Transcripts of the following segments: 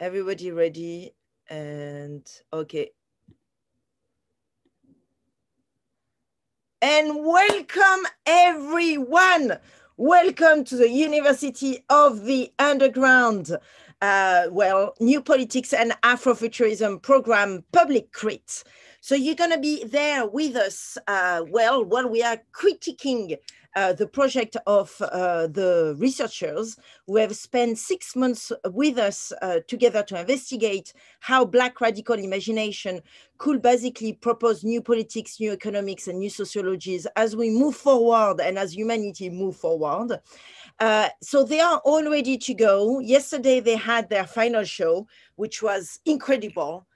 Everybody ready? And okay. And welcome everyone. Welcome to the University of the Underground. New Politics and Afrofuturism program, Public Crit. So you're going to be there with us while we are critiquing the project of the researchers who have spent 6 months with us together to investigate how Black radical imagination could basically propose new politics, new economics, and new sociologies as we move forward and as humanity move forward. So they are all ready to go. Yesterday, they had their final show, which was incredible.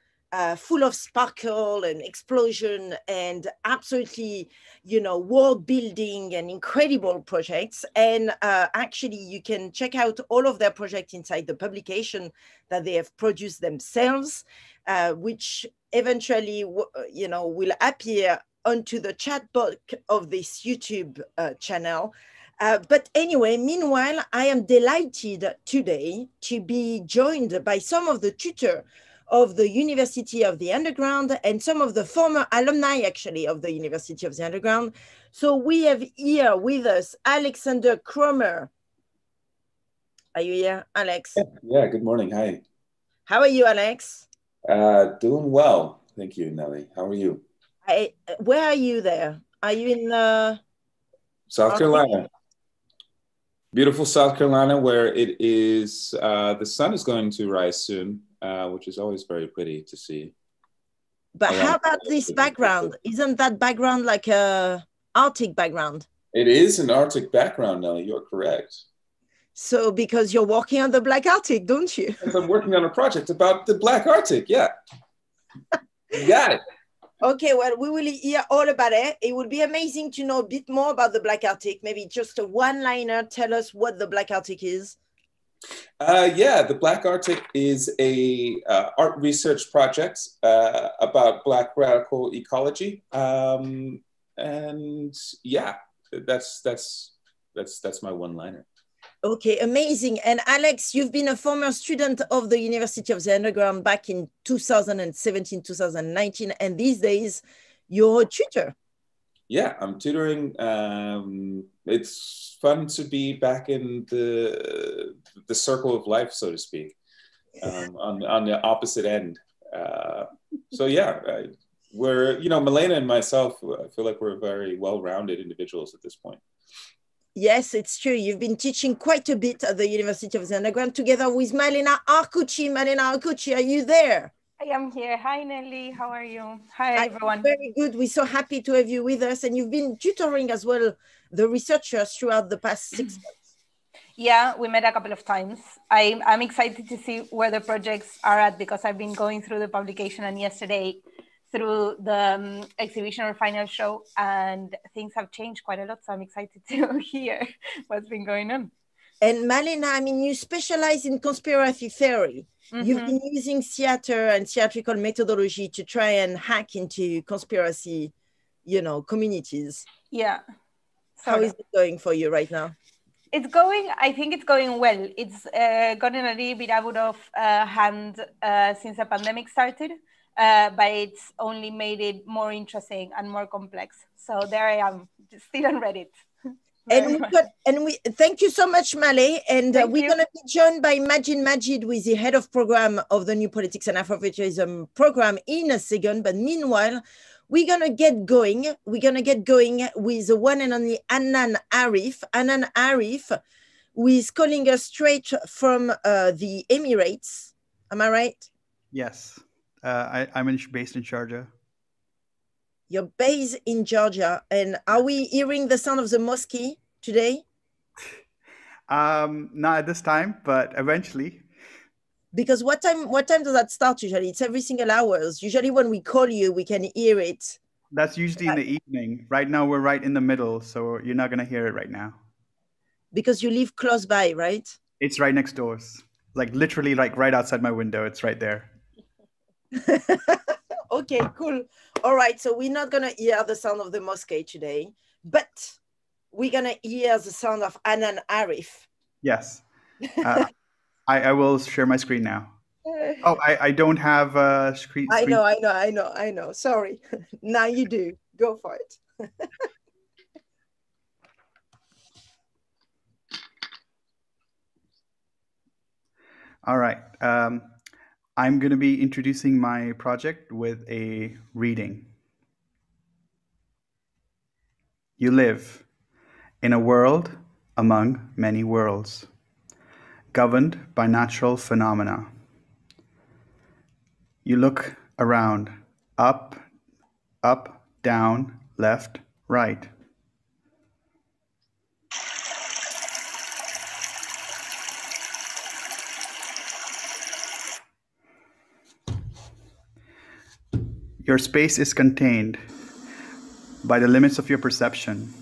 Full of sparkle and explosion and absolutely, world building and incredible projects. And actually, you can check out all of their projects inside the publication that they have produced themselves, which eventually, will appear onto the chat box of this YouTube channel. But anyway, meanwhile, I am delighted today to be joined by some of the tutors of the University of the Underground and some of the former alumni, actually, of the University of the Underground. So we have here with us Alexander Cromer. Are you here, Alex? Yeah, good morning. Hi. How are you, Alex? Doing well. Thank you, Nelly. How are you? Where are you there? Are you in South Carolina? Beautiful South Carolina, where it is, the sun is going to rise soon, which is always very pretty to see. But how about this background? Isn't that background like a Arctic background? It is an Arctic background, Nelly. You're correct. So because you're working on the Black Arctic, don't you? Because I'm working on a project about the Black Arctic, yeah. You got it. Okay, well, we will hear all about it. It would be amazing to know a bit more about the Black Arctic. Maybe just a one-liner, tell us what the Black Arctic is. Yeah, the Black Arctic is a art research project about Black radical ecology. And yeah, that's my one-liner. Okay, amazing. And Alex, you've been a former student of the University of the Underground back in 2017, 2019, and these days you're a tutor. Yeah, I'm tutoring. It's fun to be back in the circle of life, so to speak, on the opposite end. So yeah, we're, Malina and myself, I feel like we're very well-rounded individuals at this point. Yes, it's true. You've been teaching quite a bit at the University of the Underground together with Malina Arkuchi. Malina Arkuchi, are you there? I am here. Hi, Nelly. How are you? Hi, everyone. Very good. We're so happy to have you with us. And you've been tutoring as well the researchers throughout the past 6 months. Yeah, we met a couple of times. I'm excited to see where the projects are at because I've been going through the publication and yesterday through the exhibition or final show, and things have changed quite a lot. So I'm excited to hear what's been going on. And Malina, I mean, you specialize in conspiracy theory. Mm-hmm. You've been using theater and theatrical methodology to try and hack into conspiracy, communities. Yeah. How is it going for you right now? I think it's going well. It's gotten a little bit out of hand since the pandemic started. But it's only made it more interesting and more complex. So there I am, still on Reddit. And we thank you so much, Male. And we're going to be joined by Majid, who is the head of program of the New Politics and Afrofuturism program in a second. But meanwhile, we're going to get going. We're going to get going with the one and only Ananya Ray. Ananya Ray, who is calling us straight from the Emirates. Am I right? Yes. I'm based in Georgia. You're based in Georgia, and are we hearing the sound of the mosque today? Not at this time, but eventually. Because what time does that start usually? It's every single hours. Usually when we call you, we can hear it. That's usually in the evening. Right now, we're right in the middle, so you're not going to hear it right now. Because you live close by, right? It's right next door. Like literally like right outside my window. It's right there. Okay, cool. All right, so we're not gonna hear the sound of the mosque today, but we're gonna hear the sound of Ananya Ray. Yes. I will share my screen now. Oh, I don't have a screen. I know. Sorry. Now you do. Go for it. All right. I'm going to be introducing my project with a reading. You live in a world among many worlds, governed by natural phenomena. You look around, up, up, down, left, right. Your space is contained by the limits of your perception.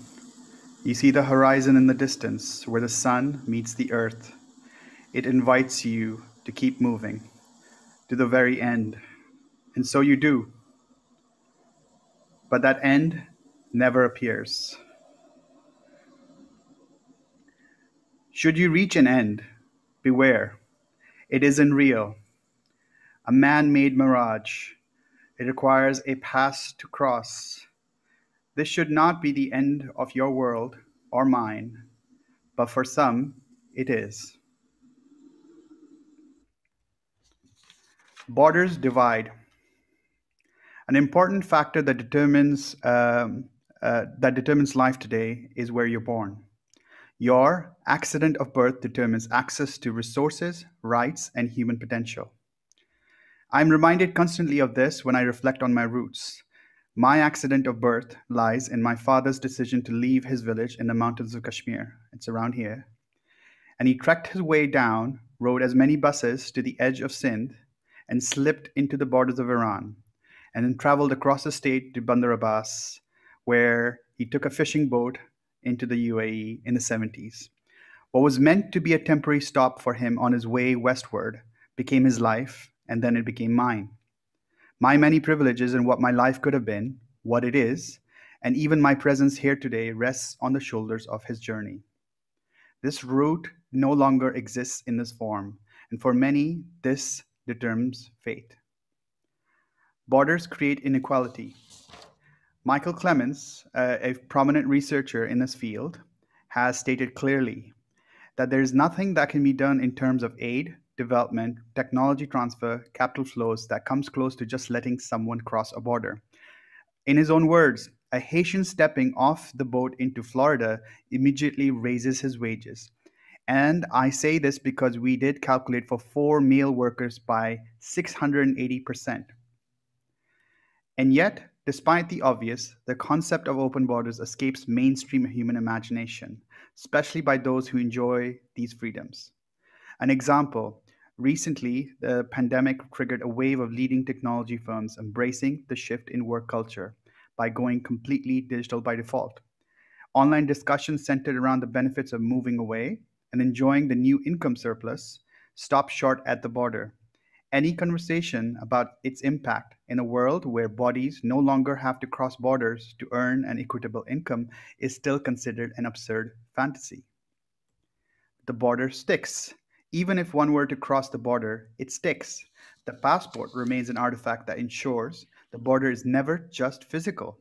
You see the horizon in the distance where the sun meets the earth. It invites you to keep moving to the very end. And so you do. But that end never appears. Should you reach an end, beware. It isn't real. A man-made mirage. It requires a pass to cross. This should not be the end of your world or mine, but for some, it is. Borders divide. An important factor that determines life today is where you're born. Your accident of birth determines access to resources, rights, and human potential. I'm reminded constantly of this when I reflect on my roots. My accident of birth lies in my father's decision to leave his village in the mountains of Kashmir. It's around here. And he trekked his way down, rode as many buses to the edge of Sindh, and slipped into the borders of Iran, and then traveled across the state to Bandar Abbas, where he took a fishing boat into the UAE in the 70s. What was meant to be a temporary stop for him on his way westward became his life, and then it became mine. My many privileges and what my life could have been, what it is, and even my presence here today rests on the shoulders of his journey. This route no longer exists in this form, and for many, this determines fate. Borders create inequality. Michael Clemens, a prominent researcher in this field, has stated clearly that there is nothing that can be done in terms of aid, development, technology transfer, capital flows that comes close to just letting someone cross a border. In his own words, a Haitian stepping off the boat into Florida immediately raises his wages. And I say this because we did calculate for 4 male workers by 680%. And yet, despite the obvious, the concept of open borders escapes mainstream human imagination, especially by those who enjoy these freedoms. An example, recently, the pandemic triggered a wave of leading technology firms embracing the shift in work culture by going completely digital by default. Online discussions centered around the benefits of moving away and enjoying the new income surplus stopped short at the border. Any conversation about its impact in a world where bodies no longer have to cross borders to earn an equitable income is still considered an absurd fantasy. The border sticks. Even if one were to cross the border, it sticks. The passport remains an artifact that ensures the border is never just physical.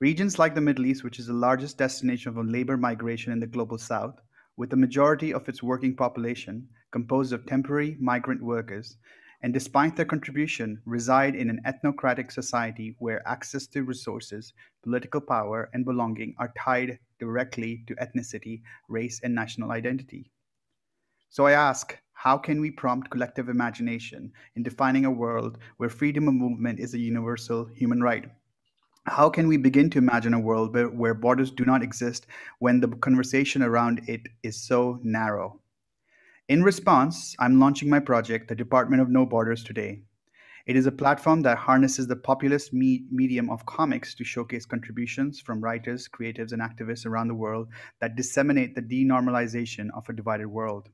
Regions like the Middle East, which is the largest destination of labor migration in the global south, with the majority of its working population composed of temporary migrant workers, and despite their contribution, reside in an ethnocratic society where access to resources, political power, and belonging are tied directly to ethnicity, race, and national identity. So I ask, how can we prompt collective imagination in defining a world where freedom of movement is a universal human right? How can we begin to imagine a world where borders do not exist when the conversation around it is so narrow? In response, I'm launching my project, the Department of No Borders, today. It is a platform that harnesses the populist medium of comics to showcase contributions from writers, creatives, and activists around the world that disseminate the denormalization of a divided world.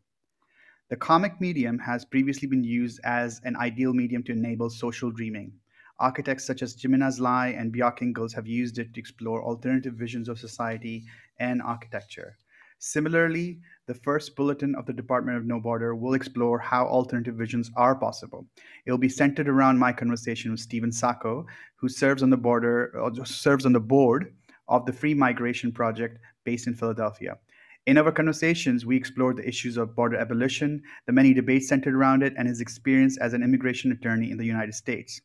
The comic medium has previously been used as an ideal medium to enable social dreaming. Architects such as Jimenez Lai and Björk Ingels have used it to explore alternative visions of society and architecture. Similarly, the first bulletin of the Department of No Border will explore how alternative visions are possible. It will be centered around my conversation with Stephen Sacco, who serves on the board of the Free Migration Project based in Philadelphia. In our conversations, we explored the issues of border abolition, the many debates centered around it, and his experience as an immigration attorney in the United States.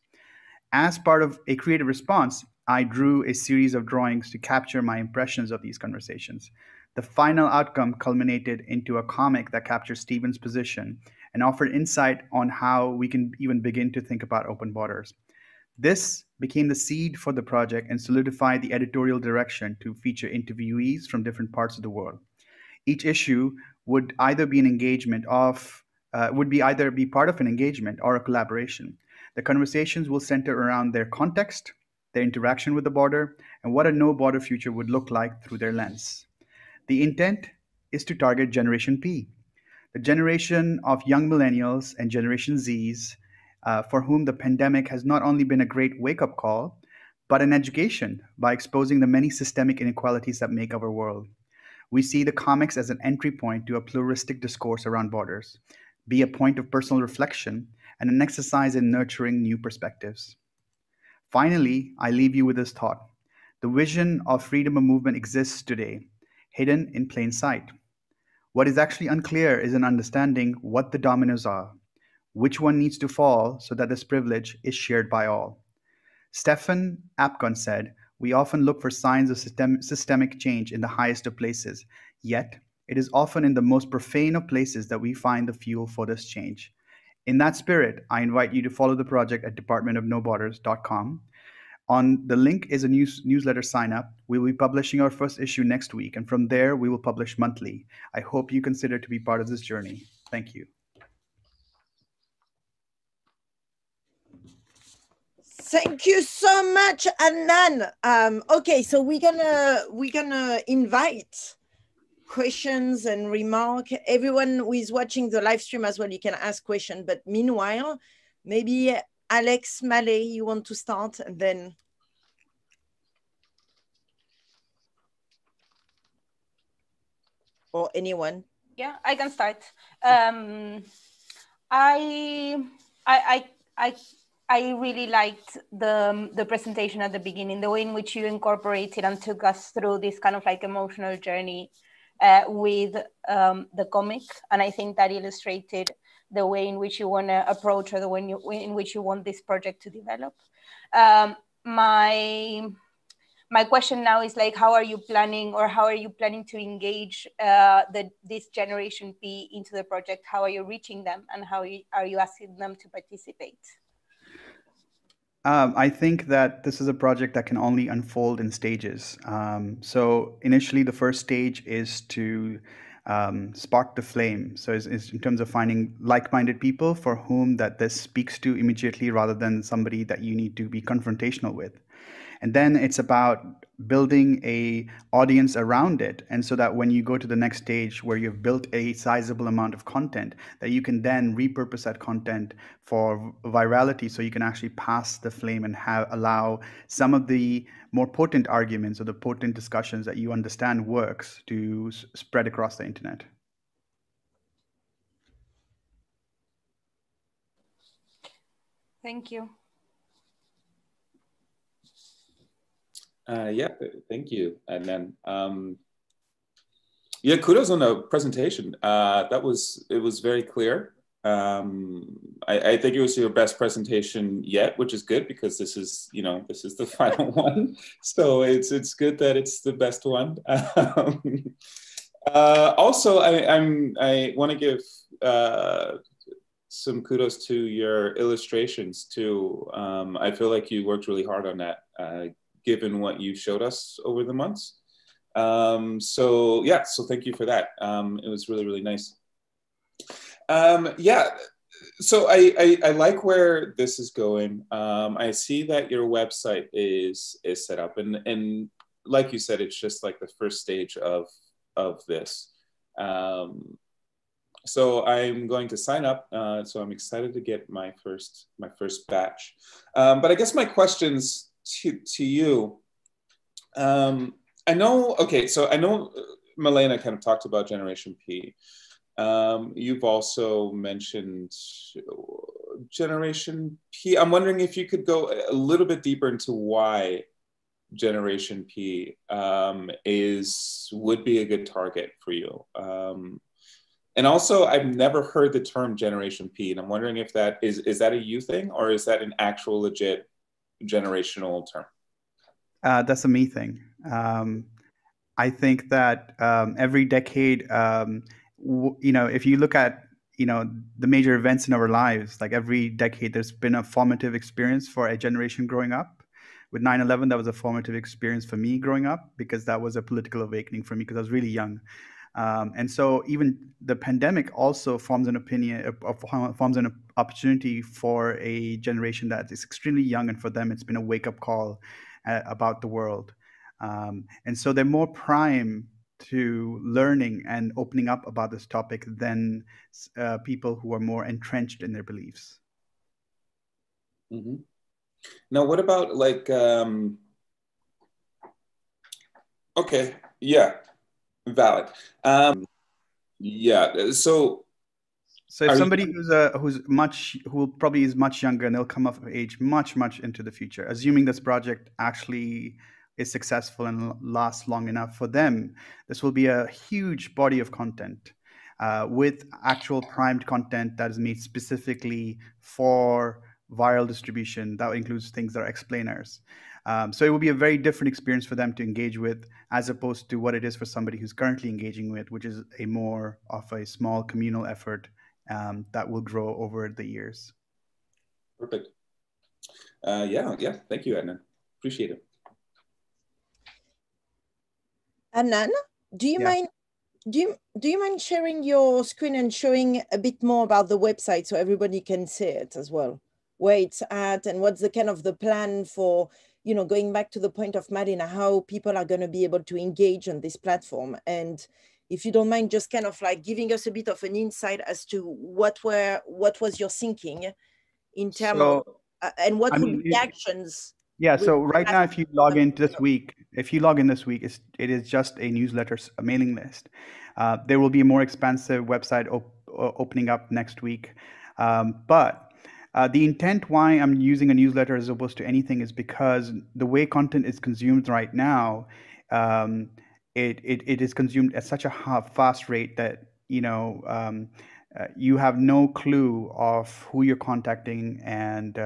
As part of a creative response, I drew a series of drawings to capture my impressions of these conversations. The final outcome culminated into a comic that captures Stephen's position and offered insight on how we can even begin to think about open borders. This became the seed for the project and solidified the editorial direction to feature interviewees from different parts of the world. Each issue would either be an engagement of would be either be part of an engagement or a collaboration. The conversations will center around their context, their interaction with the border, and what a no border future would look like through their lens. The intent is to target Generation P, the generation of young millennials and Generation Zs, for whom the pandemic has not only been a great wake up call, but an education by exposing the many systemic inequalities that make our world. We see the comics as an entry point to a pluralistic discourse around borders, be a point of personal reflection, and an exercise in nurturing new perspectives. Finally, I leave you with this thought. The vision of freedom of movement exists today, hidden in plain sight. What is actually unclear is an understanding what the dominoes are, which one needs to fall so that this privilege is shared by all. Stefan Apkon said, "We often look for signs of systemic change in the highest of places, yet it is often in the most profane of places that we find the fuel for this change." In that spirit, I invite you to follow the project at departmentofnoborders.com. On the link is a newsletter sign up. We will be publishing our first issue next week, and from there we will publish monthly. I hope you consider to be part of this journey. Thank you. Thank you so much, Anand. Okay, so we're gonna invite questions and remark. Everyone who is watching the live stream as well, you can ask questions. But meanwhile, maybe Alex, Malé, you want to start, and then or anyone. Yeah, I can start. I really liked the presentation at the beginning, the way in which you incorporated and took us through this kind of like emotional journey with the comic. And I think that illustrated the way in which you want to approach, or the way in which you want this project to develop. My question now is like, how are you planning to engage this Generation P into the project? How are you reaching them, and how are you asking them to participate? I think that this is a project that can only unfold in stages. So initially, the first stage is to spark the flame. So it's in terms of finding like-minded people for whom that this speaks to immediately, rather than somebody that you need to be confrontational with. And then it's about building a audience around it, and so that when you go to the next stage where you've built a sizable amount of content, that you can then repurpose that content for virality, so you can actually pass the flame and allow some of the more potent arguments or the potent discussions that you understand works to spread across the internet. Thank you. Yeah, thank you, Adnan. Yeah, kudos on the presentation. It was very clear. I think it was your best presentation yet, which is good, because this is the final one. So it's good that it's the best one. Also, I want to give some kudos to your illustrations too. I feel like you worked really hard on that, given what you showed us over the months. So thank you for that. It was really, really nice. So I like where this is going. I see that your website is set up, and like you said, it's just like the first stage of this. So I'm going to sign up. So I'm excited to get my first batch. But I guess my questions to you. I know Malina kind of talked about Generation P. You've also mentioned Generation P. I'm wondering if you could go a little bit deeper into why Generation P would be a good target for you. And also, I've never heard the term Generation P, and I'm wondering if that is that a you thing, or is that an actual legit generational term? That's a me thing. I think that every decade, if you look at the major events in our lives, like every decade, there's been a formative experience for a generation growing up. With 9/11, that was a formative experience for me growing up, because that was a political awakening for me, because I was really young. And so even the pandemic also forms an opportunity for a generation that is extremely young, and for them it's been a wake-up call about the world. And so they're more prime to learning and opening up about this topic than people who are more entrenched in their beliefs. Mm-hmm. Now, what about okay, yeah, valid. Yeah, so if somebody who probably is much younger, and they'll come of age much into the future, assuming this project actually is successful and lasts long enough for them, this will be a huge body of content with actual primed content that is made specifically for viral distribution. That includes things that are explainers. So it will be a very different experience for them to engage with, as opposed to what it is for somebody who's currently engaging with, which is a more of a small communal effort that will grow over the years. Perfect. Yeah. Thank you, Adnan. Appreciate it. Adnan, do you mind? Do you mind sharing your screen and showing a bit more about the website so everybody can see it as well, where it's at, and what's the kind of the plan for, going back to the point of Malina, how people are going to be able to engage on this platform? And if you don't mind, just kind of like giving us a bit of an insight as to what was your thinking in terms of, and what would be the actions? Yeah, so right now, if you log in this week, it is just a newsletter, a mailing list. There will be a more expansive website opening up next week. But the intent why I'm using a newsletter as opposed to anything is because the way content is consumed right now, it is consumed at such a fast rate that, you have no clue of who you're contacting, and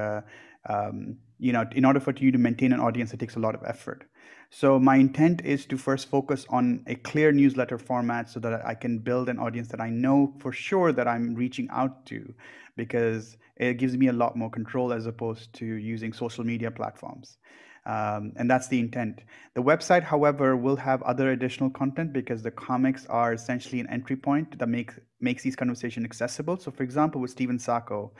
in order for you to maintain an audience, it takes a lot of effort. So my intent is to first focus on a clear newsletter format so that I can build an audience that I know for sure that I'm reaching out to, because it gives me a lot more control as opposed to using social media platforms. And that's the intent. The website, however, will have other additional content, because the comics are essentially an entry point that makes these conversations accessible. So for example, with Stephen Sacco,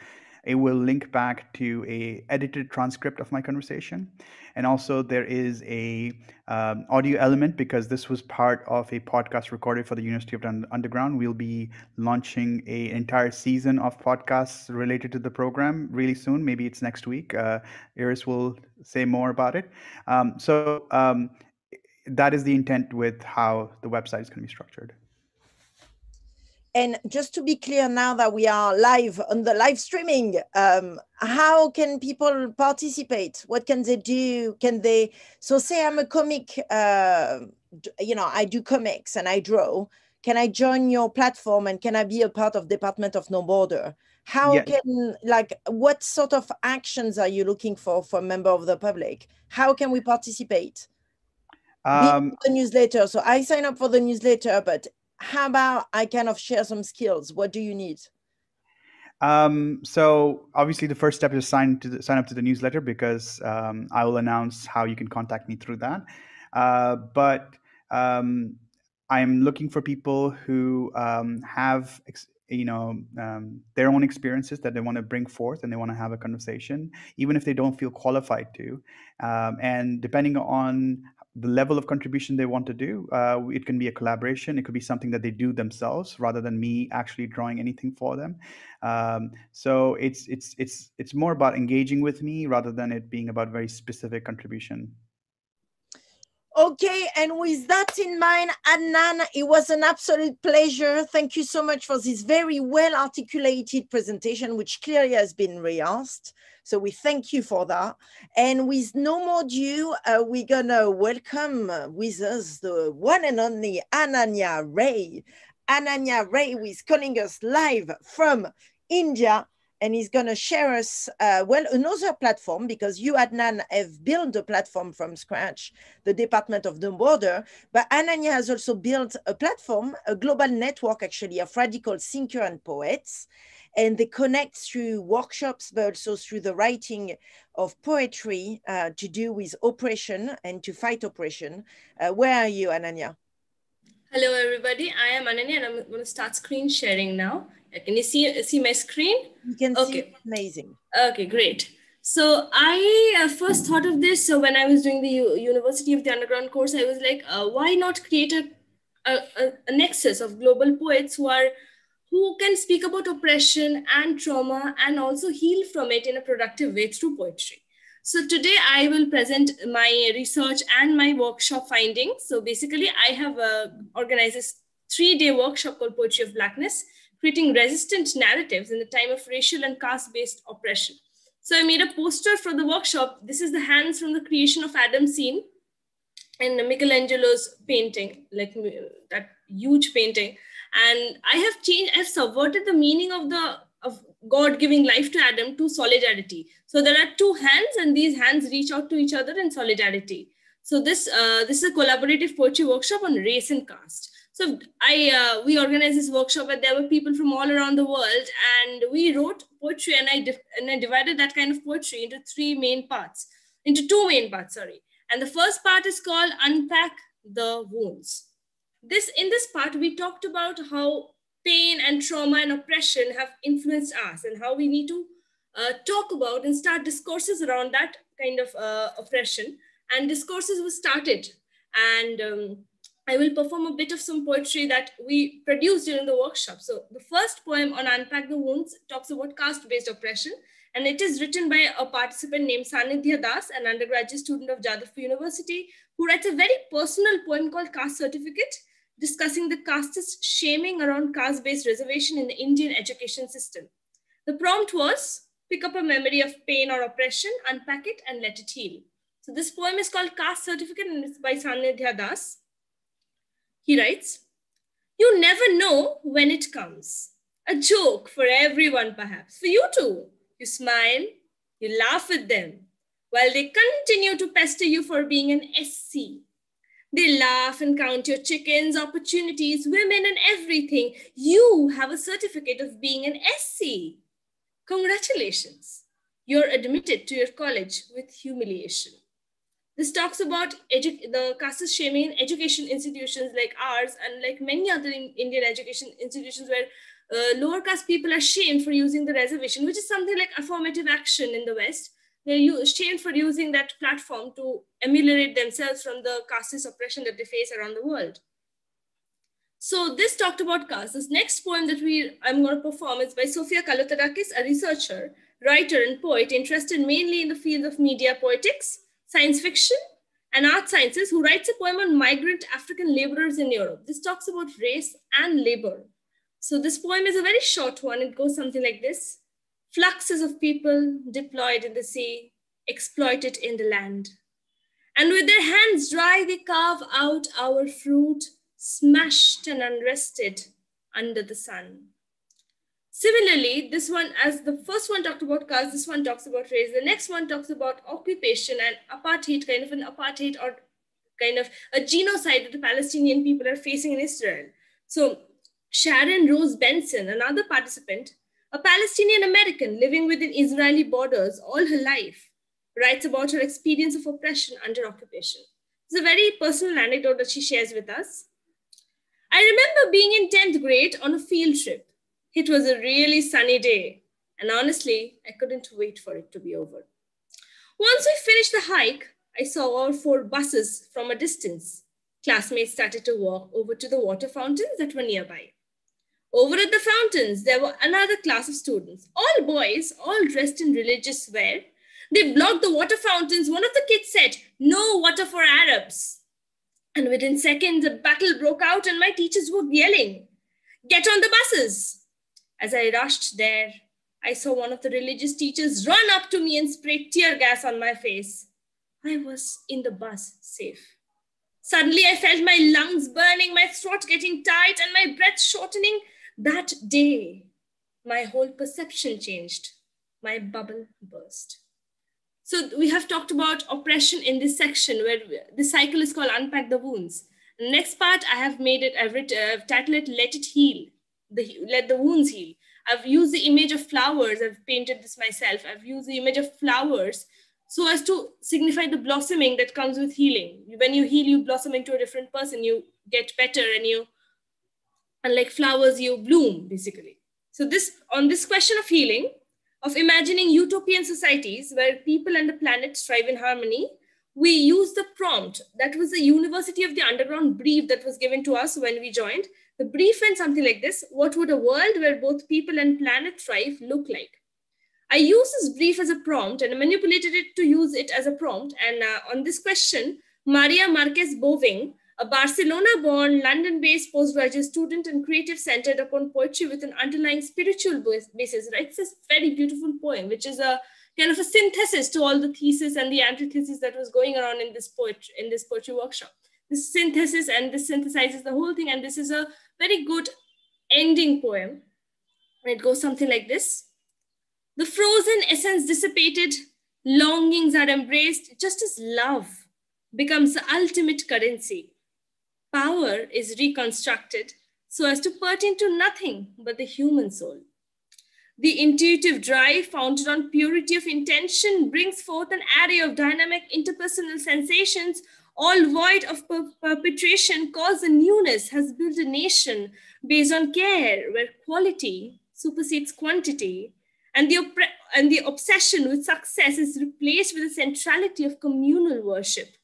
it will link back to a edited transcript of my conversation. And also there is a audio element, because this was part of a podcast recorded for the University of Underground. We'll be launching an entire season of podcasts related to the program really soon. Maybe it's next week. Iris will say more about it. So that is the intent with how the website is going to be structured. And just to be clear, now that we are live on the live streaming, how can people participate? What can they do? So say I'm a comic, I do comics and I draw. Can I join your platform, and can I be a part of Department of No Border? What sort of actions are you looking for a member of the public? How can we participate? The newsletter. So I sign up for the newsletter, but how about I kind of share some skills? What do you need? So obviously the first step is sign up to the newsletter, because I will announce how you can contact me through that. But I'm looking for people who have their own experiences that they want to bring forth, and they want to have a conversation, even if they don't feel qualified to. And depending on the level of contribution they want to do, it can be a collaboration. It could be something that they do themselves rather than me actually drawing anything for them. So it's more about engaging with me rather than it being about very specific contribution. Okay, and with that in mind, Adnan, it was an absolute pleasure. Thank you so much for this very well-articulated presentation, which clearly has been rehearsed. So we thank you for that. And with no more ado, we're gonna welcome with us the one and only Ananya Ray. Ananya Ray is calling us live from India, and he's going to share us, well, another platform, because you, Adnan, have built a platform from scratch, the Department of the Border, but Ananya has also built a platform, a global network, actually, of radical thinkers and poets, and they connect through workshops, but also through the writing of poetry to do with oppression and to fight oppression. Where are you, Ananya? Hello, everybody. I am Ananya, and I'm going to start screen sharing now. Can you see my screen? You can see it. Amazing. Okay, great. So I first thought of this when I was doing the University of the Underground course. I was like, why not create a nexus of global poets who can speak about oppression and trauma and also heal from it in a productive way through poetry. So today I will present my research and my workshop findings. So basically I have organized a 3-day workshop called Poetry of Blackness, creating resistant narratives in the time of racial and caste-based oppression. So I made a poster for the workshop. This is the hands from the creation of Adam scene and Michelangelo's painting, like that huge painting. And I've subverted the meaning of God giving life to Adam to solidarity. So there are 2 hands, and these hands reach out to each other in solidarity. So this is a collaborative poetry workshop on race and caste. So we organized this workshop, and there were people from all around the world, and we wrote poetry, and I divided that kind of poetry into 2 main parts. And the first part is called Unpack the Wounds. In this part, we talked about how pain and trauma and oppression have influenced us, and how we need to talk about and start discourses around that kind of oppression. And discourses were started, and I will perform a bit of some poetry that we produced during the workshop. So the first poem on Unpack the Wounds talks about caste-based oppression, and it is written by a participant named Sanidhya Das, an undergraduate student of Jadavpur University, who writes a very personal poem called Caste Certificate, discussing the casteist shaming around caste-based reservation in the Indian education system. The prompt was, pick up a memory of pain or oppression, unpack it, and let it heal. So this poem is called Caste Certificate, and it's by Sanidhya Das. He writes, you never know when it comes. A joke for everyone, perhaps. For you too. You smile, you laugh at them, while they continue to pester you for being an SC. They laugh and count your chickens, opportunities, women, and everything. You have a certificate of being an SC. Congratulations. You're admitted to your college with humiliation. This talks about the caste shaming in education institutions like ours and like many other Indian education institutions where lower caste people are shamed for using the reservation, which is something like affirmative action in the West. They're shamed for using that platform to ameliorate themselves from the casteist oppression that they face around the world. So this talked about caste. This next poem that I'm going to perform is by Sophia Kalotharakis, a researcher, writer, and poet interested mainly in the field of media poetics, science fiction, and art sciences, who writes a poem on migrant African laborers in Europe. This talks about race and labor. So this poem is a very short one. It goes something like this. Fluxes of people deployed in the sea, exploited in the land. And with their hands dry, they carve out our fruit, smashed and unrested under the sun. Similarly, this one, as the first one talked about caste, this one talks about race. The next one talks about occupation and apartheid, kind of an apartheid or kind of a genocide that the Palestinian people are facing in Israel. So Sharon Rose Benson, another participant, a Palestinian American living within Israeli borders all her life, writes about her experience of oppression under occupation. It's a very personal anecdote that she shares with us. I remember being in 10th grade on a field trip. It was a really sunny day, and honestly, I couldn't wait for it to be over. Once we finished the hike, I saw all 4 buses from a distance. Classmates started to walk over to the water fountains that were nearby. Over at the fountains, there were another class of students, all boys, all dressed in religious wear. They blocked the water fountains. One of the kids said, "No water for Arabs." And within seconds, a battle broke out and my teachers were yelling, "Get on the buses!" As I rushed there, I saw one of the religious teachers run up to me and spray tear gas on my face. I was in the bus, safe. Suddenly, I felt my lungs burning, my throat getting tight, and my breath shortening. That day, my whole perception changed. My bubble burst. So we have talked about oppression in this section, where the cycle is called Unpack the Wounds. The next part, I've titled it Let It Heal, Let the Wounds Heal. I've used the image of flowers. I've painted this myself. I've used the image of flowers so as to signify the blossoming that comes with healing. When you heal, you blossom into a different person. You get better, and like flowers, you bloom, basically. So on this question of healing, of imagining utopian societies where people and the planet thrive in harmony, we use the prompt. That was the University of the Underground brief that was given to us when we joined. The brief went something like this: what would a world where both people and planet thrive look like? I used this brief as a prompt and manipulated it to use it as a prompt. And on this question, Maria Marquez Boving, a Barcelona-born, London-based postgraduate student and creative centered upon poetry with an underlying spiritual basis, writes this very beautiful poem, which is a kind of a synthesis to all the thesis and the antithesis that was going around in this poetry workshop. This synthesis and this synthesizes the whole thing, and this is a very good ending poem. And it goes something like this: the frozen essence dissipated, longings are embraced, just as love becomes the ultimate currency. Power is reconstructed so as to pertain to nothing but the human soul. The intuitive drive founded on purity of intention brings forth an array of dynamic interpersonal sensations, all void of perpetration, cause a newness, has built a nation based on care, where quality supersedes quantity, and the obsession with success is replaced with the centrality of communal worship.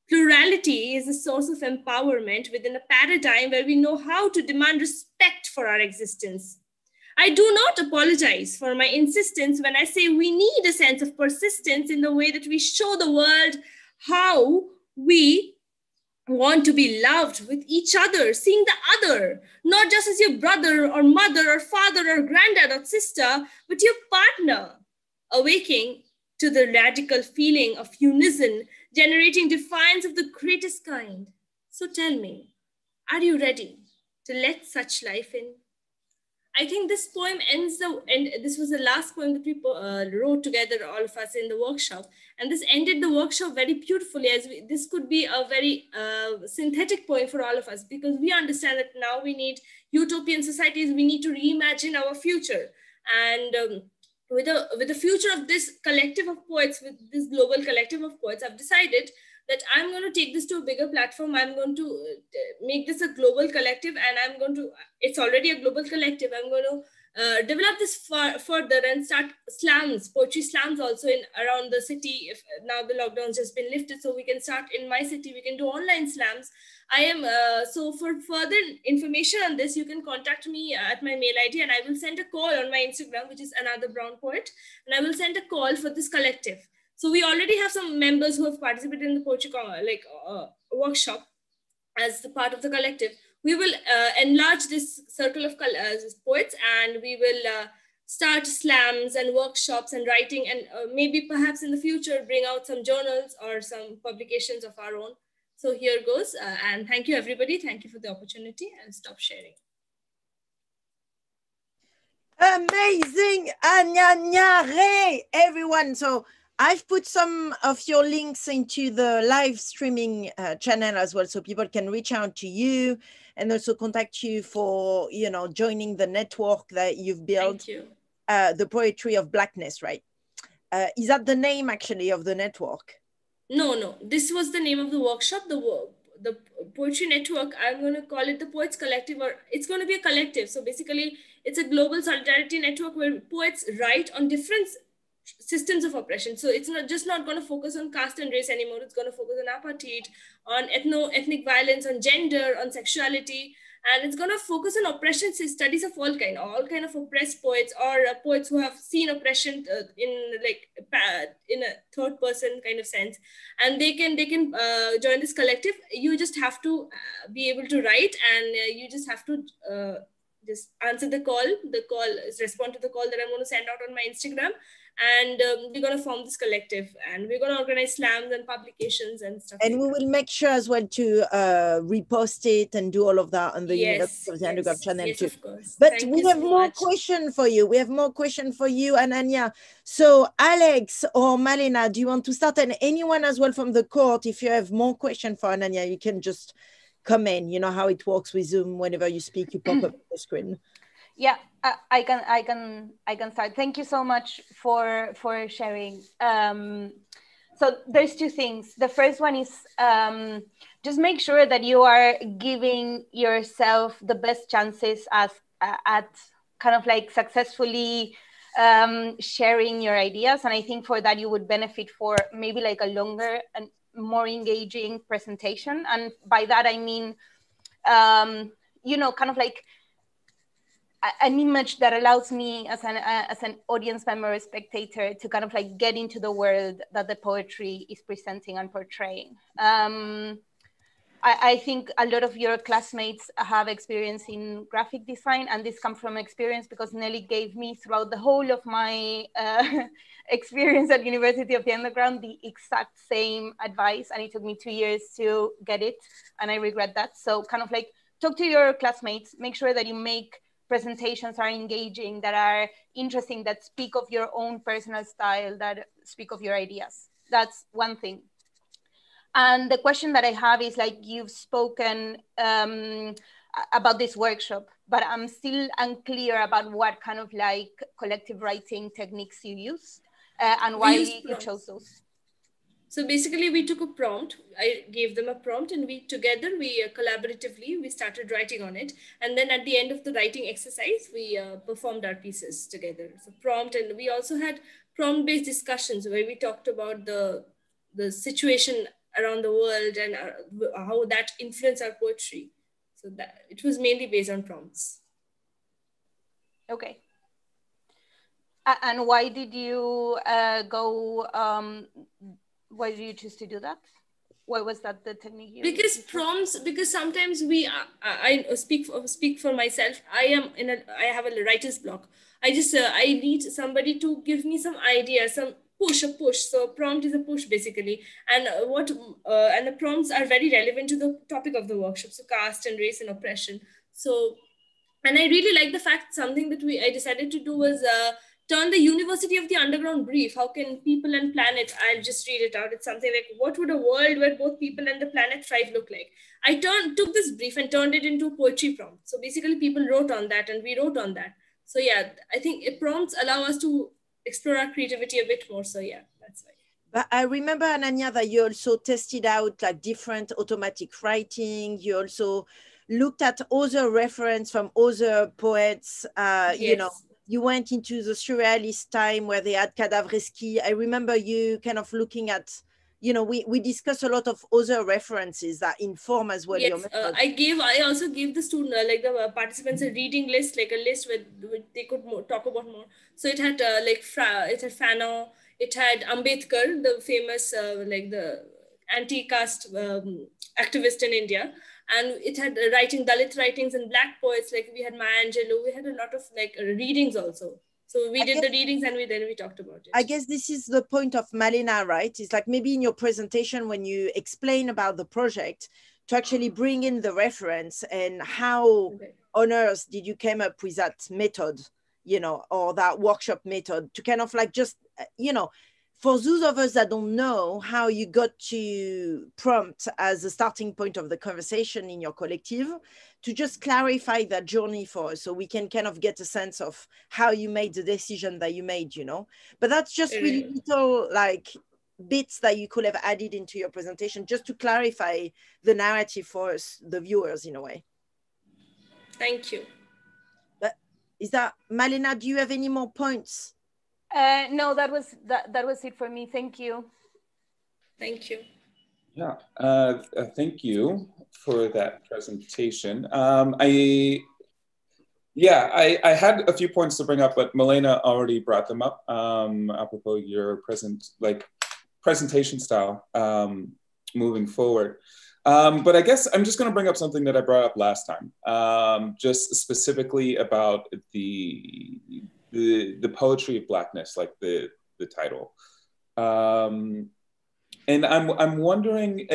Plurality is a source of empowerment within a paradigm where we know how to demand respect for our existence. I do not apologize for my insistence when I say we need a sense of persistence in the way that we show the world how we want to be loved with each other, seeing the other, not just as your brother or mother or father or granddad or sister, but your partner, awaking to the radical feeling of unison, generating defiance of the greatest kind. So tell me, are you ready to let such life in? I think this poem ends and this was the last poem that we wrote together, all of us in the workshop. And this ended the workshop very beautifully, as this could be a very synthetic poem for all of us, because we understand that now we need utopian societies, we need to reimagine our future. And with the future of this collective of poets, with this global collective of poets, I've decided that I'm going to take this to a bigger platform. I'm going to make this a global collective, and it's already a global collective. I'm going to develop this further and start slams, poetry slams also around the city. If now the lockdown's just been lifted, so we can start in my city, we can do online slams. So for further information on this, you can contact me at my mail ID, and I will send a call on my Instagram, which is Another Brown Poet, and I will send a call for this collective. So we already have some members who have participated in the poetry workshop as the part of the collective. We will enlarge this circle of poets, and we will start slams and workshops and writing, and maybe perhaps in the future bring out some journals or some publications of our own. So here goes, and thank you everybody. Thank you for the opportunity, and stop sharing. Amazing, Ananya Ray, everyone. So I've put some of your links into the live streaming channel as well, so people can reach out to you and also contact you for, joining the network that you've built. Thank you. The Poetry of Blackness, right? Is that the name actually of the network? No. This was the name of the workshop. The Poetry Network, I'm going to call it the Poets Collective, or it's going to be a collective. So basically, it's a global solidarity network where poets write on different systems of oppression. So it's not going to focus on caste and race anymore. It's going to focus on apartheid, on ethnic violence, on gender, on sexuality. and it's going to focus on oppression studies of all kind of oppressed poets, or poets who have seen oppression in a third person kind of sense, and they can join this collective. You just have to be able to write, and you just have to just answer the call. Respond to the call that I'm going to send out on my Instagram, and we're going to form this collective, and we're going to organize slams and publications and stuff. And we will make sure as well to repost it and do all of that on the University of the Underground channel too. Of course. But we have more questions for you. We have more questions for you, Ananya. So Alex or Malina, do you want to start? And anyone as well from the court, if you have more questions for Ananya, you can just come in. You know how it works with Zoom. Whenever you speak, you pop up on the screen. Yeah, I can start. Thank you so much for sharing. So there's two things. The first one is just make sure that you are giving yourself the best chances at kind of like successfully sharing your ideas. And I think for that you would benefit for maybe like a longer and more engaging presentation. And by that I mean, you know, kind of like an image that allows me as an audience member or spectator to kind of like get into the world that the poetry is presenting and portraying. I think a lot of your classmates have experience in graphic design, and this comes from experience because Nelly gave me throughout the whole of my experience at University of the Underground the exact same advice, and it took me 2 years to get it, and I regret that. So kind of like talk to your classmates, make sure that you make presentations are engaging, that are interesting, that speak of your own personal style, that speak of your ideas. That's one thing. And the question that I have is like, you've spoken about this workshop, but I'm still unclear about what kind of like collective writing techniques you use and why you chose those. So basically we took a prompt, I gave them a prompt, and we together, collaboratively, we started writing on it. And then at the end of the writing exercise, we performed our pieces together. So prompt, and we also had prompt-based discussions where we talked about the situation around the world and how that influenced our poetry. So that it was mainly based on prompts. Okay. And why did you why did you choose to do that? Why was that the technique you used? Because prompts, because sometimes I speak for myself. I have a writer's block. I need somebody to give me some idea, some push. So prompt is a push basically. And and the prompts are very relevant to the topic of the workshop. So caste and race and oppression. So, and I really like the fact something that I decided to do was turn the University of the Underground brief. How can people and planet, I'll just read it out. It's something like, what would a world where both people and the planet thrive look like? I took this brief and turned it into a poetry prompt. So basically people wrote on that and we wrote on that. So yeah, I think prompts allow us to explore our creativity a bit more. So yeah, that's why. But I remember, Ananya, that you also tested out like different automatic writing. You also looked at other reference from other poets, Yes. You know, you went into the surrealist time where they had Kadavreski. I remember you kind of looking at, you know, we discussed a lot of other references that inform as well. Yes, your method. I also gave the student, the participants, a reading list, like a list where they could talk about more. So it had it had Fanon, it had Ambedkar, the famous the anti-caste activist in India. And it had Dalit writings and Black poets, like we had Maya Angelou. We had a lot of readings also. So we did the readings and then we talked about it. I guess this is the point of Malina, right? It's like maybe in your presentation when you explain about the project to actually bring in the reference and how on earth did you come up with that method, you know, or that workshop method to kind of like just, you know, for those of us that don't know how you got to prompt as a starting point of the conversation in your collective, to just clarify that journey for us so we can kind of get a sense of how you made the decision that you made, you know. But that's just really little like bits that you could have added into your presentation just to clarify the narrative for us, the viewers, in a way. Thank you. But is that, Malina, do you have any more points? No, that was it for me. Thank you. Thank you. Yeah, thank you for that presentation. I had a few points to bring up, but Malina already brought them up, apropos your presentation style moving forward. But I guess I'm just going to bring up something that I brought up last time, just specifically about the poetry of Blackness, like the title. And I'm wondering,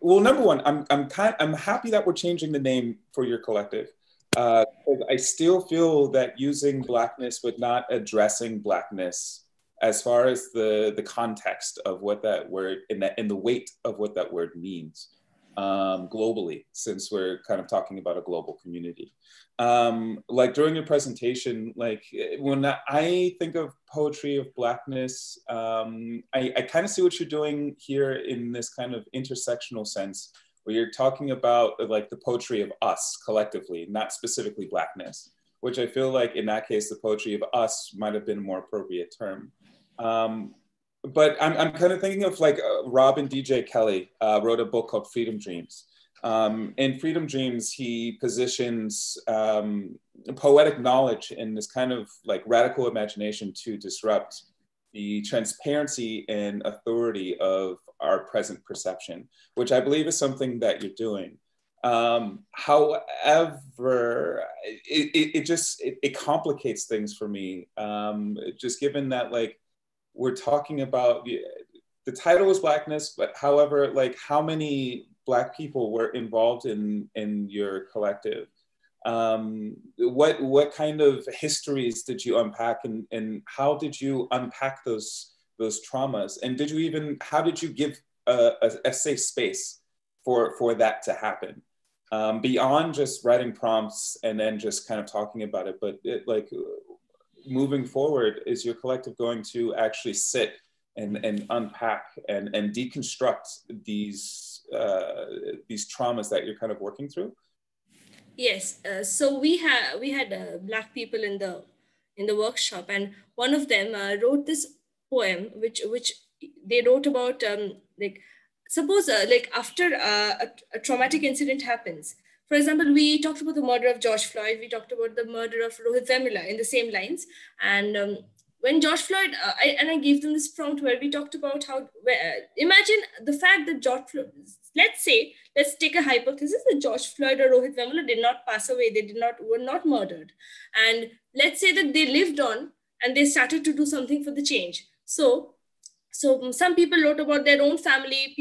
well, number one, I'm happy that we're changing the name for your collective. I still feel that using Blackness but not addressing Blackness as far as the context of what that word and the weight of what that word means globally, since we're kind of talking about a global community. Like during your presentation, like when I think of poetry of Blackness, I kind of see what you're doing here in this kind of intersectional sense, where you're talking about like the poetry of us collectively, not specifically Blackness, which I feel like in that case, the poetry of us might have been a more appropriate term. But I'm kind of thinking of like Robin DJ Kelly wrote a book called Freedom Dreams. In Freedom Dreams, he positions poetic knowledge in this kind of like radical imagination to disrupt the transparency and authority of our present perception, which I believe is something that you're doing. However, it complicates things for me, just given that like we're talking about the title is Blackness, but however, like how many Black people were involved in your collective? What kind of histories did you unpack, and how did you unpack those traumas? And how did you give a safe space for that to happen? Beyond just writing prompts and then just kind of talking about it, but moving forward, is your collective going to actually sit and unpack and deconstruct these traumas that you're kind of working through? Yes. So we had Black people in the workshop, and one of them wrote this poem, which they wrote about like suppose like after a traumatic incident happens. For example, we talked about the murder of George Floyd. We talked about the murder of Rohit Vemula in the same lines. And when George Floyd, I gave them this prompt where we talked about how, imagine the fact that George Floyd, let's take a hypothesis that George Floyd or Rohit Vemula did not pass away. They were not murdered. And let's say that they lived on and they started to do something for the change. So some people wrote about their own family,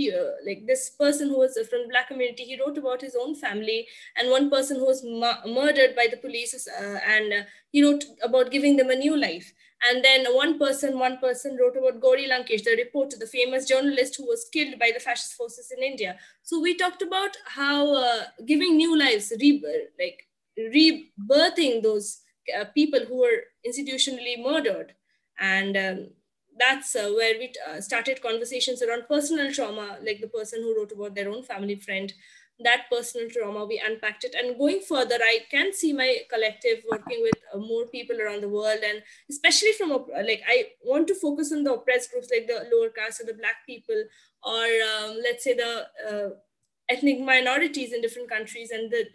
like this person who was from the Black community, he wrote about his own family, and one person who was murdered by the police, and he wrote about giving them a new life. And then one person wrote about Gauri Lankesh, the reporter, the famous journalist who was killed by the fascist forces in India. So we talked about how giving new lives, rebirthing those people who were institutionally murdered. And that's where we started conversations around personal trauma, like the person who wrote about their own family friend, that personal trauma, we unpacked it. And going further, I can see my collective working with more people around the world, and especially from, I want to focus on the oppressed groups like the lower caste or the Black people, or let's say the ethnic minorities in different countries and the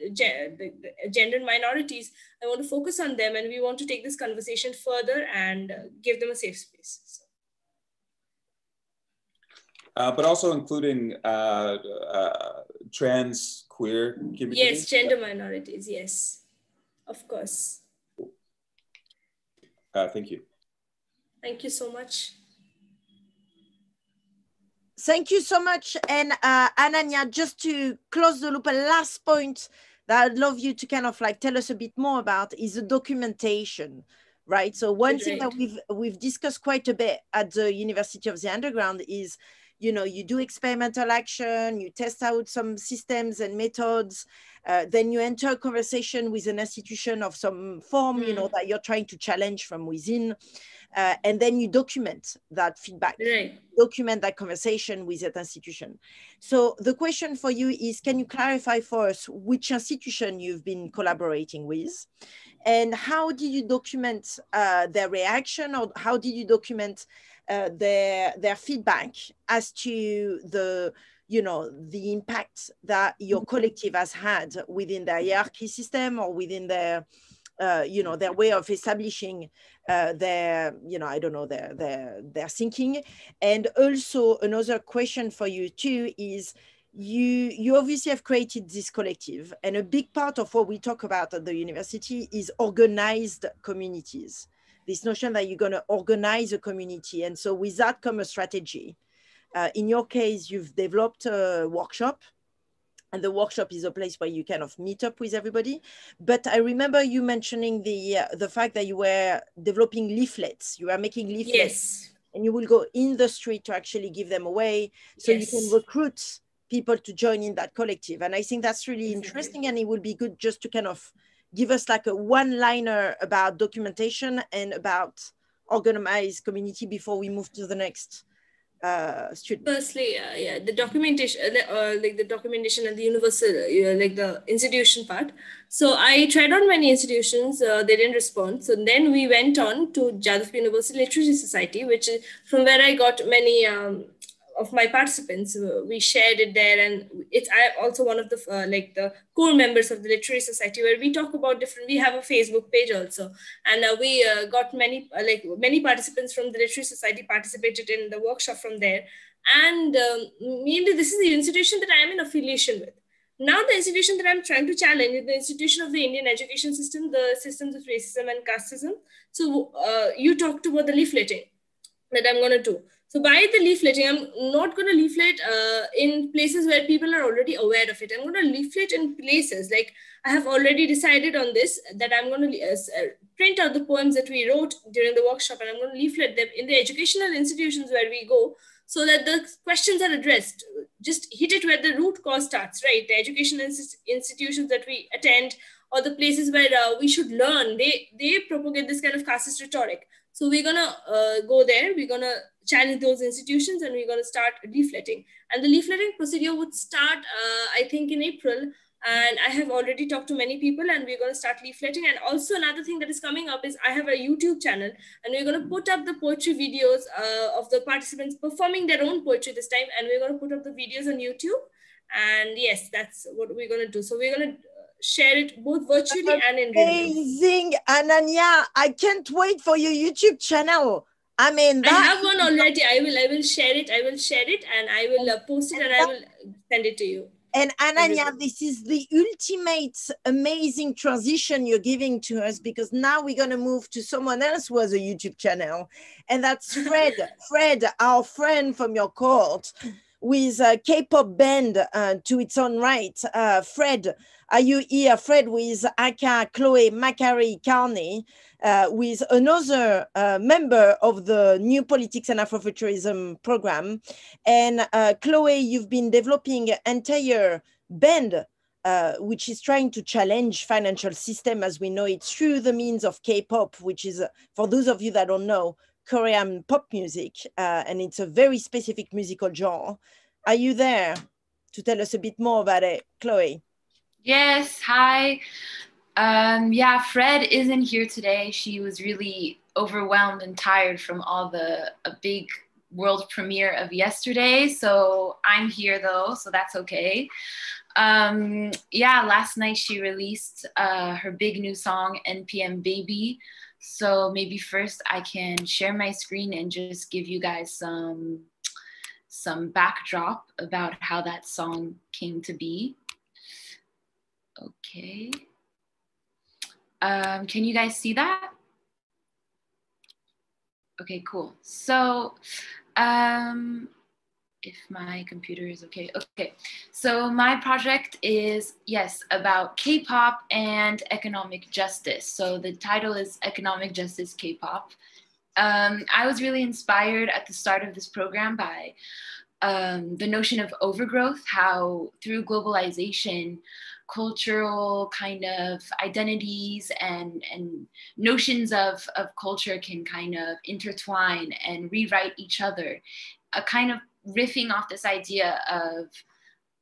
gendered minorities. I want to focus on them, and we want to take this conversation further and give them a safe space. So. But also including trans, queer communities? Yes, gender minorities, yes, of course. Thank you. Thank you so much. Thank you so much. And Ananya, just to close the loop, a last point that I'd love you to kind of like tell us a bit more about is the documentation, right? So one thing that we've discussed quite a bit at the University of the Underground is, you know, you do experimental action, you test out some systems and methods, then you enter a conversation with an institution of some form, you know, that you're trying to challenge from within, and then you document that feedback, document that conversation with that institution. So the question for you is, can you clarify for us which institution you've been collaborating with? And how did you document their reaction, or how did you document their feedback as to the impact that your collective has had within their hierarchy system or within their their way of establishing their, I don't know, their thinking. And also another question for you too is, you obviously have created this collective, and a big part of what we talk about at the university is organized communities. This notion that you're going to organize a community, and so with that come a strategy. In your case, you've developed a workshop, and the workshop is a place where you kind of meet up with everybody. But I remember you mentioning the fact that you were developing leaflets. You are making leaflets, Yes, and you will go in the street to actually give them away, so you can recruit people to join in that collective. And I think that's really interesting, and it would be good just to kind of give us like a one-liner about documentation and about organized community before we move to the next student. Firstly, the documentation, like the documentation and the universal, like the institution part. So I tried on many institutions, they didn't respond. So then we went on to Jadavpur University Literacy Society, which is from where I got many of my participants. We shared it there, and I'm also one of the like the core members of the Literary Society, where we talk about different. We have a Facebook page also, and we got many many participants from the Literary Society participated in the workshop from there. And mainly, this is the institution that I am in affiliation with. Now, the institution that I'm trying to challenge is the institution of the Indian education system, the systems of racism and casteism. So you talked about the leafleting that I'm going to do. So by the leafleting, I'm not going to leaflet in places where people are already aware of it. I'm going to leaflet in places like I have already decided on this, that I'm going to print out the poems that we wrote during the workshop, and I'm going to leaflet them in the educational institutions where we go, so that the questions are addressed. Just hit it where the root cause starts, right? The educational institutions that we attend, or the places where we should learn, they propagate this kind of casteist rhetoric. So we're going to go there, we're going to challenge those institutions, and we're going to start leafleting. And the leafleting procedure would start, I think, in April. And I have already talked to many people, and we're going to start leafleting. And also another thing that is coming up is I have a YouTube channel, and we're going to put up the poetry videos of the participants performing their own poetry this time. And we're going to put up the videos on YouTube. And yes, that's what we're going to do. So we're going to share it both virtually and in real life. Amazing, Ananya! I can't wait for your YouTube channel. I mean, I have one already. I will share it. I will share it, and I will post it, and I will send it to you. And Ananya, this is the ultimate amazing transition you're giving to us, because now we're going to move to someone else who has a YouTube channel, and that's Fred. Fred, our friend from your cohort, with a K-pop band to its own right. Fred, are you here? Fred with Aka, Chloe, Macari, Carney, with another member of the New Politics and Afrofuturism program. And Chloe, you've been developing an entire band which is trying to challenge financial system as we know it through the means of K-pop, which is, for those of you that don't know, Korean pop music, and it's a very specific musical genre. Are you there to tell us a bit more about it, Chloe? Yes, hi. Yeah, Fred isn't here today. She was really overwhelmed and tired from all the big world premiere of yesterday. So I'm here though, so that's okay. Yeah, last night she released her big new song, NPM Baby. So maybe first I can share my screen and just give you guys some backdrop about how that song came to be. Okay. Can you guys see that? Okay, cool. So if my computer is okay. Okay, so my project is, yes, about K-pop and economic justice. So the title is Economic Justice K-pop. I was really inspired at the start of this program by the notion of overgrowth, how through globalization, cultural kind of identities and notions of culture can kind of intertwine and rewrite each other, a kind of riffing off this idea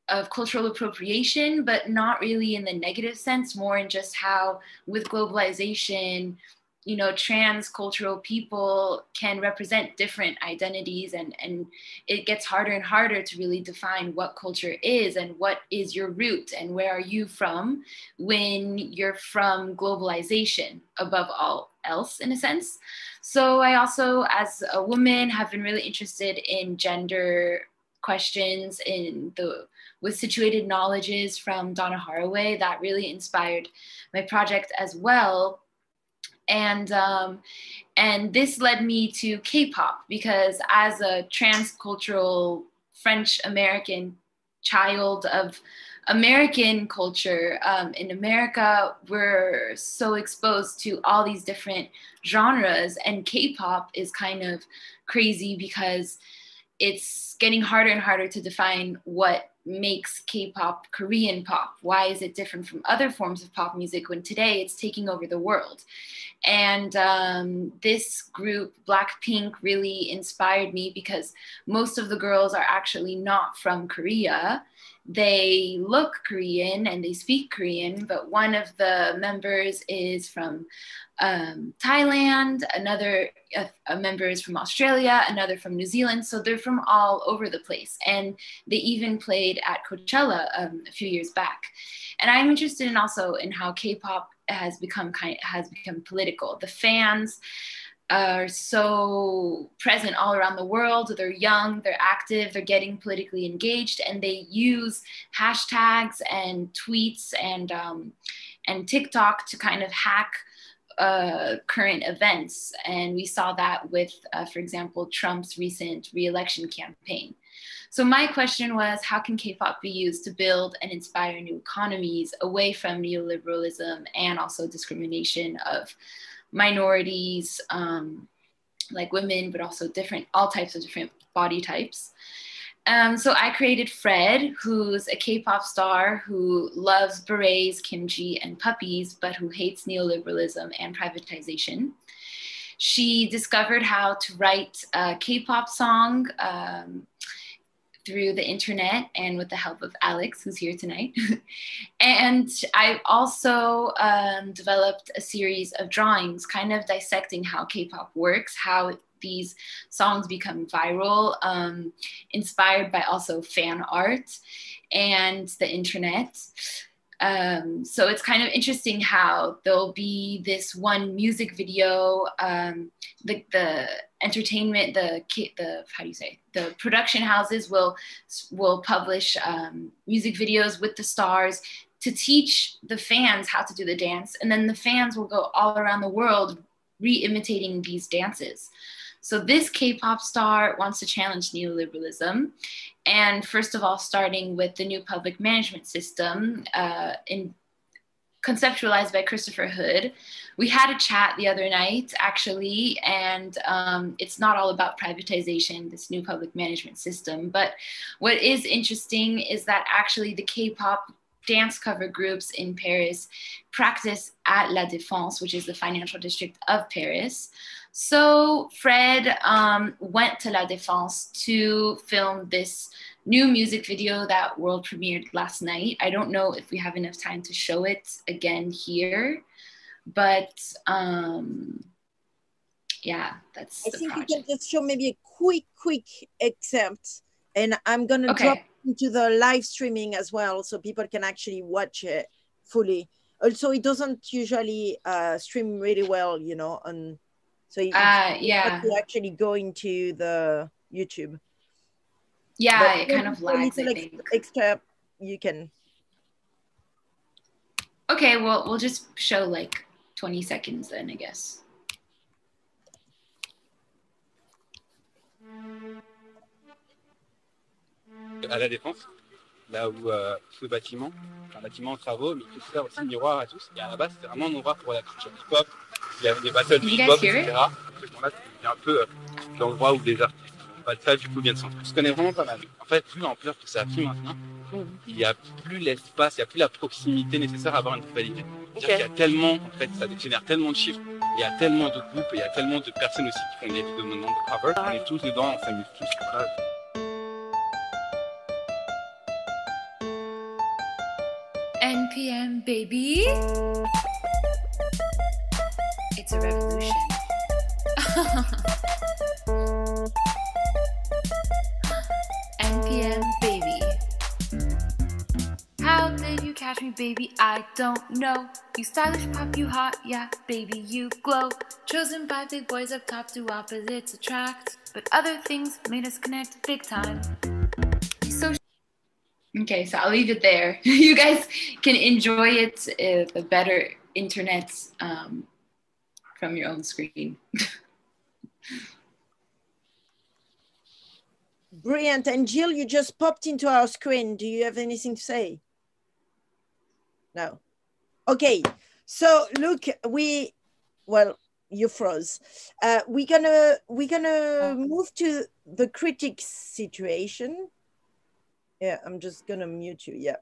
of cultural appropriation, but not really in the negative sense, more in just how with globalization, you know, trans cultural people can represent different identities, and it gets harder and harder to really define what culture is and what is your root and where are you from when you're from globalization above all else, in a sense. So I also, as a woman, have been really interested in gender questions with situated knowledges from Donna Haraway. That really inspired my project as well. And this led me to K-pop, because as a transcultural French-American child of American culture, in America, we're so exposed to all these different genres, and K-pop is kind of crazy because it's getting harder and harder to define what makes K-pop Korean pop. Why is it different from other forms of pop music when today it's taking over the world? And this group, Blackpink, really inspired me because most of the girls are actually not from Korea. They look Korean and they speak Korean, but one of the members is from Thailand, another a member is from Australia, another from New Zealand. So they're from all over the place. And they even played at Coachella a few years back. And I'm interested in also in how K-pop has become political. The fans are so present all around the world. They're young, they're active, they're getting politically engaged, and they use hashtags and tweets and TikTok to kind of hack current events. And we saw that with, for example, Trump's recent re-election campaign. So my question was, how can K-pop be used to build and inspire new economies away from neoliberalism and also discrimination of minorities, like women, but also all types of different body types? So I created Fred, who's a K-pop star who loves berets, kimchi, and puppies, but who hates neoliberalism and privatization. She discovered how to write a K-pop song through the internet and with the help of Alex, who's here tonight. And I also developed a series of drawings kind of dissecting how K-pop works, how these songs become viral, inspired by also fan art and the internet. So it's kind of interesting how there'll be this one music video, the entertainment, the production houses will publish music videos with the stars to teach the fans how to do the dance. And then the fans will go all around the world re-imitating these dances. So this K-pop star wants to challenge neoliberalism. And first of all, starting with the new public management system conceptualized by Christopher Hood. We had a chat the other night, actually, and it's not all about privatization, this new public management system. But what is interesting is that actually the K-pop dance cover groups in Paris practice at La Défense, which is the financial district of Paris. So Fred went to La Défense to film this new music video that world premiered last night. I don't know if we have enough time to show it again here, but yeah, that's the project. I think you can just show maybe a quick excerpt, and I'm gonna drop into the live streaming as well so people can actually watch it fully. Also, it doesn't usually stream really well, you know, so you have to actually go into the YouTube. Yeah, but it kind of lags, I think. Extra, you can. Okay, well, we'll just show like 20 seconds then, I guess. À La Défense, là où sous le bâtiment, un bâtiment en travaux, mais qui sert aussi de miroir à tous. Et à la base, c'était vraiment un endroit pour la culture hip-hop. Il y avait des battles de hip-hop, etc. Ce moment-là, c'était un peu l'endroit où les artistes, pas de ça, du coup, viennent s'entraîner. Je connais vraiment pas mal. En fait, vu l'ampleur que ça a pris maintenant, il n'y a plus l'espace, il n'y a plus la proximité nécessaire à avoir une rivalité. C'est-à-dire qu'il y a tellement, en fait, ça génère tellement de chiffres, il y a tellement de groupes, et il y a tellement de personnes aussi qui font des vidéos de cover. On est tous dedans, on s'amuse tous. Voilà. NPM, baby. It's it's a revolution. NPM baby. How did you catch me, baby? I don't know. You stylish pop, you hot, yeah, baby, you glow. Chosen by big boys up top, do opposites attract. But other things made us connect big time. So okay, so I'll leave it there. You guys can enjoy it, the better internet from your own screen. Brilliant. And Jill, you just popped into our screen. Do you have anything to say? No. Okay. So look, well, you froze. We're gonna move to the critics situation. Yeah, I'm just gonna mute you. Yeah.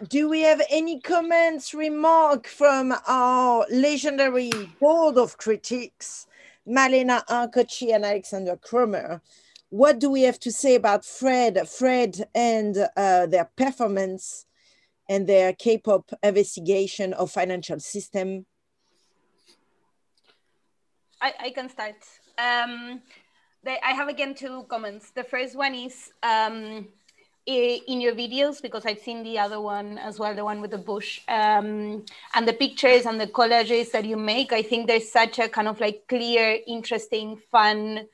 Do we have any comments, remark from our legendary board of critics, Malina Ray and Alexander Cromer? What do we have to say about Fred and their performance and their K-pop investigation of financial system? I can start. I have again two comments. The first one is in your videos, because I've seen the other one as well, the one with the bush, and the pictures and the collages that you make. I think there's such a kind of like clear, interesting, fun,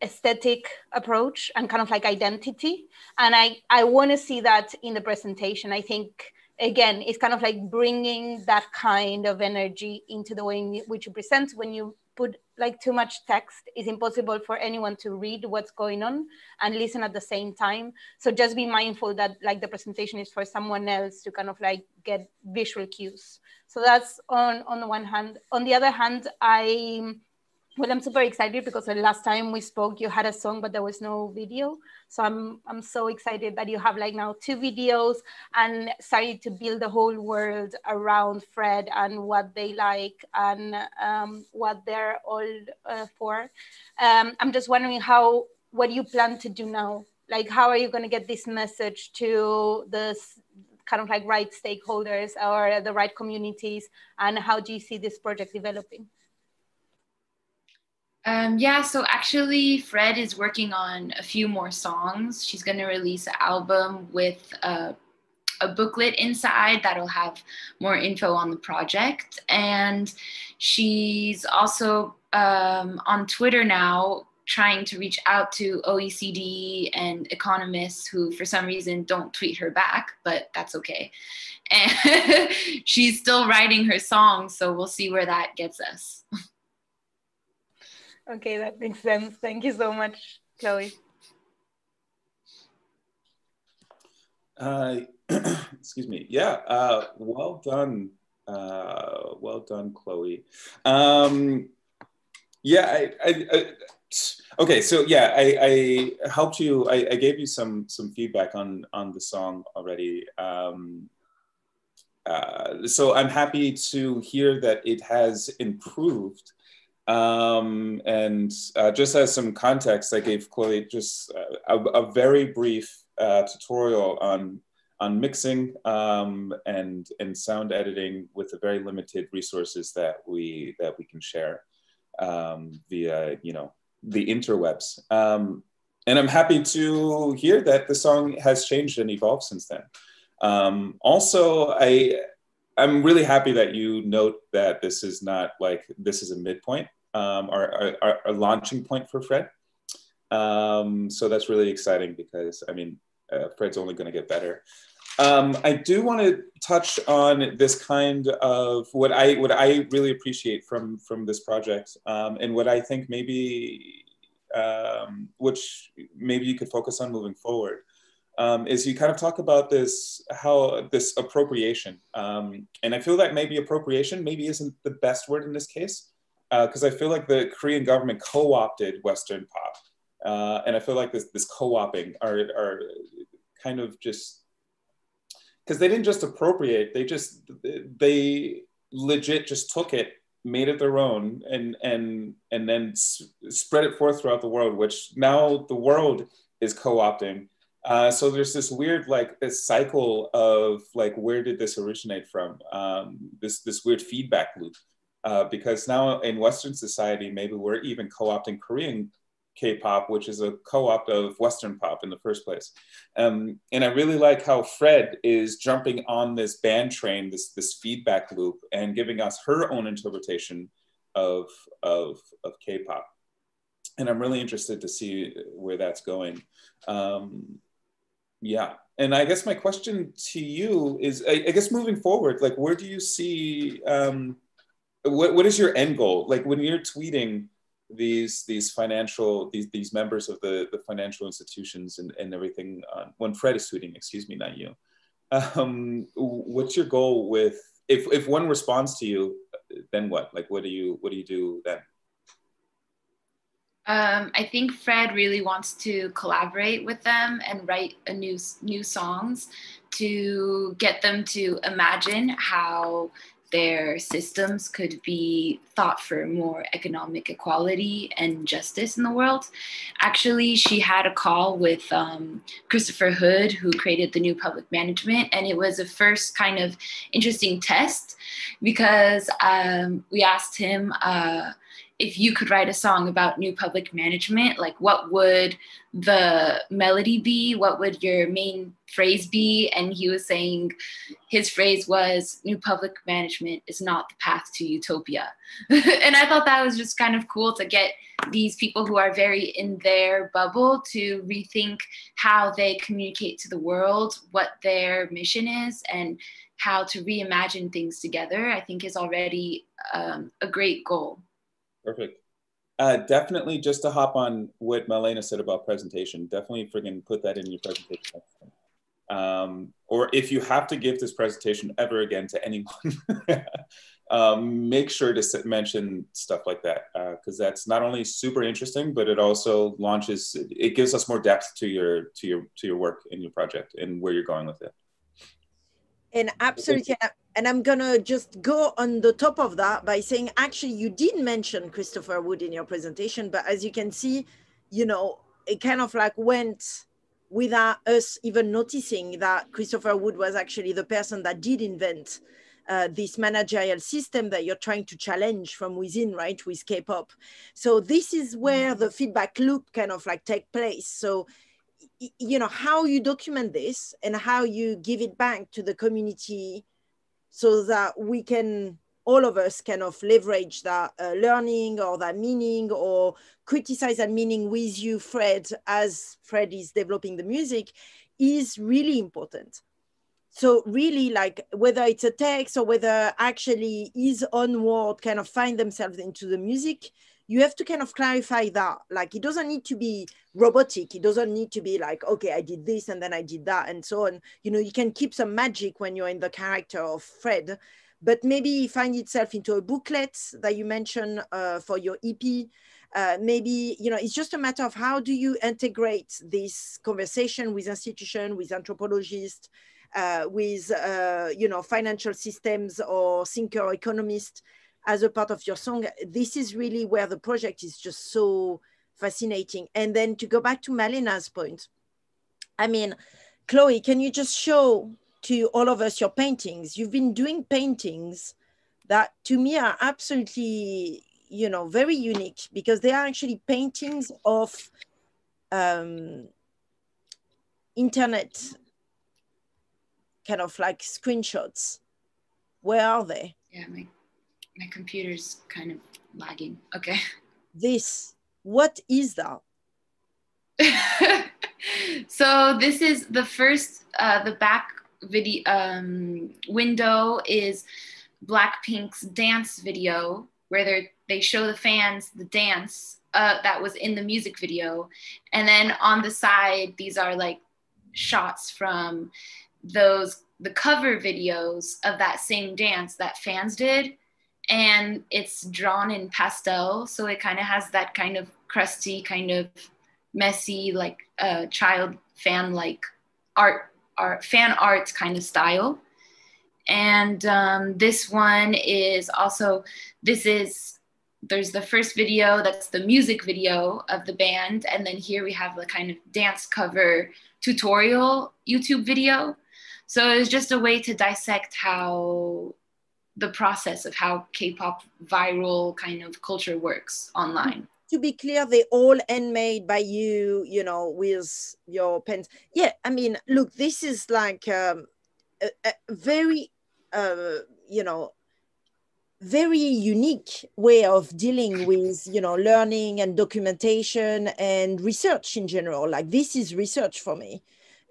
aesthetic approach and kind of like identity. And I want to see that in the presentation. I think, again, it's kind of like bringing that kind of energy into the way in which you present. When you put like too much text, it's impossible for anyone to read what's going on and listen at the same time. So just be mindful that like the presentation is for someone else to kind of like get visual cues. So that's on the one hand. On the other hand, I'm super excited because the last time we spoke, you had a song, but there was no video. So I'm so excited that you have like now 2 videos and started to build the whole world around Fred and what they like and what they're all for. I'm just wondering what you plan to do now? Like, how are you going to get this message to the kind of like right stakeholders or the right communities? And how do you see this project developing? Yeah, so actually Fred is working on a few more songs. She's going to release an album with a booklet inside that'll have more info on the project. And she's also on Twitter now trying to reach out to OECD and economists who for some reason don't tweet her back, but that's okay. And she's still writing her songs, so we'll see where that gets us. Okay, that makes sense. Thank you so much, Chloe. Excuse me. Yeah, well done. Well done, Chloe. Yeah, okay, so yeah, I helped you, I gave you some feedback on the song already. So I'm happy to hear that it has improved. And just as some context, I gave Chloe just a very brief tutorial on mixing and sound editing with the very limited resources that we can share via the interwebs. And I'm happy to hear that the song has changed and evolved since then. Also, I'm really happy that you note that this is not like, this is a midpoint or a launching point for Fred. So that's really exciting because, I mean, Fred's only going to get better. I do want to touch on this kind of what I really appreciate from this project, and what I think maybe, which maybe you could focus on moving forward. Is you kind of talk about this appropriation. And I feel that maybe appropriation maybe isn't the best word in this case, because I feel like the Korean government co-opted Western pop. And I feel like this co-oping are kind of just, because they didn't just appropriate, they legit just took it, made it their own, and then spread it forth throughout the world, which now the world is co-opting So there's this weird, like, this cycle of like, where did this originate from? This weird feedback loop, because now in Western society, maybe we're even co-opting Korean K-pop, which is a co-opt of Western pop in the first place. And I really like how Fred is jumping on this band train, this feedback loop, and giving us her own interpretation of K-pop. And I'm really interested to see where that's going. Yeah, and I guess my question to you is, I guess moving forward, like, where do you see, what is your end goal? Like, when you're tweeting these members of the financial institutions and everything, when Fred is tweeting, excuse me, not you, what's your goal with, if one responds to you, then what? Like, what do you do then? I think Fred really wants to collaborate with them and write new songs to get them to imagine how their systems could be thought for more economic equality and justice in the world. Actually, she had a call with Christopher Hood, who created the new public management, and it was a first kind of interesting test because we asked him, if you could write a song about new public management, like, what would the melody be? What would your main phrase be? And he was saying, his phrase was, new public management is not the path to utopia. And I thought that was just kind of cool to get these people who are very in their bubble to rethink how they communicate to the world, what their mission is, and how to reimagine things together, I think is already a great goal. Perfect. Definitely, just to hop on what Malina said about presentation, definitely friggin' put that in your presentation. Or if you have to give this presentation ever again to anyone, make sure to mention stuff like that, because that's not only super interesting, but it also launches, it gives us more depth to your work in your project and where you're going with it. And absolutely, and I'm gonna just go on the top of that by saying, actually, you did mention Christopher Wood in your presentation, but as you can see, you know, it kind of like went without us even noticing that Christopher Wood was actually the person that did invent this managerial system that you're trying to challenge from within, right, with K-pop. So this is where the feedback loop kind of like take place. So, you know, how you document this and how you give it back to the community so that we can, all of us, kind of leverage that learning or that meaning, or criticize that meaning with you, Fred, as Fred is developing the music, is really important. So really, like, whether it's a text or whether actually his own word kind of find themselves into the music, you have to kind of clarify that. Like, it doesn't need to be robotic. It doesn't need to be like, okay, I did this and then I did that and so on. You know, you can keep some magic when you're in the character of Fred, but maybe find itself into a booklet that you mentioned for your EP. Maybe, you know, it's just a matter of how do you integrate this conversation with institutions, with anthropologists, with, you know, financial systems or thinker economists as a part of your song. This is really where the project is just so fascinating. And then to go back to Malina's point, I mean, Chloe, can you just show to all of us your paintings? You've been doing paintings that to me are absolutely, you know, very unique, because they are actually paintings of internet kind of like screenshots. Where are they? Yeah, my computer's kind of lagging. Okay. What is that? So this is the first, the back video window is Blackpink's dance video, where they show the fans the dance that was in the music video. And then on the side, these are like shots from the cover videos of that same dance that fans did. And it's drawn in pastel, so it kind of has that kind of crusty, kind of messy, like child fan like fan art kind of style. And this one is also, this is there's the first video, that's the music video of the band. And then here we have the kind of dance cover tutorial YouTube video. So it's just a way to dissect how the process of how K-pop viral kind of culture works online. To be clear, they all handmade by you, you know, with your pens. Yeah, I mean, look, this is like a very, you know, very unique way of dealing with, you know, learning and documentation and research in general. Like this is research for me,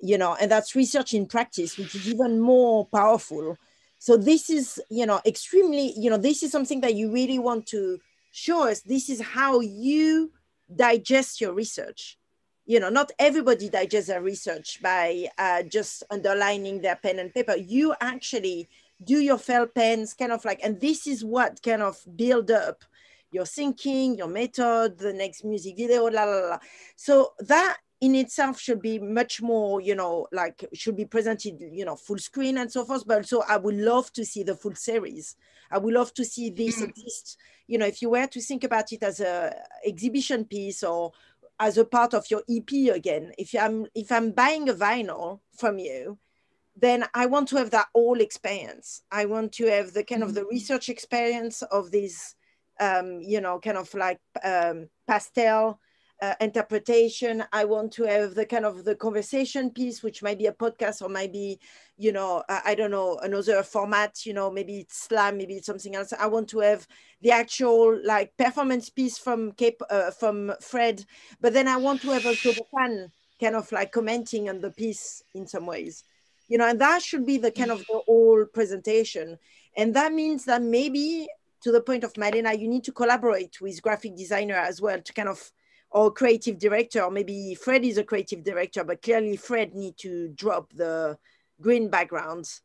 you know, and that's research in practice, which is even more powerful. So this is, you know, extremely, you know, this is something that you really want to show us. This is how you digest your research. You know, not everybody digests their research by just underlining their pen and paper. You actually do your felt pens kind of like, and this is what kind of build up your thinking, your method, the next music video, la, la, la. So that in itself should be much more, you know, like should be presented, you know, full screen and so forth. But also I would love to see the full series. I would love to see this exist. You know, if you were to think about it as a exhibition piece or as a part of your EP again, if I'm buying a vinyl from you, then I want to have that whole experience. I want to have the kind of the research experience of this, you know, kind of like pastel interpretation. I want to have the kind of the conversation piece, which might be a podcast or might be, you know, I don't know, another format, you know, maybe it's slam, maybe it's something else. I want to have the actual like performance piece from Fred, but then I want to have also the fan kind of like commenting on the piece in some ways. You know, and that should be the kind of the whole presentation. And that means that maybe to the point of Malina, you need to collaborate with graphic designer as well to kind of, or creative director, or maybe Fred is a creative director, but clearly Fred need to drop the green backgrounds,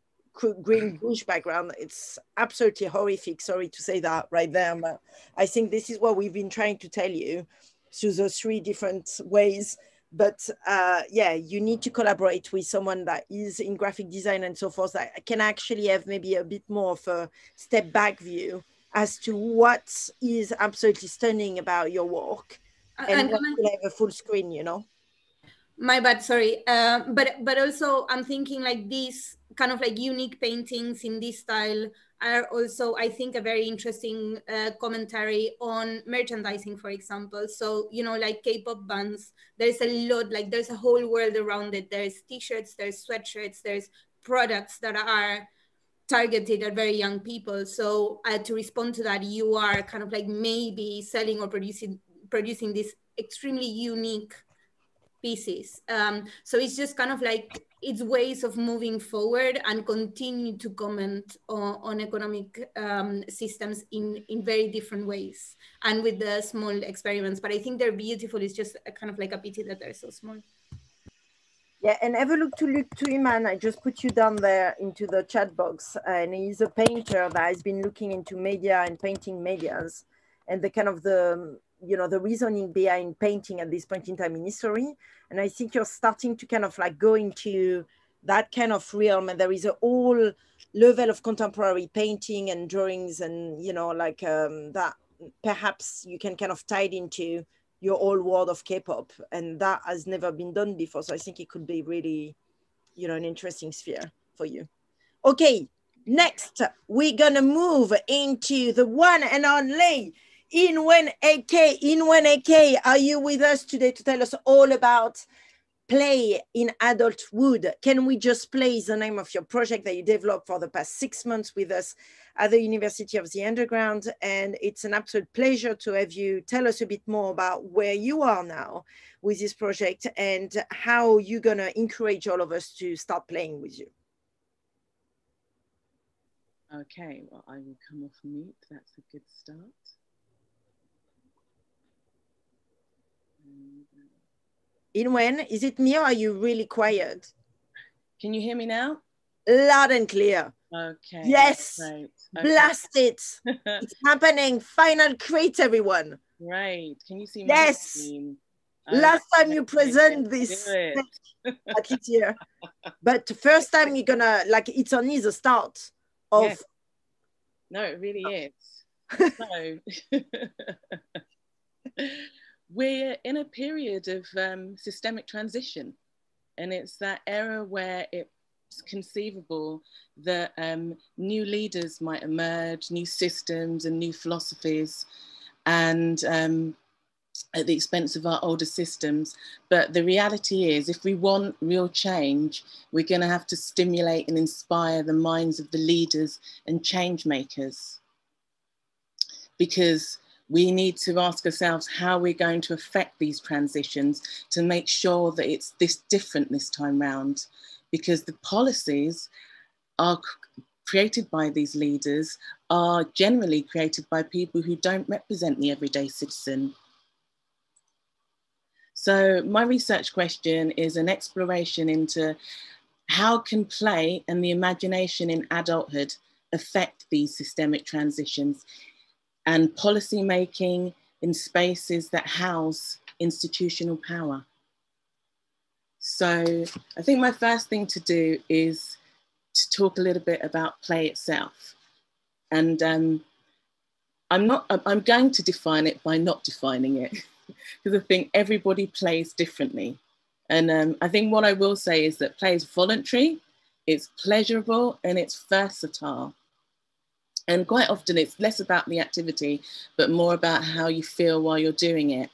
green bush background. It's absolutely horrific. Sorry to say that right there, but I think this is what we've been trying to tell you through the 3 different ways. But yeah, you need to collaborate with someone that is in graphic design and so forth, that can actually have maybe a bit more of a step back view as to what is absolutely stunning about your work and what will have a full screen, you know? My bad, sorry. But also I'm thinking like these kind of like unique paintings in this style are also, I think, a very interesting commentary on merchandising, for example. So, you know, like K-pop bands, there's a lot, like there's a whole world around it. There's t-shirts, there's sweatshirts, there's products that are targeted at very young people. So to respond to that, you are kind of like maybe selling or producing these extremely unique pieces. So it's just kind of like, it's ways of moving forward and continue to comment on economic systems in very different ways and with the small experiments. But I think they're beautiful. It's just a kind of like a pity that they're so small. Yeah, and have a look to Luc Tuiman. I just put you down there into the chat box, and he's a painter that has been looking into media and painting medias and the kind of the, you know, the reasoning behind painting at this point in time in history. And I think you're starting to kind of like go into that kind of realm, and there is a whole level of contemporary painting and drawings and, you know, like that perhaps you can kind of tie it into your whole world of K-pop, and that has never been done before. So I think it could be really, you know, an interesting sphere for you. Okay, next we're gonna move into the one and only Inwen AK. Inwen AK, are you with us today to tell us all about Play in Adulthood? Can we just play the name of your project that you developed for the past 6 months with us at the University of the Underground? And it's an absolute pleasure to have you tell us a bit more about where you are now with this project and how you're gonna encourage all of us to start playing with you. Okay, well, I will come off mute. That's a good start. Inwen, is it me or are you really quiet? Can you hear me now? Loud and clear. Okay. Yes. Great. Okay. Blast it. It's happening. Final crate, everyone. Right. Can you see my screen? Last time you present this, at least here. But first time you're gonna, like, it's only the start of. Yes. No, it really is. So we're in a period of systemic transition, and it's that era where it's conceivable that new leaders might emerge, new systems and new philosophies, and at the expense of our older systems. But the reality is, if we want real change, we're going to have to stimulate and inspire the minds of the leaders and change makers, because we need to ask ourselves how we're going to affect these transitions to make sure that it's this different this time round, because the policies are created by these leaders are generally created by people who don't represent the everyday citizen. So my research question is an exploration into how can play and the imagination in adulthood affect these systemic transitions and policy making in spaces that house institutional power. So I think my first thing to do is to talk a little bit about play itself. And I'm going to define it by not defining it, because I think everybody plays differently. And I think what I will say is that play is voluntary, it's pleasurable, and it's versatile. And quite often it's less about the activity, but more about how you feel while you're doing it.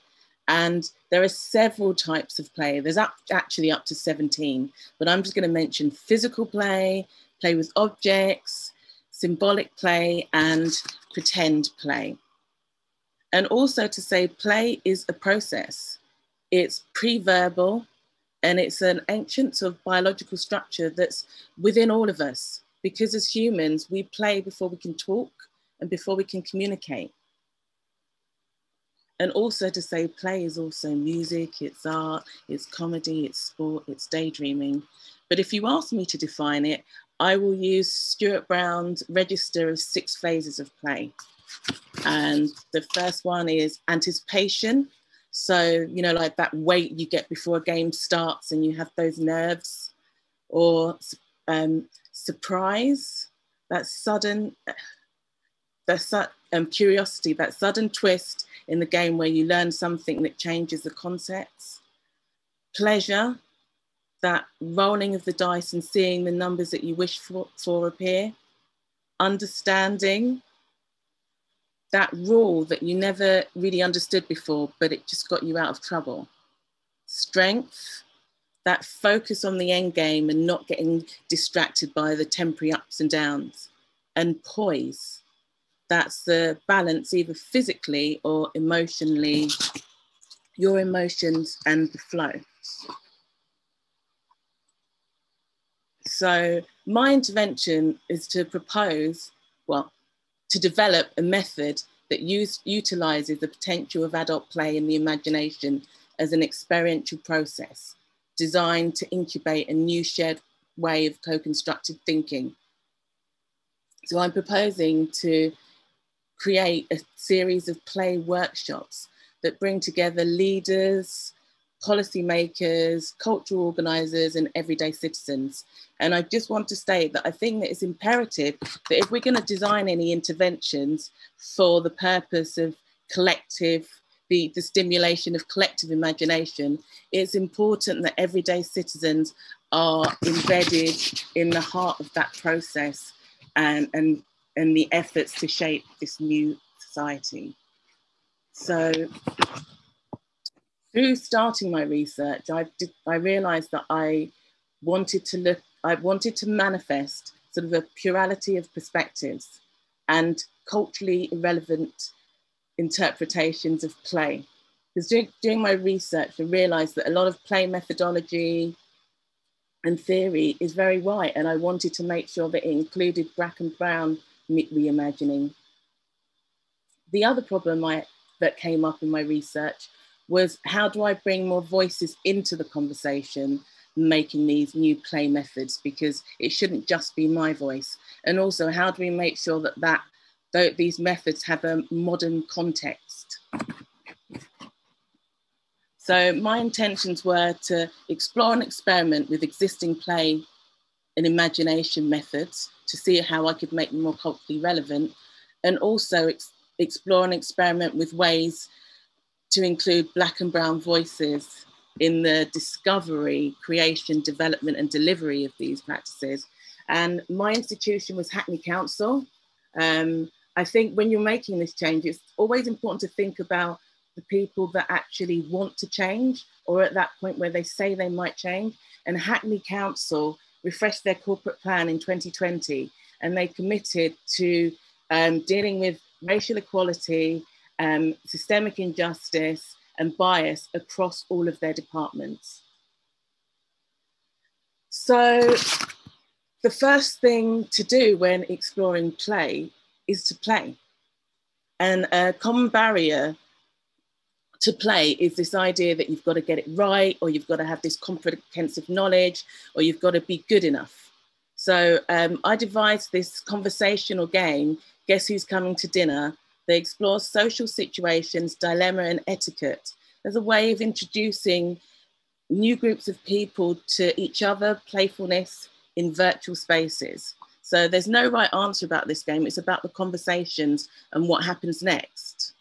And there are several types of play. There's actually up to 17, but I'm just going to mention physical play, play with objects, symbolic play, and pretend play. And also to say play is a process. It's pre-verbal, and it's an ancient sort of biological structure that's within all of us. Because as humans, we play before we can talk and before we can communicate. And also to say play is also music, it's art, it's comedy, it's sport, it's daydreaming. But if you ask me to define it, I will use Stuart Brown's register of 6 phases of play. And the first one is anticipation. So, you know, like that wait you get before a game starts and you have those nerves. Or surprise, that sudden, curiosity, that sudden twist in the game where you learn something that changes the concepts. Pleasure, that rolling of the dice and seeing the numbers that you wish for appear. Understanding, that rule that you never really understood before, but it just got you out of trouble. Strength, that focus on the end game and not getting distracted by the temporary ups and downs. And poise, that's the balance either physically or emotionally, your emotions and the flow. So my intervention is to propose, well, to develop a method that utilizes the potential of adult play in the imagination as an experiential process designed to incubate a new shared way of co-constructed thinking. So I'm proposing to create a series of play workshops that bring together leaders, policymakers, cultural organizers, and everyday citizens. And I just want to state that I think that it's imperative that if we're going to design any interventions for the purpose of collective, the stimulation of collective imagination, it's important that everyday citizens are embedded in the heart of that process and the efforts to shape this new society. So through starting my research, I realized that I wanted to manifest sort of a plurality of perspectives and culturally irrelevant interpretations of play. Because during my research, I realized that a lot of play methodology and theory is very white, and I wanted to make sure that it included Black and Brown reimagining. The other problem that came up in my research was, how do I bring more voices into the conversation making these new play methods, because it shouldn't just be my voice. And also, how do we make sure that these methods have a modern context? So my intentions were to explore and experiment with existing play and imagination methods to see how I could make them more culturally relevant, and also explore and experiment with ways to include Black and brown voices in the discovery, creation, development, and delivery of these practices. And my institution was Hackney Council. I think when you're making this change, it's always important to think about the people that actually want to change, or at that point where they say they might change. And Hackney Council refreshed their corporate plan in 2020, and they committed to dealing with racial equality, systemic injustice, and bias across all of their departments. So the first thing to do when exploring play is to play. And a common barrier to play is this idea that you've got to get it right, or you've got to have this comprehensive knowledge, or you've got to be good enough. So I devised this conversational game, Guess Who's Coming to Dinner? They explore social situations, dilemma, and etiquette as a way of introducing new groups of people to each other, playfulness in virtual spaces. So there's no right answer about this game. It's about the conversations and what happens next.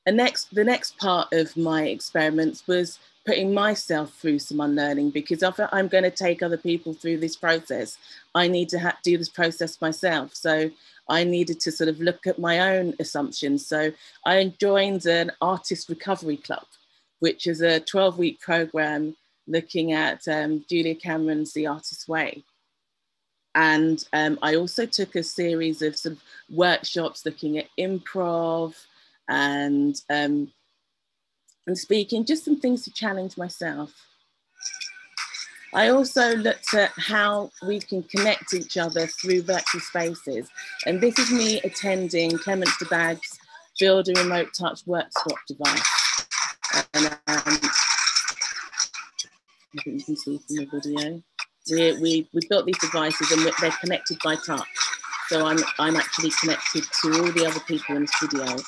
And the next part of my experiments was putting myself through some unlearning, because if I'm going to take other people through this process, I need to do this process myself. So I needed to sort of look at my own assumptions. So I joined an artist recovery club, which is a 12-week program looking at Julia Cameron's The Artist's Way. And I also took a series of sort of workshops looking at improv and speaking, just some things to challenge myself. I also looked at how we can connect each other through virtual spaces. And this is me attending Clemence de Bag's Build a Remote Touch Workshop device. And I think you can see from the video. We built these devices and they're connected by touch. So I'm actually connected to all the other people in this video.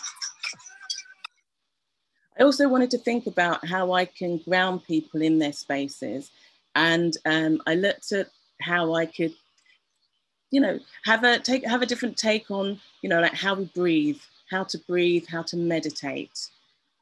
I also wanted to think about how I can ground people in their spaces. And I looked at how I could, have a different take on, like how we breathe, how to meditate.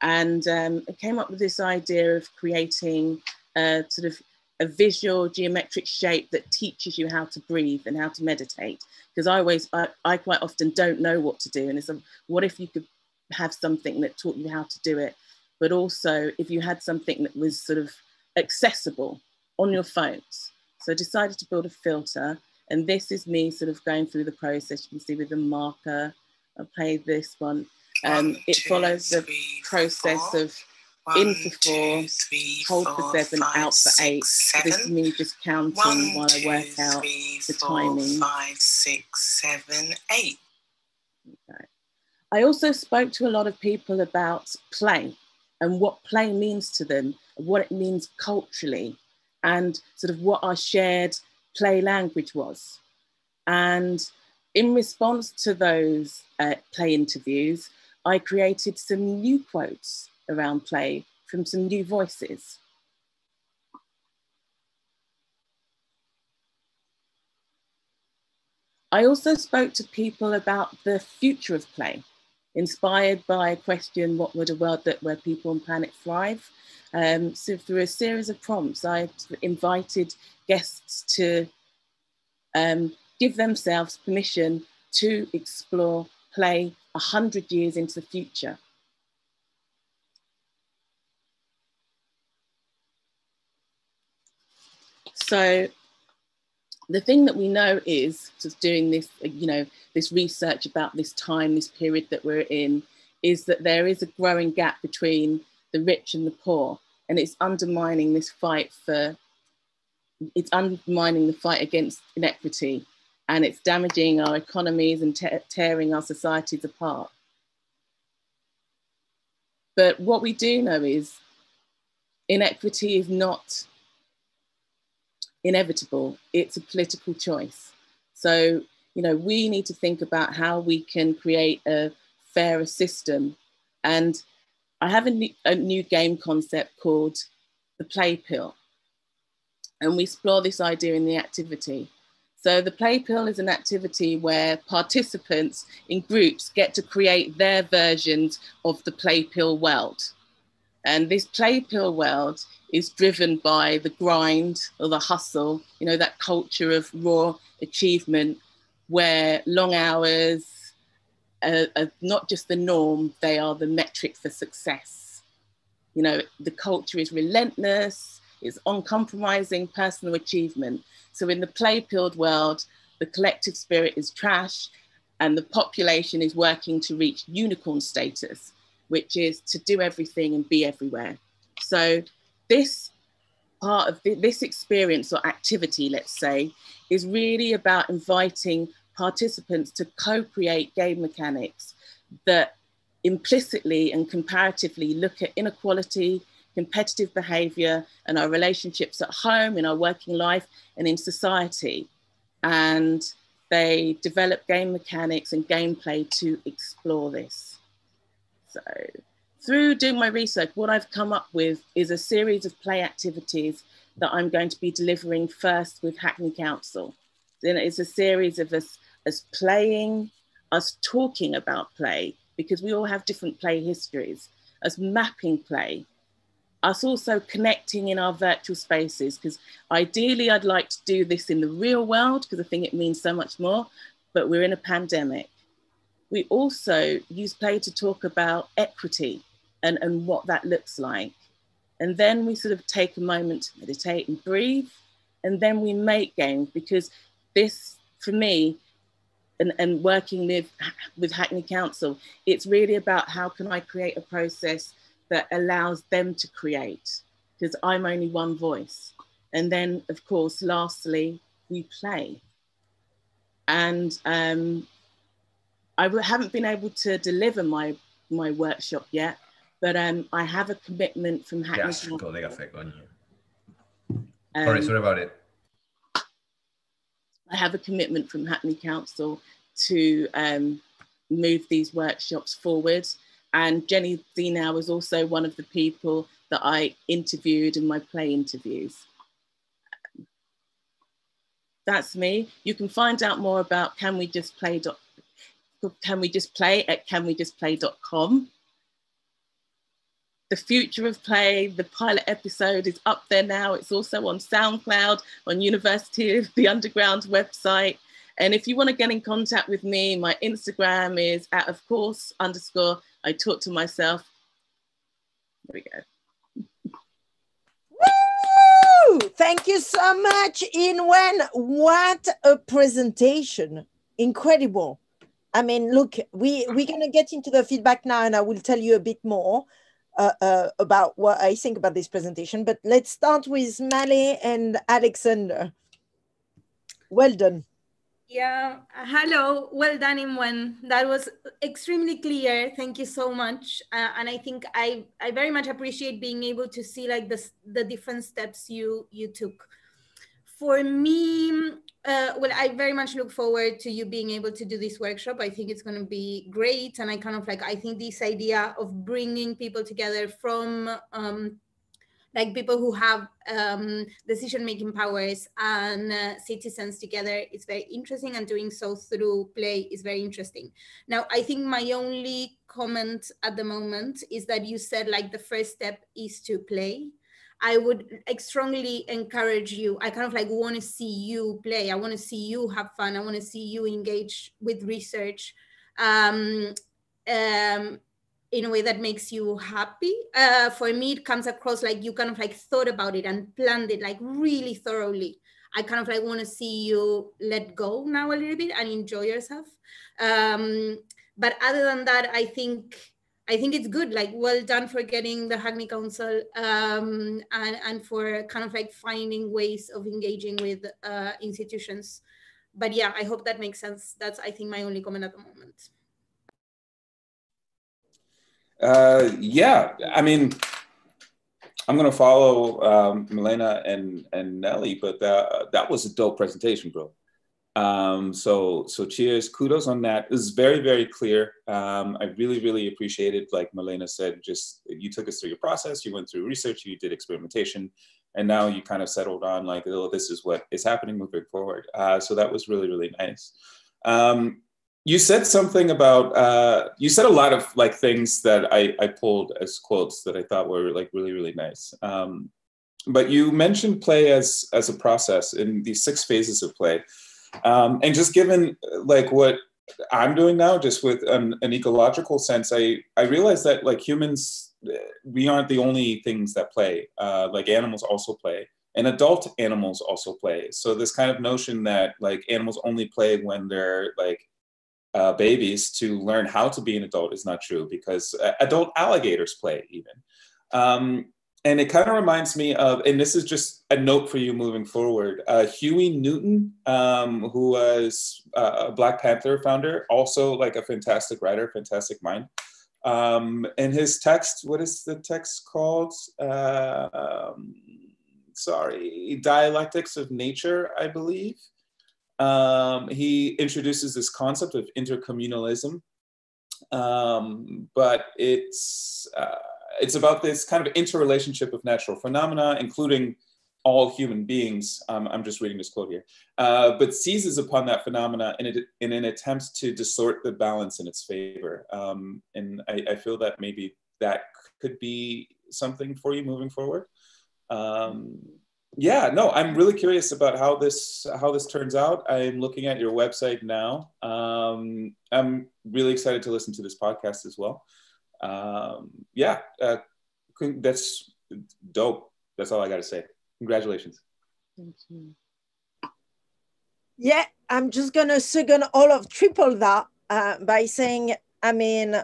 And I came up with this idea of creating sort of a visual geometric shape that teaches you how to breathe and how to meditate. Because I quite often don't know what to do. And it's what if you could have something that taught you how to do it? But also if you had something that was sort of accessible on your phones. So I decided to build a filter, and this is me sort of going through the process. You can see with the marker, I'll play this one. It follows the process of in for 4, hold for 7, out for 8. So this is me just counting while I work out the timing. 5, 6, 7, 8. Okay. I also spoke to a lot of people about play and what play means to them, what it means culturally, and sort of what our shared play language was. And in response to those play interviews, I created some new quotes around play from some new voices. I also spoke to people about the future of play, inspired by a question, what would a world where people on planet thrive? So through a series of prompts, I invited guests to give themselves permission to explore play 100 years into the future. So the thing that we know is, just doing this, this research about this time, this period that we're in, is that there is a growing gap between the rich and the poor, and it's undermining this fight it's undermining the fight against inequity, and it's damaging our economies and tearing our societies apart. But what we do know is inequity is not inevitable, it's a political choice. So, we need to think about how we can create a fairer system. And I have a new game concept called the play pill. And we explore this idea in the activity. So the play pill is an activity where participants in groups get to create their versions of the play pill world. And this play pill world is driven by the grind or the hustle, you know, that culture of raw achievement where long hours are not just the norm, they are the metric for success. You know, the culture is relentless, it's uncompromising personal achievement. So in the play-pilled world, the collective spirit is trash and the population is working to reach unicorn status, which is to do everything and be everywhere. So this part of this experience or activity, let's say, is really about inviting participants to co-create game mechanics that implicitly and comparatively look at inequality, competitive behavior, and our relationships at home, in our working life, and in society. And they develop game mechanics and gameplay to explore this. So through doing my research, what I've come up with is a series of play activities that I'm going to be delivering first with Hackney Council. Then it's a series of us playing, us talking about play, because we all have different play histories, us mapping play, us also connecting in our virtual spaces, because ideally I'd like to do this in the real world because I think it means so much more, but we're in a pandemic. We also use play to talk about equity and what that looks like. And then we sort of take a moment to meditate and breathe, and then we make games, because this, for me, and working with Hackney Council, it's really about how can I create a process that allows them to create, because I'm only one voice. And then, of course, lastly, we play. And I haven't been able to deliver my workshop yet, but I have a commitment from Hackney Council. Sorry about it. I have a commitment from Hackney Council to move these workshops forward. And Jenny Zinau was also one of the people that I interviewed in my play interviews. That's me. You can find out more about Can We Just Play at canwejustplay.com. The future of play, the pilot episode is up there now. It's also on SoundCloud, on University of the Underground website. And if you want to get in contact with me, my Instagram is @ofcourse_I talk to myself. There we go. Woo! Thank you so much, Inwen. What a presentation. Incredible. I mean, look, we're going to get into the feedback now, and I will tell you a bit more about what I think about this presentation. But let's start with Male and Alexander. Well done. Yeah, hello, well done, Inwen. That was extremely clear. Thank you so much. And I think I very much appreciate being able to see like the different steps you took. For me, well, I very much look forward to you being able to do this workshop. I think it's going to be great. And I think this idea of bringing people together from like people who have decision-making powers and citizens together is very interesting, and doing so through play is very interesting. Now, I think my only comment at the moment is that you said like the first step is to play. I would strongly encourage you. I kind of like want to see you play. I want to see you have fun. I want to see you engage with research in a way that makes you happy. For me, it comes across like you kind of like thought about it and planned it like really thoroughly. I kind of like want to see you let go now a little bit and enjoy yourself. But other than that, I think it's good. Like, well done for getting the Hackney Council and for kind of like finding ways of engaging with institutions. But yeah, I hope that makes sense. That's, I think, my only comment at the moment. Yeah, I mean, I'm going to follow Malina and Nelly, but that was a dope presentation, bro. So cheers, kudos on that. It was very, very clear. I really, really appreciate it. Like Malina said, just you took us through your process, you went through research, you did experimentation, and now you kind of settled on like, oh, this is what is happening moving forward. So that was really, really nice. You said something about, you said a lot of like things that I pulled as quotes that I thought were like really, really nice. But you mentioned play as a process in these 6 phases of play. And just given like what I'm doing now, just with an ecological sense, I realized that like humans, we aren't the only things that play. Like animals also play, and adult animals also play. So this kind of notion that like animals only play when they're like babies to learn how to be an adult is not true, because adult alligators play even. And it kind of reminds me of, and this is just a note for you moving forward, Huey Newton, who was a Black Panther founder, also like a fantastic writer, fantastic mind. And his text, what is the text called? Sorry, Dialectics of Nature, I believe. He introduces this concept of intercommunalism, but it's about this kind of interrelationship of natural phenomena, including all human beings. I'm just reading this quote here, but seizes upon that phenomena in an attempt to distort the balance in its favor. And I feel that maybe that could be something for you moving forward. Yeah, no, I'm really curious about how this turns out. I'm looking at your website now. I'm really excited to listen to this podcast as well. Yeah, that's dope. That's all I got to say. Congratulations. Thank you. Yeah, I'm just gonna triple that by saying, I mean,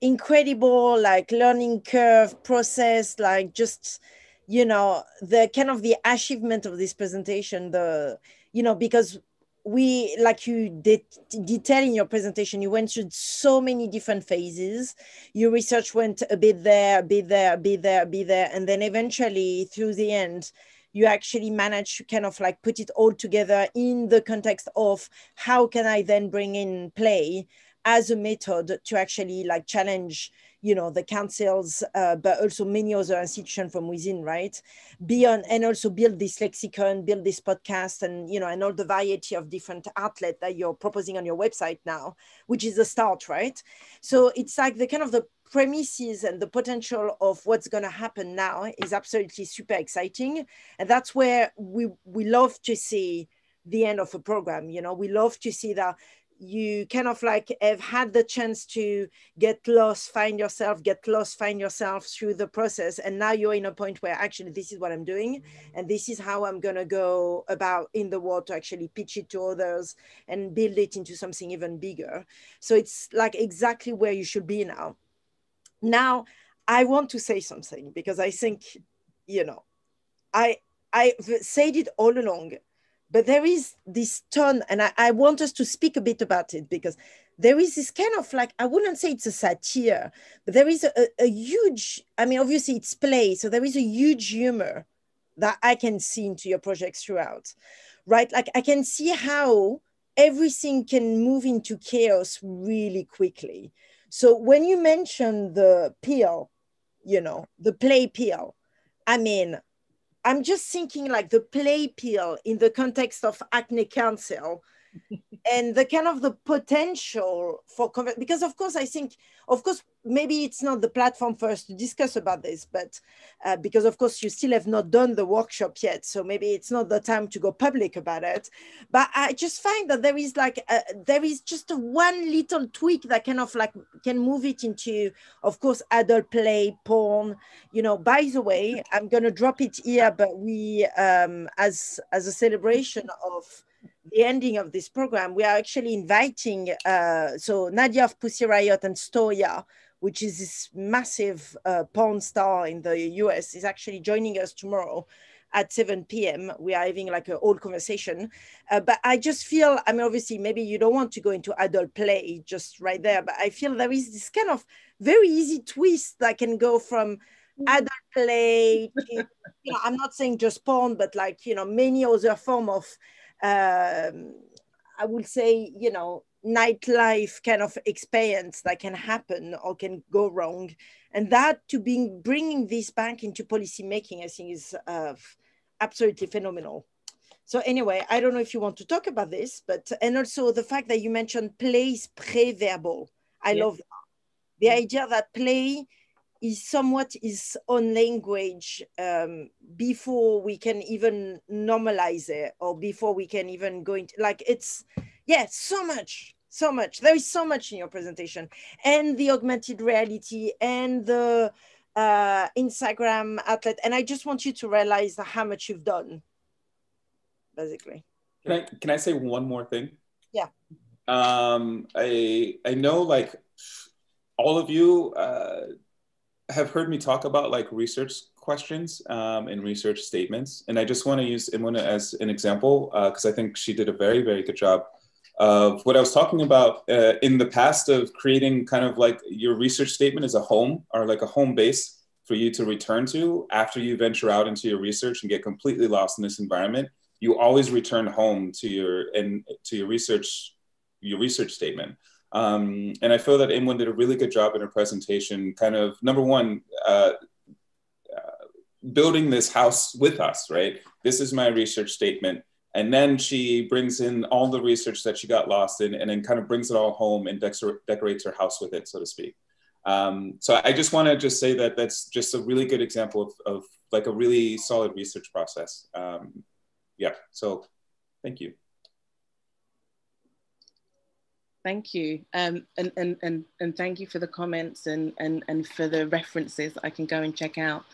incredible like learning curve process, like just, you know, the kind of the achievement of this presentation, because we, like you did detail in your presentation, you went through so many different phases. Your research went a bit there, a bit there, a bit there, a bit there. And then eventually through the end, you actually managed to kind of like put it all together in the context of how can I then bring in play as a method to actually like challenge, you know, the councils, but also many other institutions from within, right? Beyond, and also build this lexicon, build this podcast, and, you know, and all the variety of different outlets that you're proposing on your website now, which is the start, right? So it's like the kind of the premises and the potential of what's going to happen now is absolutely super exciting. And that's where we love to see the end of a program. You know, we love to see that you kind of like have had the chance to get lost, find yourself through the process. And now you're in a point where actually this is what I'm doing. And this is how I'm going to go about in the world to actually pitch it to others and build it into something even bigger. So it's like exactly where you should be now. Now, I want to say something because I think, you know, I've said it all along, but there is this ton, and I want us to speak a bit about it because there is this kind of like, I wouldn't say it's a satire, but there is a huge, I mean, obviously it's play, so there is a huge humor that I can see into your projects throughout, right? Like I can see how everything can move into chaos really quickly. So when you mention the peel, you know, the play peel, I mean, I'm just thinking like the play peel in the context of Acne Council and the kind of the potential for, because of course, I think, of course, maybe it's not the platform for us to discuss about this, but because of course you still have not done the workshop yet. So maybe it's not the time to go public about it. But I just find that there is like, there is just one little tweak that kind of like can move it into, of course, adult play, porn, you know. By the way, I'm going to drop it here, but we, as a celebration of the ending of this program, we are actually inviting, so Nadia of Pussy Riot and Stoya, which is this massive porn star in the US, is actually joining us tomorrow at 7 p.m. We are having like a whole conversation. But I just feel, I mean, obviously, maybe you don't want to go into adult play just right there, but I feel there is this kind of very easy twist that can go from adult play to, you know, I'm not saying just porn, but like, you know, many other form of, I would say, you know, nightlife kind of experience that can happen or can go wrong. And that bringing this back into policy making, I think is absolutely phenomenal. So anyway, I don't know if you want to talk about this, but, and also the fact that you mentioned play is pre-verbal. I love that. The idea that play is somewhat its own language before we can even normalize it, or before we can even go into, like, it's, yeah, so much. There is so much in your presentation, and the augmented reality and the Instagram outlet. And I just want you to realize how much you've done, basically. Can I say one more thing? Yeah. I know, like, all of you have heard me talk about like research questions and research statements. And I just want to use Imuna as an example because I think she did a very, very good job of what I was talking about in the past, of creating kind of like your research statement as a home, or like a home base for you to return to after you venture out into your research and get completely lost in this environment. You always return home to your research statement. And I feel that Imwan did a really good job in her presentation, kind of, number one, building this house with us, right? This is my research statement. And then she brings in all the research that she got lost in, and then kind of brings it all home and decorates her house with it, so to speak. So I just want to just say that that's just a really good example of like a really solid research process. Yeah, so thank you. Thank you, and thank you for the comments and for the references I can go and check out.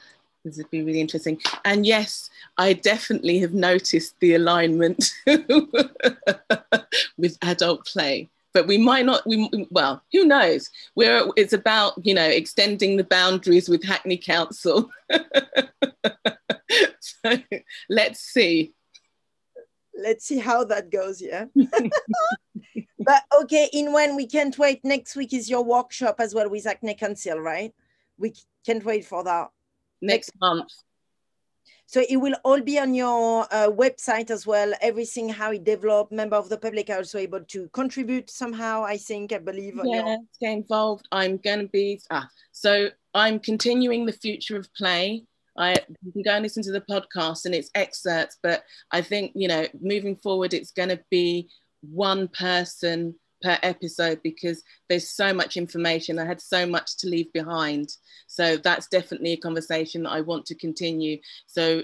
This would be really interesting. And yes, I definitely have noticed the alignment with adult play, but we might not. Well, who knows? It's about, you know, extending the boundaries with Hackney Council. So let's see. Let's see how that goes. Yeah. But okay, Inwen, we can't wait. Next week is your workshop as well with Acne Council, right? We can't wait for that. Next month. So it will all be on your website as well, everything, how it developed. Member of the public are also able to contribute somehow, I believe. Yeah, get involved. I'm going to be, so I'm continuing the future of play. You can go and listen to the podcast and it's excerpts, but I think, you know, moving forward, it's going to be one person per episode because there's so much information. I had so much to leave behind. So that's definitely a conversation that I want to continue. So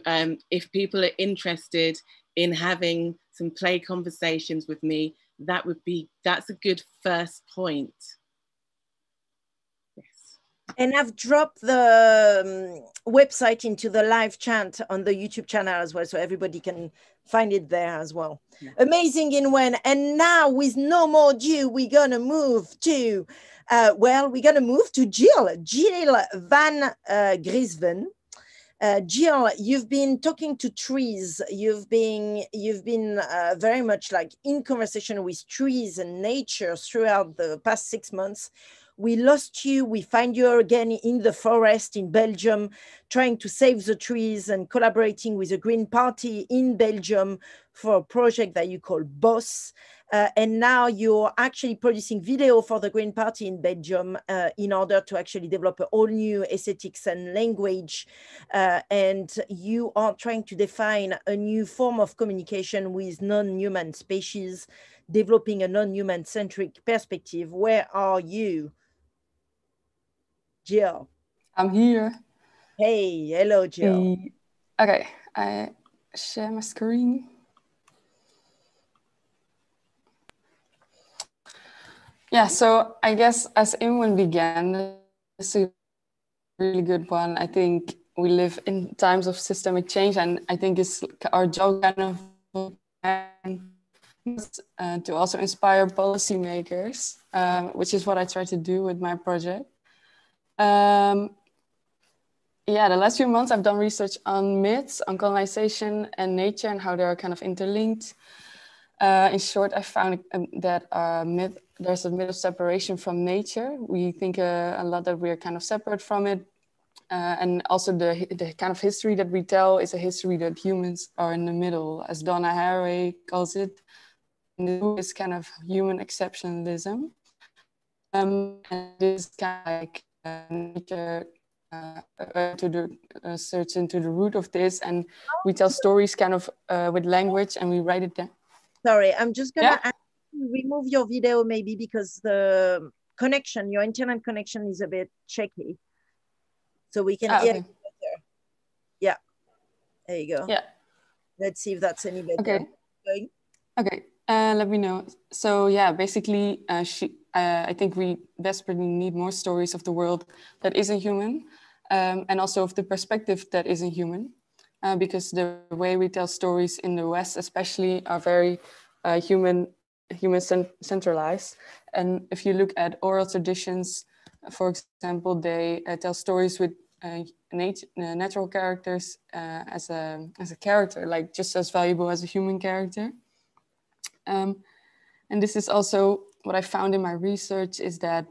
if people are interested in having some play conversations with me, that's a good first point. And I've dropped the website into the live chat on the YouTube channel as well, so everybody can find it there as well. Yeah. Amazing, Inwen. And now, with no more ado, we're going to move to, Jill van Griesven. Jill, you've been talking to trees. You've been very much like in conversation with trees and nature throughout the past 6 months. We lost you. We find you again in the forest in Belgium, trying to save the trees and collaborating with the Green Party in Belgium for a project that you call BOSS. And now you're actually producing video for the Green Party in Belgium in order to actually develop a whole new aesthetics and language. And you are trying to define a new form of communication with non-human species, developing a non-human centric perspective. Where are you? Jill. I'm here. Hey, hello, Jill. Hey. Okay, I share my screen. Yeah, so I guess as Imwan began, this is a really good one. I think we live in times of systemic change, and I think it's our job kind of to also inspire policymakers, which is what I try to do with my project. Yeah, the last few months I've done research on myths, on colonization and nature and how they're kind of interlinked. In short, I found that there's a myth of separation from nature. We think a lot that we're kind of separate from it. And also the kind of history that we tell is a history that humans are in the middle, as Donna Haraway calls it, this kind of human exceptionalism. And this is kind of like nature to the search into the root of this, and we tell stories kind of with language, and we write it down. Sorry, I'm just gonna remove your video maybe because the connection, your internet connection is a bit shaky, so we can hear you better. Yeah, there you go. Yeah, let's see if that's any better. Okay. Okay. Let me know. So yeah, basically, I think we desperately need more stories of the world that isn't human, and also of the perspective that isn't human, because the way we tell stories in the West, especially, are very centralized. And if you look at oral traditions, for example, they tell stories with natural characters as a character, like just as valuable as a human character. And this is also what I found in my research, is that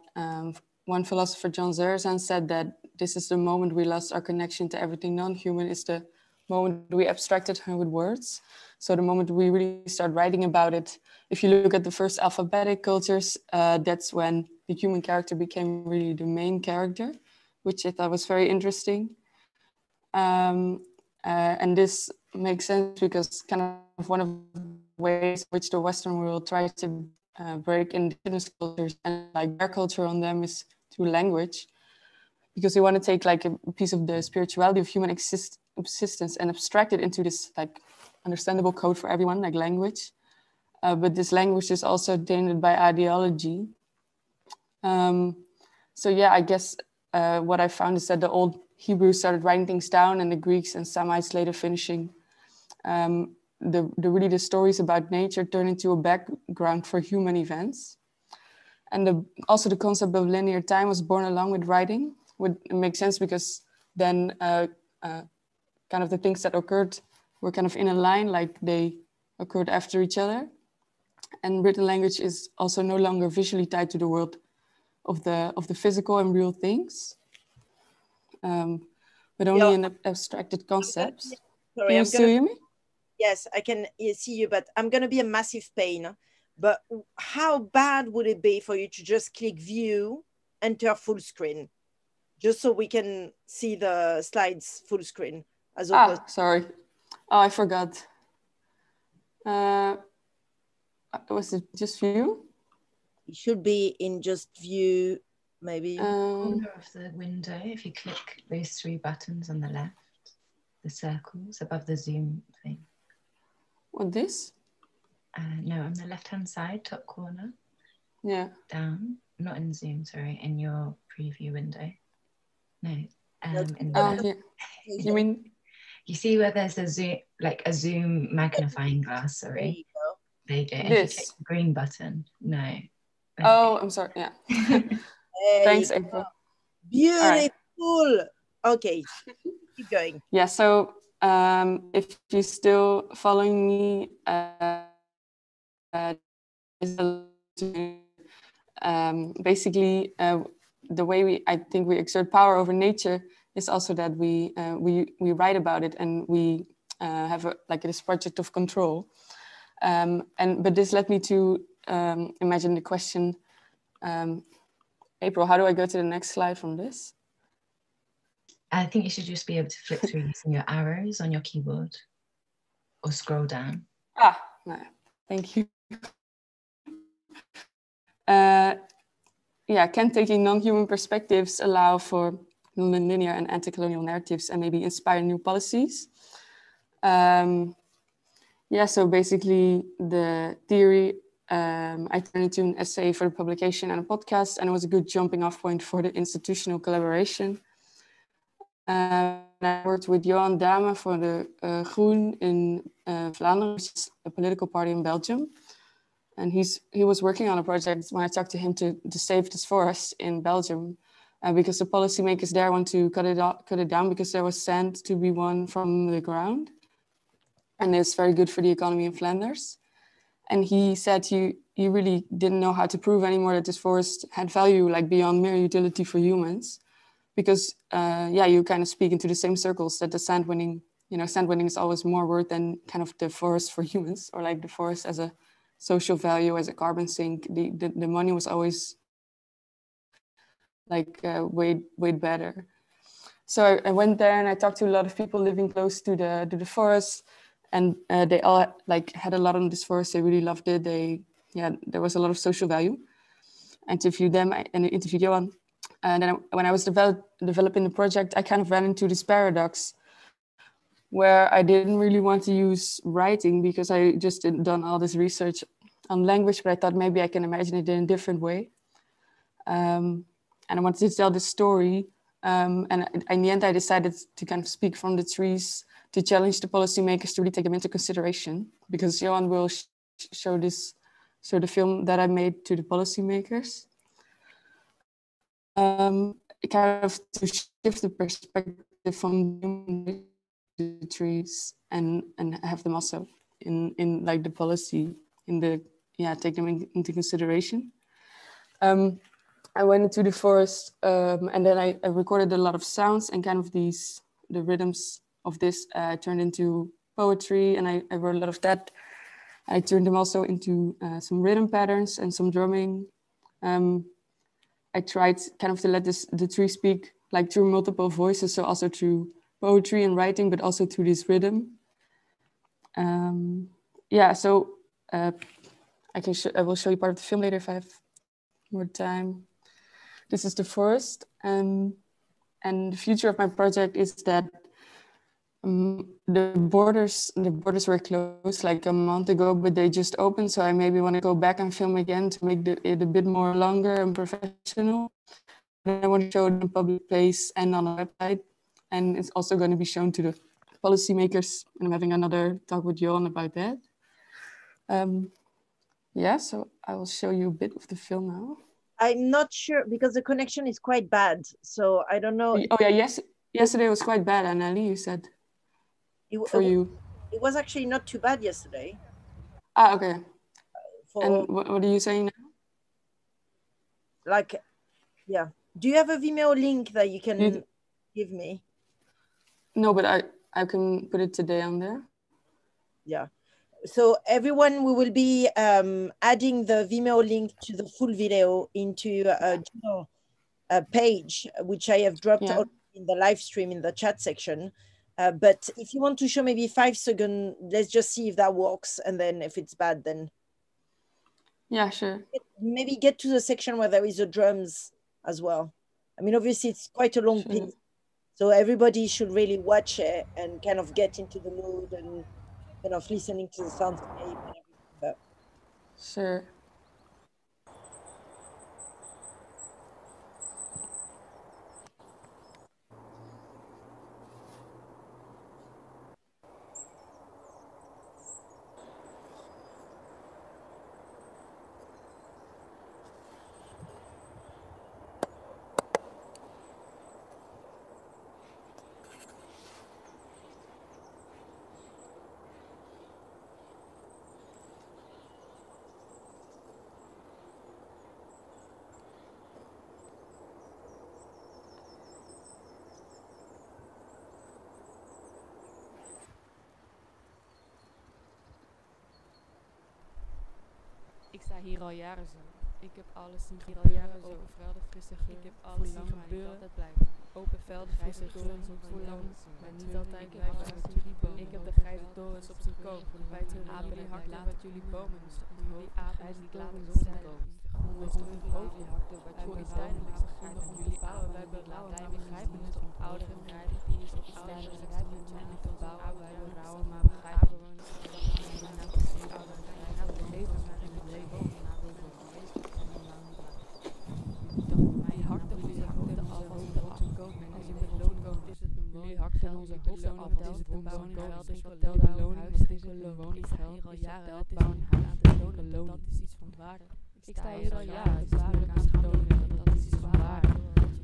one philosopher, John Zerzan, said that this is the moment we lost our connection to everything non-human, is the moment we abstracted her with words. So the moment we really start writing about it. If you look at the first alphabetic cultures, that's when the human character became really the main character, which I thought was very interesting. And this makes sense because kind of one of ways which the Western world tries to break indigenous cultures and like their culture on them is through language, because they want to take like a piece of the spirituality of human existence and abstract it into this like understandable code for everyone, like language. But this language is also tainted by ideology. So yeah, I guess what I found is that the old Hebrews started writing things down, and the Greeks and Semites later finishing. The stories about nature turn into a background for human events. And also the concept of linear time was born along with writing. It makes sense because then kind of the things that occurred were kind of in a line, like they occurred after each other. And written language is also no longer visually tied to the world of the physical and real things, but only in abstracted concepts. Sorry, can you still hear me? Yes, I can see you, but I'm going to be a massive pain. But how bad would it be for you to just click view, enter full screen, just so we can see the slides full screen? As opposed sorry. Oh, I forgot. Was it just view? It should be in just view, maybe. Corner of the window, if you click those three buttons on the left, the circles above the Zoom thing. What, this? No, on the left-hand side, top corner. Yeah. Down, not in Zoom, sorry, in your preview window. No. Here. You mean? You see where there's a Zoom, like a Zoom magnifying glass, sorry. There you go. If you click the green button, no. Oh, I'm sorry, yeah. Thanks, April. Beautiful. Right. Okay, keep going. Yeah, so if you're still following me, basically the way I think we exert power over nature is also that we write about it, and we have this project of control. But this led me to imagine the question, April, how do I go to the next slide from this? I think you should just be able to flick through using your arrows on your keyboard or scroll down. No, thank you. Can taking non-human perspectives allow for non-linear and anti-colonial narratives and maybe inspire new policies? So basically the theory, I turned into an essay for the publication and a podcast, and it was a good jumping off point for the institutional collaboration. I worked with Johan Dame for the Groen in Vlaanderen, which is a political party in Belgium. And he was working on a project when I talked to him to save this forest in Belgium, because the policymakers there want to cut it down because there was sand to be won from the ground. And it's very good for the economy in Flanders. And he said you really didn't know how to prove anymore that this forest had value, like beyond mere utility for humans. Because you kind of speak into the same circles that the sand winning is always more worth than kind of the forest for humans, or like the forest as a social value as a carbon sink. The money was always like way better. So I went there and I talked to a lot of people living close to the forest, and they all like had a lot on this forest. They really loved it. There was a lot of social value. I interviewed them and I interviewed Johan. And then when I was developing the project, I kind of ran into this paradox where I didn't really want to use writing because I just done all this research on language, but I thought maybe I can imagine it in a different way. And I wanted to tell this story. And in the end, I decided to kind of speak from the trees to challenge the policymakers to really take them into consideration, because Johan will show the film that I made to the policymakers. Kind of to shift the perspective from the trees and have them also in like the policy, take them into consideration. I went into the forest and then I recorded a lot of sounds, and kind of the rhythms of this turned into poetry, and I wrote a lot of that. I turned them also into some rhythm patterns and some drumming. I tried kind of to let the tree speak like through multiple voices, so also through poetry and writing, but also through this rhythm. I will show you part of the film later if I have more time. This is the forest, and the future of my project is that the borders were closed like a month ago, but they just opened. So I maybe want to go back and film again to make it a bit more longer and professional. And I want to show it in a public place and on a website. And it's also going to be shown to the policymakers. And I'm having another talk with Johan about that. So I will show you a bit of the film now. I'm not sure because the connection is quite bad. So I don't know. Oh yeah, yes. Yesterday was quite bad, Anneli, you said. It was actually not too bad yesterday. Okay. And what are you saying now? Like, yeah. Do you have a Vimeo link that you can give me? No, but I can put it today on there. Yeah. So everyone, we will be adding the Vimeo link to the full video into a page, which I have dropped in the live stream in the chat section. But if you want to show maybe 5 seconds, let's just see if that works. And then if it's bad, then... Yeah, sure. Maybe get to the section where there is the drums as well. I mean, obviously it's quite a long piece. So everybody should really watch it and kind of get into the mood and kind of listening to the soundscape and everything. But... Sure. Ik sta hier al jaren zo. Ik heb alles zien gebeuren, open velden, frisse geur. Ik heb alles zien gebeuren, altijd blijven. Open velden, frisse geur, voel lang, maar niet altijd blijven uit jullie bomen. Ik heb de grijze torens op zijn koop. Wij terug apen die hakten wat jullie bomen. Jullie apen die laten zonnikomen. Met hun hoofd die hakten wat jullie tijdelijk gronden om jullie bouwen. Wij berouwen, maar begrijpen het op oudere rijden. Die is op oudere rijden en niet te bouwen. Wij berouwen, maar begrijpen we het. Hakten onze hoofden af, het is het een woninggeld, dus wat tel de loning, wat is een woninggeld, ik sta hier al jaren, het bouwen huis aan te tonen, dat is iets van waarde. Ik sta hier al jaren, het is duidelijk aan te tonen, dat is iets van waarde.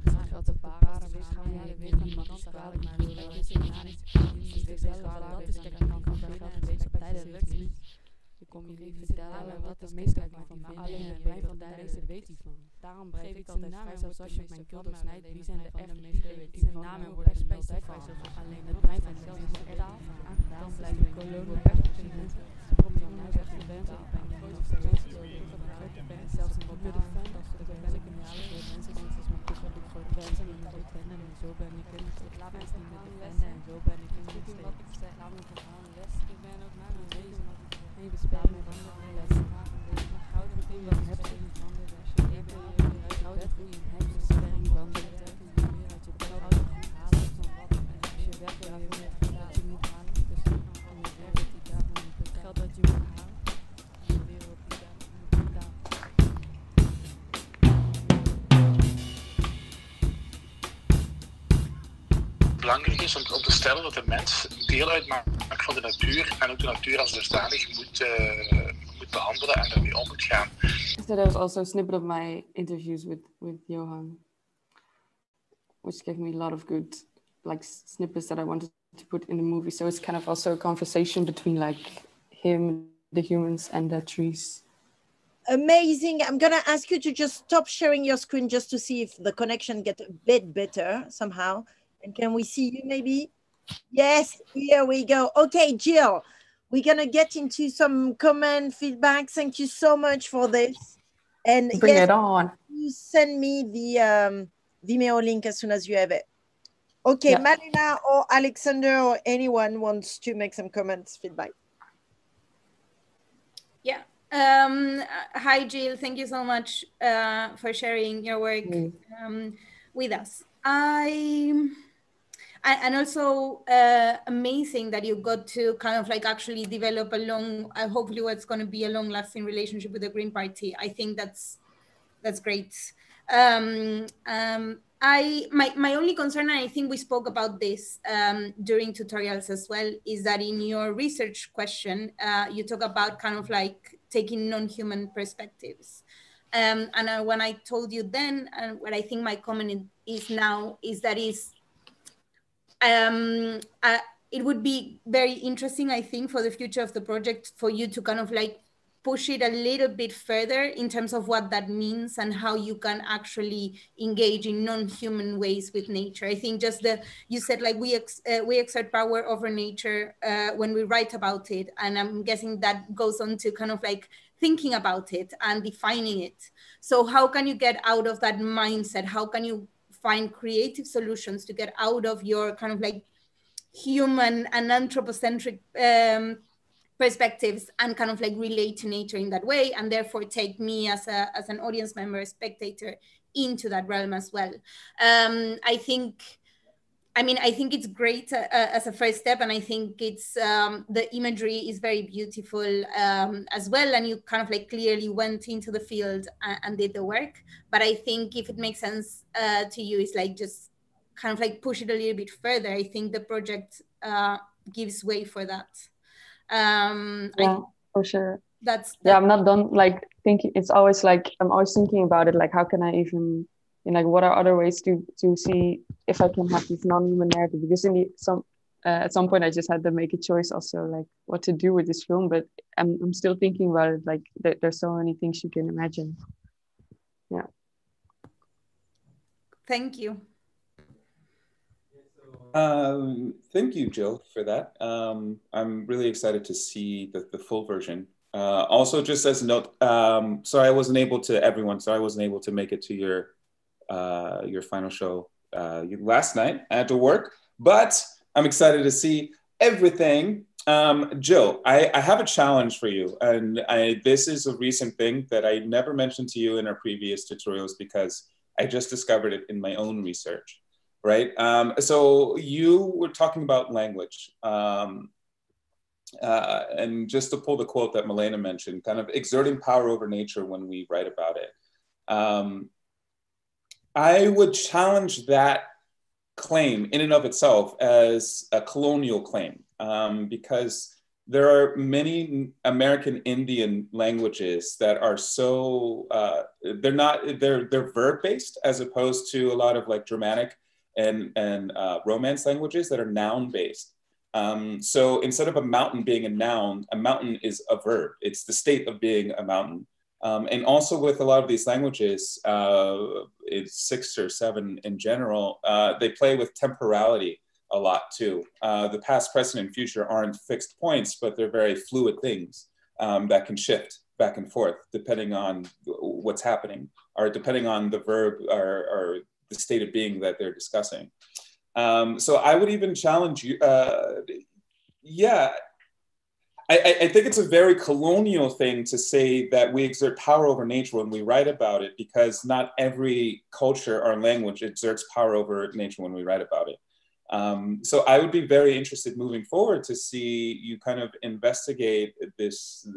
Het geld te paren, wees gaan jij weet niemand is kwalijk, maar wil wel eens in aan iets, wees kwalijk, dat is kijk, man kan vergeld, wees tijdelijk niet. Ik kom je niet vertellen wat de meest uit van, maar alleen het brein van tijdens het weet iets van. Daarom geef ik altijd vrij, zelfs als je mijn keel doorsnijdt. Wie zijn de echte meeste weet zijn namen worden altijd vrij. Alleen het brein van zelf is er taal van. Dan blijft de kolonie perfect. Probeer nou zegt de Benson, ik ben de grootste ben ik zelfs een wat meer de fan, dat ben ik een jaar voor mensen die iets met heb ik grote wensen en grote plannen en zo ben ik in het laat mensen niet met defenden en zo ben ik in het wat ik zeg, laat me verhaal les, ik ben ook maar een wezen en je bespaart me van de les, maar goud en ding wat heb je niet handen, als je ik ben uit goud en hoe je hebt, dus sterring van de telkens die weer uit je bed halen van wat en als je werkt dan heb je dat je moet halen, dus in je werk dat die daarvan het geld dat je moet halen. Belangrijk is om te stellen dat de mens deel uitmaakt van de natuur en ook de natuur als dusdanig moet behandelen en ermee om moet gaan. So there was also a snippet of my interviews with Johan, which gave me a lot of good snippets that I wanted to put in the movie. So it's kind of also a conversation between him, the humans, and the trees. Amazing. I'm going to ask you to just stop sharing your screen just to see if the connection gets a bit better somehow. And can we see you maybe? Yes, here we go. Okay, Jill, we're going to get into some comment feedback. Thank you so much for this. And Bring it on. You send me the Vimeo link as soon as you have it. Okay, yeah. Malina or Alexander or anyone wants to make some comments, feedback. Yeah. Hi, Jill. Thank you so much for sharing your work with us. And also amazing that you got to kind of actually develop hopefully what's going to be a long-lasting relationship with the Green Party. I think that's great. My only concern, and I think we spoke about this during tutorials as well, is that in your research question, you talk about kind of taking non-human perspectives. And when I told you then, and what I think my comment is now, is that it would be very interesting, I think, for the future of the project for you to kind of push it a little bit further in terms of what that means and how you can actually engage in non-human ways with nature. I think you said we exert power over nature when we write about it, and I'm guessing that goes on to kind of thinking about it and defining it. So how can you get out of that mindset? How can you find creative solutions to get out of your kind of human and anthropocentric perspectives and kind of relate to nature in that way, and therefore take me as an audience member, a spectator, into that realm as well. I think it's great as a first step, and I think it's the imagery is very beautiful as well, and you kind of clearly went into the field and did the work. But I think if it makes sense to you, it's just kind of push it a little bit further. I think the project gives way for that. For sure. That's I'm not done thinking. It's always I'm always thinking about it, how can I even what are other ways to see if I can have this non-human narrative, because at some point I just had to make a choice also what to do with this film, but I'm still thinking about it, there's so many things you can imagine. Yeah. Thank you. Thank you, Jill, for that. I'm really excited to see the full version. Also, just as a note, sorry I wasn't able to make it to your final show last night. I had to work, but I'm excited to see everything. Jill, I have a challenge for you, and this is a recent thing that I never mentioned to you in our previous tutorials because I just discovered it in my own research. Right. So you were talking about language. And just to pull the quote that Malina mentioned, kind of exerting power over nature when we write about it. I would challenge that claim in and of itself as a colonial claim, because there are many American Indian languages that are so, they're verb-based as opposed to a lot of Germanic and Romance languages that are noun-based. So instead of a mountain being a noun, a mountain is a verb. It's the state of being a mountain. And also with a lot of these languages, it's 6 or 7 in general, they play with temporality a lot too. The past, present, and future aren't fixed points, but they're very fluid things that can shift back and forth, depending on what's happening, or depending on the verb or the state of being that they're discussing. So I would even challenge you, I think it's a very colonial thing to say that we exert power over nature when we write about it, because not every culture or language exerts power over nature when we write about it. So I would be very interested moving forward to see you kind of investigate these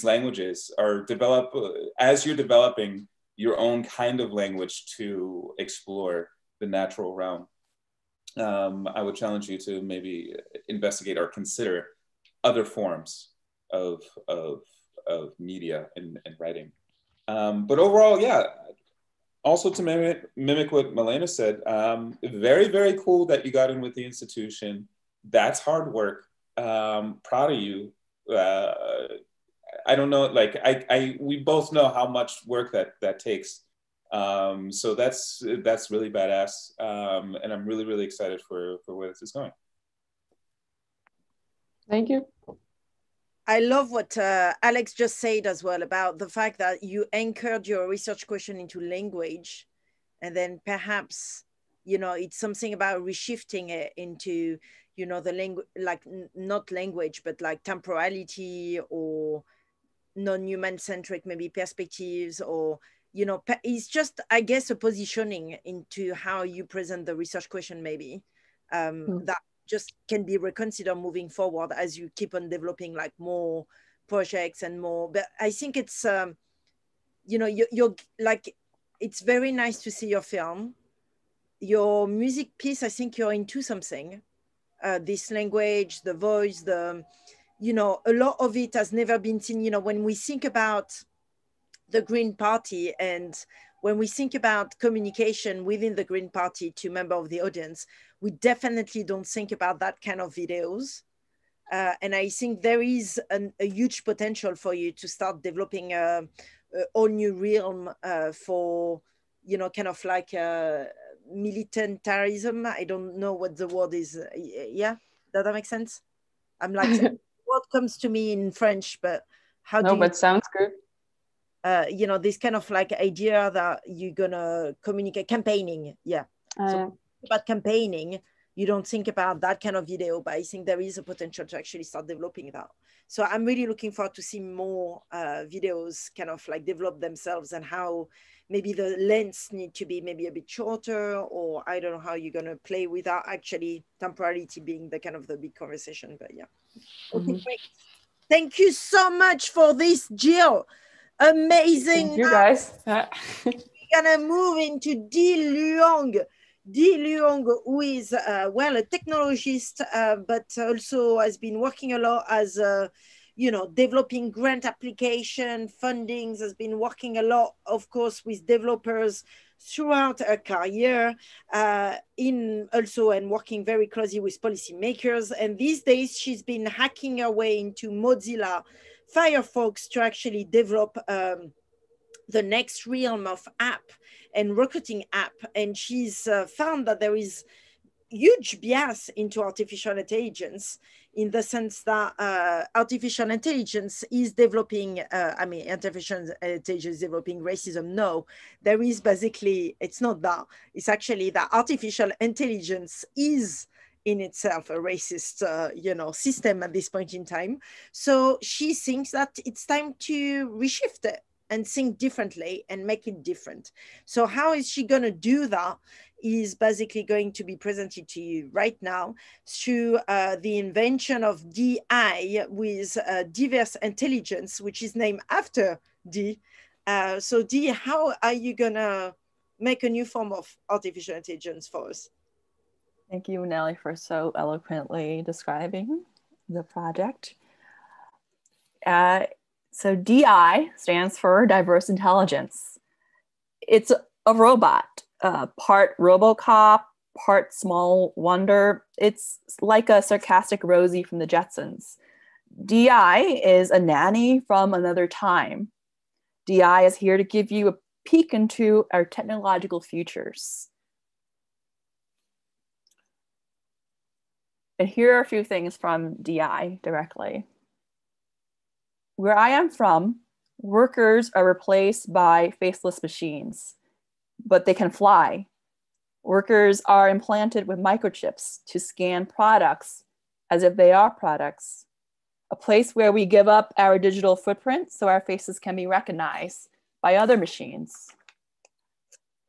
languages, or develop, as you're developing your own kind of language to explore the natural realm. I would challenge you to maybe investigate or consider other forms of media and writing. But overall, yeah, also to mimic what Malina said, very, very cool that you got in with the institution. That's hard work. Proud of you. I don't know, like we both know how much work that takes. So that's really badass. And I'm really, really excited for where this is going. Thank you. I love what Alex just said as well about the fact that you anchored your research question into language, and then perhaps, you know, it's something about reshifting it into, you know, the language, like not language, but like temporality or non-human centric maybe perspectives, or, you know, it's just, I guess, a positioning into how you present the research question maybe, that just can be reconsidered moving forward as you keep on developing like more projects and more. But I think it's, you know, you're like, it's very nice to see your film. Your music piece, I think you're into something. This language, the voice, you know, a lot of it has never been seen. You know, when we think about the Green Party, and when we think about communication within the Green Party to members of the audience, we definitely don't think about that kind of videos. And I think there is a huge potential for you to start developing a whole new realm for, you know, kind of like militantarism. I don't know what the word is. Yeah, does that make sense? I'm like, what comes to me in French, but how do you... No, but sounds good. You know, this kind of like idea that you're gonna communicate, campaigning. Yeah. So about campaigning, you don't think about that kind of video, but I think there is a potential to actually start developing that. So I'm really looking forward to see more videos kind of like develop themselves, and how maybe the lengths need to be maybe a bit shorter, or I don't know how you're gonna play without actually temporality being the kind of the big conversation, but yeah. Okay, great. Thank you so much for this, Jill. Amazing. Thank you, guys. We're gonna move into Di Luong. Di Luong, who is, well, a technologist, but also has been working a lot as, you know, developing grant application fundings, has been working a lot, of course, with developers throughout her career, and working very closely with policymakers. And these days, she's been hacking her way into Mozilla Firefox to actually develop the next realm of app and recruiting app. And she's found that there is huge bias into artificial intelligence, in the sense that artificial intelligence is developing, artificial intelligence is developing racism. No, there is basically, it's not that. It's actually that artificial intelligence is in itself a racist, you know, system at this point in time. So she thinks that it's time to reshift it and think differently and make it different. So how is she going to do that is basically going to be presented to you right now through the invention of DI with diverse intelligence, which is named after D. So D, how are you going to make a new form of artificial intelligence for us? Thank you, Nelly, for so eloquently describing the project. So DI stands for diverse intelligence. It's a robot, part RoboCop, part small wonder. It's like a sarcastic Rosie from the Jetsons. DI is a nanny from another time. DI is here to give you a peek into our technological futures. And here are a few things from DI directly. where I am from, workers are replaced by faceless machines, but they can fly. Workers are implanted with microchips to scan products as if they are products. A place where we give up our digital footprint so our faces can be recognized by other machines.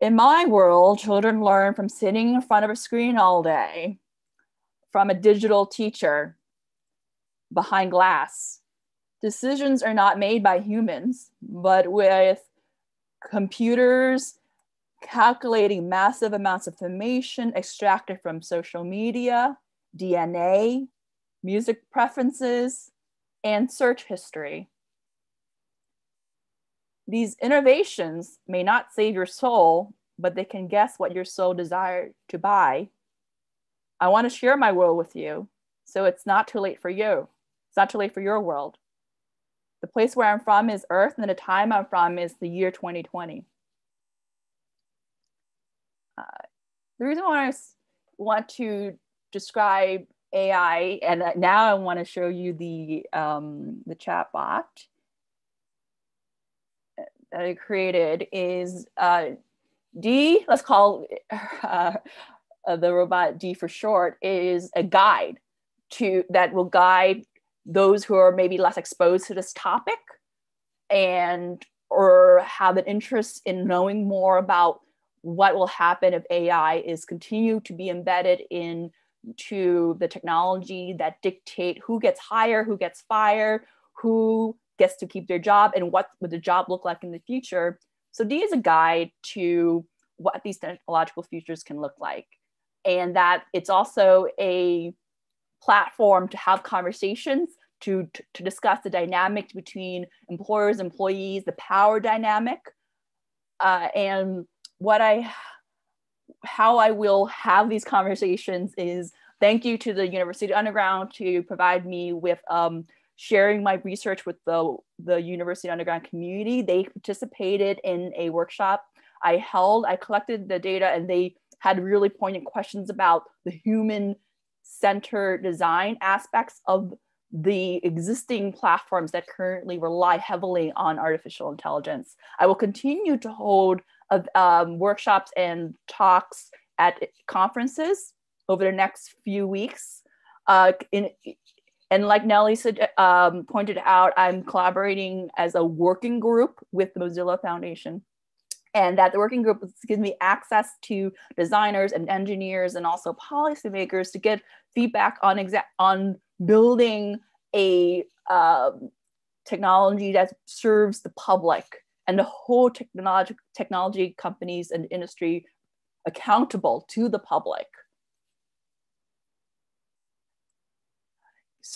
In my world, children learn from sitting in front of a screen all day, from a digital teacher behind glass. Decisions are not made by humans, but with computers calculating massive amounts of information extracted from social media, DNA, music preferences, and search history. These innovations may not save your soul, but they can guess what your soul desires to buy. I want to share my world with you, so it's not too late for you. It's not too late for your world. The place where I'm from is Earth, and the time I'm from is the year 2020. The reason why I want to describe AI, and now I want to show you the chat bot that I created, is D, let's call the robot D for short, is a guide that will guide those who are maybe less exposed to this topic and or have an interest in knowing more about what will happen if AI is continued to be embedded into the technology that dictate who gets hired, who gets fired, who gets to keep their job, and what would the job look like in the future. So D is a guide to what these technological futures can look like. And that it's also a platform to have conversations, to discuss the dynamics between employers, employees, the power dynamic, and how I will have these conversations is thank you to the University Underground to provide me with sharing my research with the University Underground community. They participated in a workshop I held. I collected the data, and they had really poignant questions about the human-centered design aspects of the existing platforms that currently rely heavily on artificial intelligence. I will continue to hold workshops and talks at conferences over the next few weeks. And like Nelly said, pointed out, I'm collaborating as a working group with the Mozilla Foundation. And that the working group gives me access to designers and engineers and also policymakers to get feedback on building a technology that serves the public and the whole technology companies and industry accountable to the public.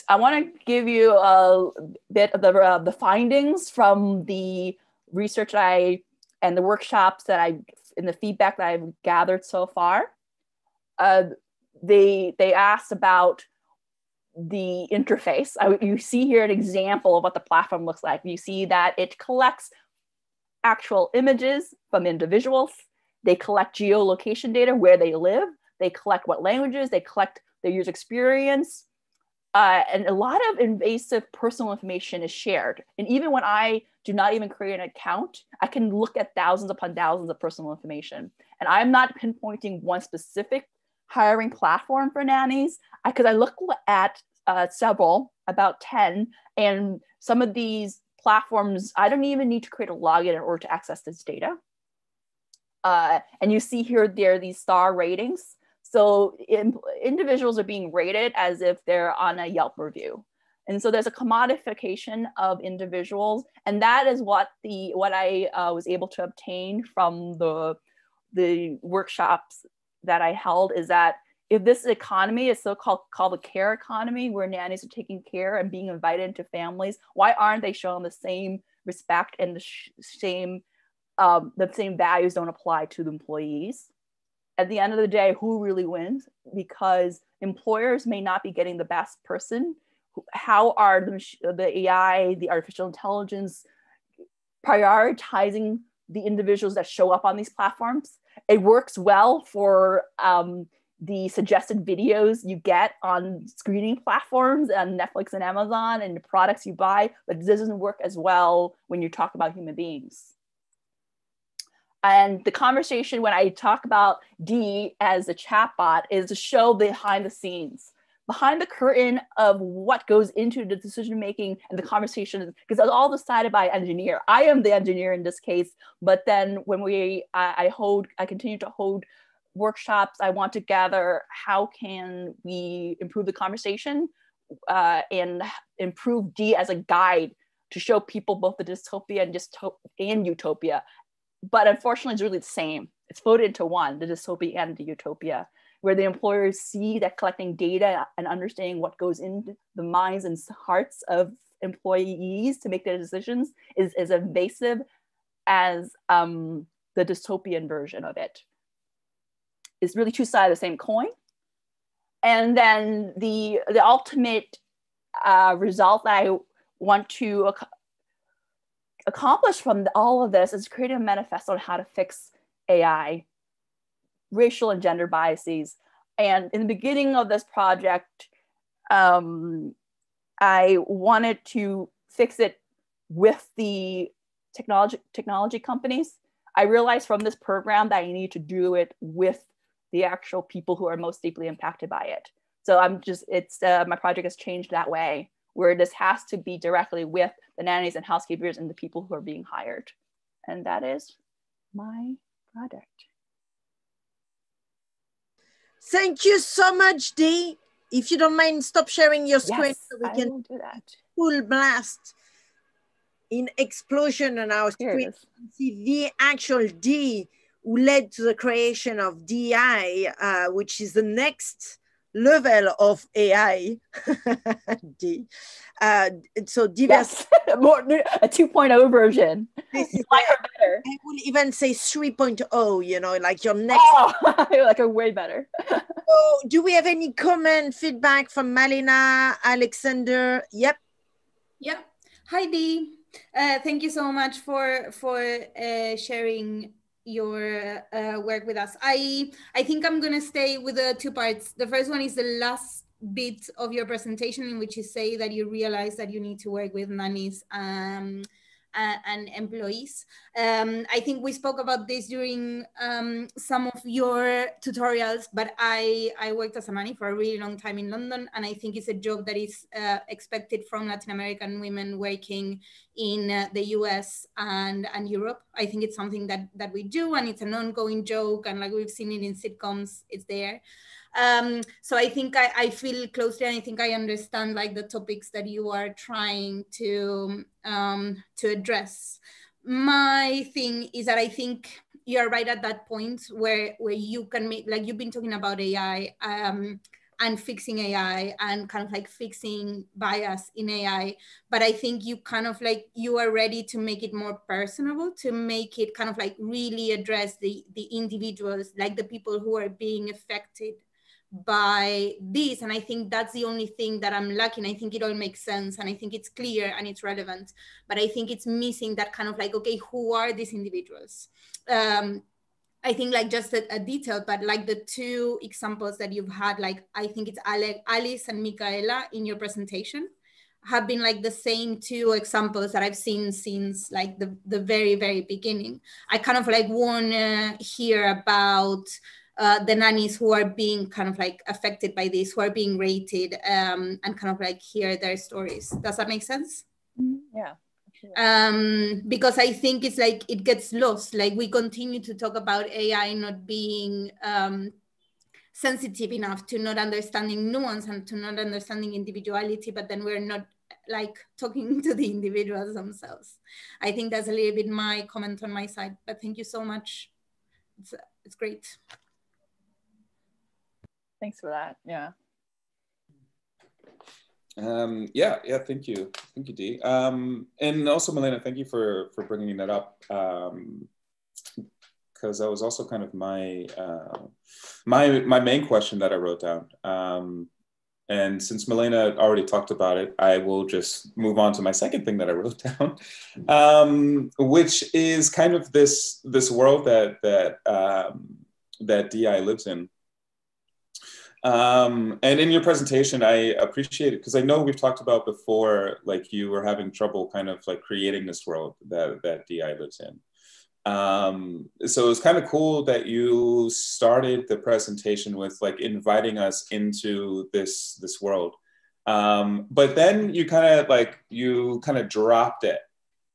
I want to give you a bit of the findings from the research and the workshops and the feedback that I've gathered so far. They asked about the interface. You see here an example of what the platform looks like. You see that it collects actual images from individuals. They collect geolocation data, where they live. They collect what languages. They collect their user experience. And a lot of invasive personal information is shared. And even when I do not even create an account, I can look at thousands upon thousands of personal information. And I'm not pinpointing one specific hiring platform for nannies, because I look at several, about 10, and some of these platforms, I don't even need to create a login in order to access this data. And you see here, there are these star ratings. So individuals are being rated as if they're on a Yelp review. And so there's a commodification of individuals. And that is what I was able to obtain from the workshops that I held, is that if this economy is called the care economy, where nannies are taking care and being invited into families, why aren't they shown the same respect and the same values don't apply to the employees? At the end of the day, who really wins? Because employers may not be getting the best person. How are the AI, the artificial intelligence, prioritizing the individuals that show up on these platforms? It works well for the suggested videos you get on screening platforms and Netflix and Amazon and the products you buy, but it doesn't work as well when you talk about human beings. And the conversation when I talk about D as a chatbot is to show behind the scenes, behind the curtain of what goes into the decision-making and the conversation, because it's all decided by engineer. I am the engineer in this case, but then when I continue to hold workshops, I want to gather how can we improve the conversation and improve D as a guide to show people both the dystopia and utopia. But unfortunately, it's really the same. It's folded into one, the dystopia and the utopia, where the employers see that collecting data and understanding what goes into the minds and hearts of employees to make their decisions is as invasive as the dystopian version of it. It's really two sides of the same coin. And then the ultimate result that I want to accomplish from all of this is creating a manifesto on how to fix AI, racial and gender biases. And in the beginning of this project, I wanted to fix it with the technology companies. I realized from this program that I need to do it with the actual people who are most deeply impacted by it. So my project has changed that way, where this has to be directly with the nannies and housekeepers and the people who are being hired. And that is my project. Thank you so much, Dee. If you don't mind, stop sharing your screen so we can do that. Full blast in explosion on our screen. See the actual Dee who led to the creation of DI, which is the next level of AI. D. So diverse. Yes. More a 2.0 version. This is better. I will even say 3.0, you know, like your next. Oh, like a way better. So do we have any comment, feedback from Malina, Alexander? Yep. Yep. Hi, Dee. Thank you so much for sharing your work with us. I think I'm gonna stay with the two parts. The first one is the last bit of your presentation in which you say that you realize that you need to work with nannies and employees. I think we spoke about this during some of your tutorials, but I worked as a nanny for a really long time in London, and I think it's a job that is expected from Latin American women working in the US and Europe. I think it's something that we do, and it's an ongoing joke, and like we've seen it in sitcoms, it's there. So I think I feel closely, and I think I understand like the topics that you are trying to address. My thing is that I think you're right at that point where you can make, like you've been talking about AI and fixing AI and kind of like fixing bias in AI, but I think you kind of like, you are ready to make it more personable, to make it kind of like really address the individuals, like the people who are being affected by this. And I think that's the only thing that I'm lacking. I think it all makes sense, and I think it's clear and it's relevant, but I think it's missing that kind of like, okay, who are these individuals? I think like just a detail, but like the two examples that you've had, like I think it's Alice and Micaela in your presentation have been like the same two examples that I've seen since like the very, very beginning. I kind of like want to hear about the nannies who are being kind of like affected by this, who are being rated, and kind of like hear their stories. Does that make sense? Yeah. Because I think it's like it gets lost. Like we continue to talk about AI not being sensitive enough, to not understanding nuance and to not understanding individuality, but then we're not like talking to the individuals themselves. I think that's a little bit my comment on my side, but thank you so much. It's great. Thanks for that. Yeah. Yeah, thank you, Dee. And also, Malina, thank you for bringing that up, because that was also kind of my my main question that I wrote down. And since Malina already talked about it, I will just move on to my second thing that I wrote down, which is kind of this world that DI lives in. And in your presentation, I appreciate it because I know we've talked about before, like you were having trouble kind of like creating this world that DI lives in. So it's kind of cool that you started the presentation with like inviting us into this world. But then you kind of dropped it.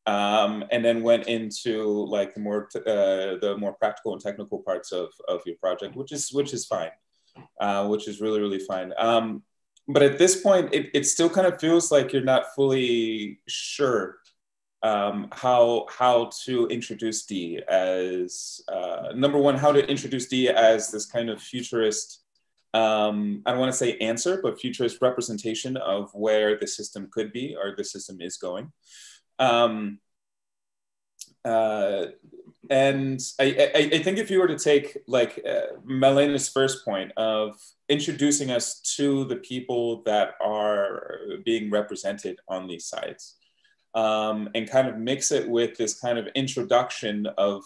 And then went into like the more practical and technical parts of your project, which is fine. Which is really, really fine. But at this point, it still kind of feels like you're not fully sure how to introduce D as, number one, how to introduce D as this kind of futurist, I don't want to say answer, but futurist representation of where the system could be or the system is going. And I think if you were to take like Malina's first point of introducing us to the people that are being represented on these sites, and kind of mix it with this kind of introduction of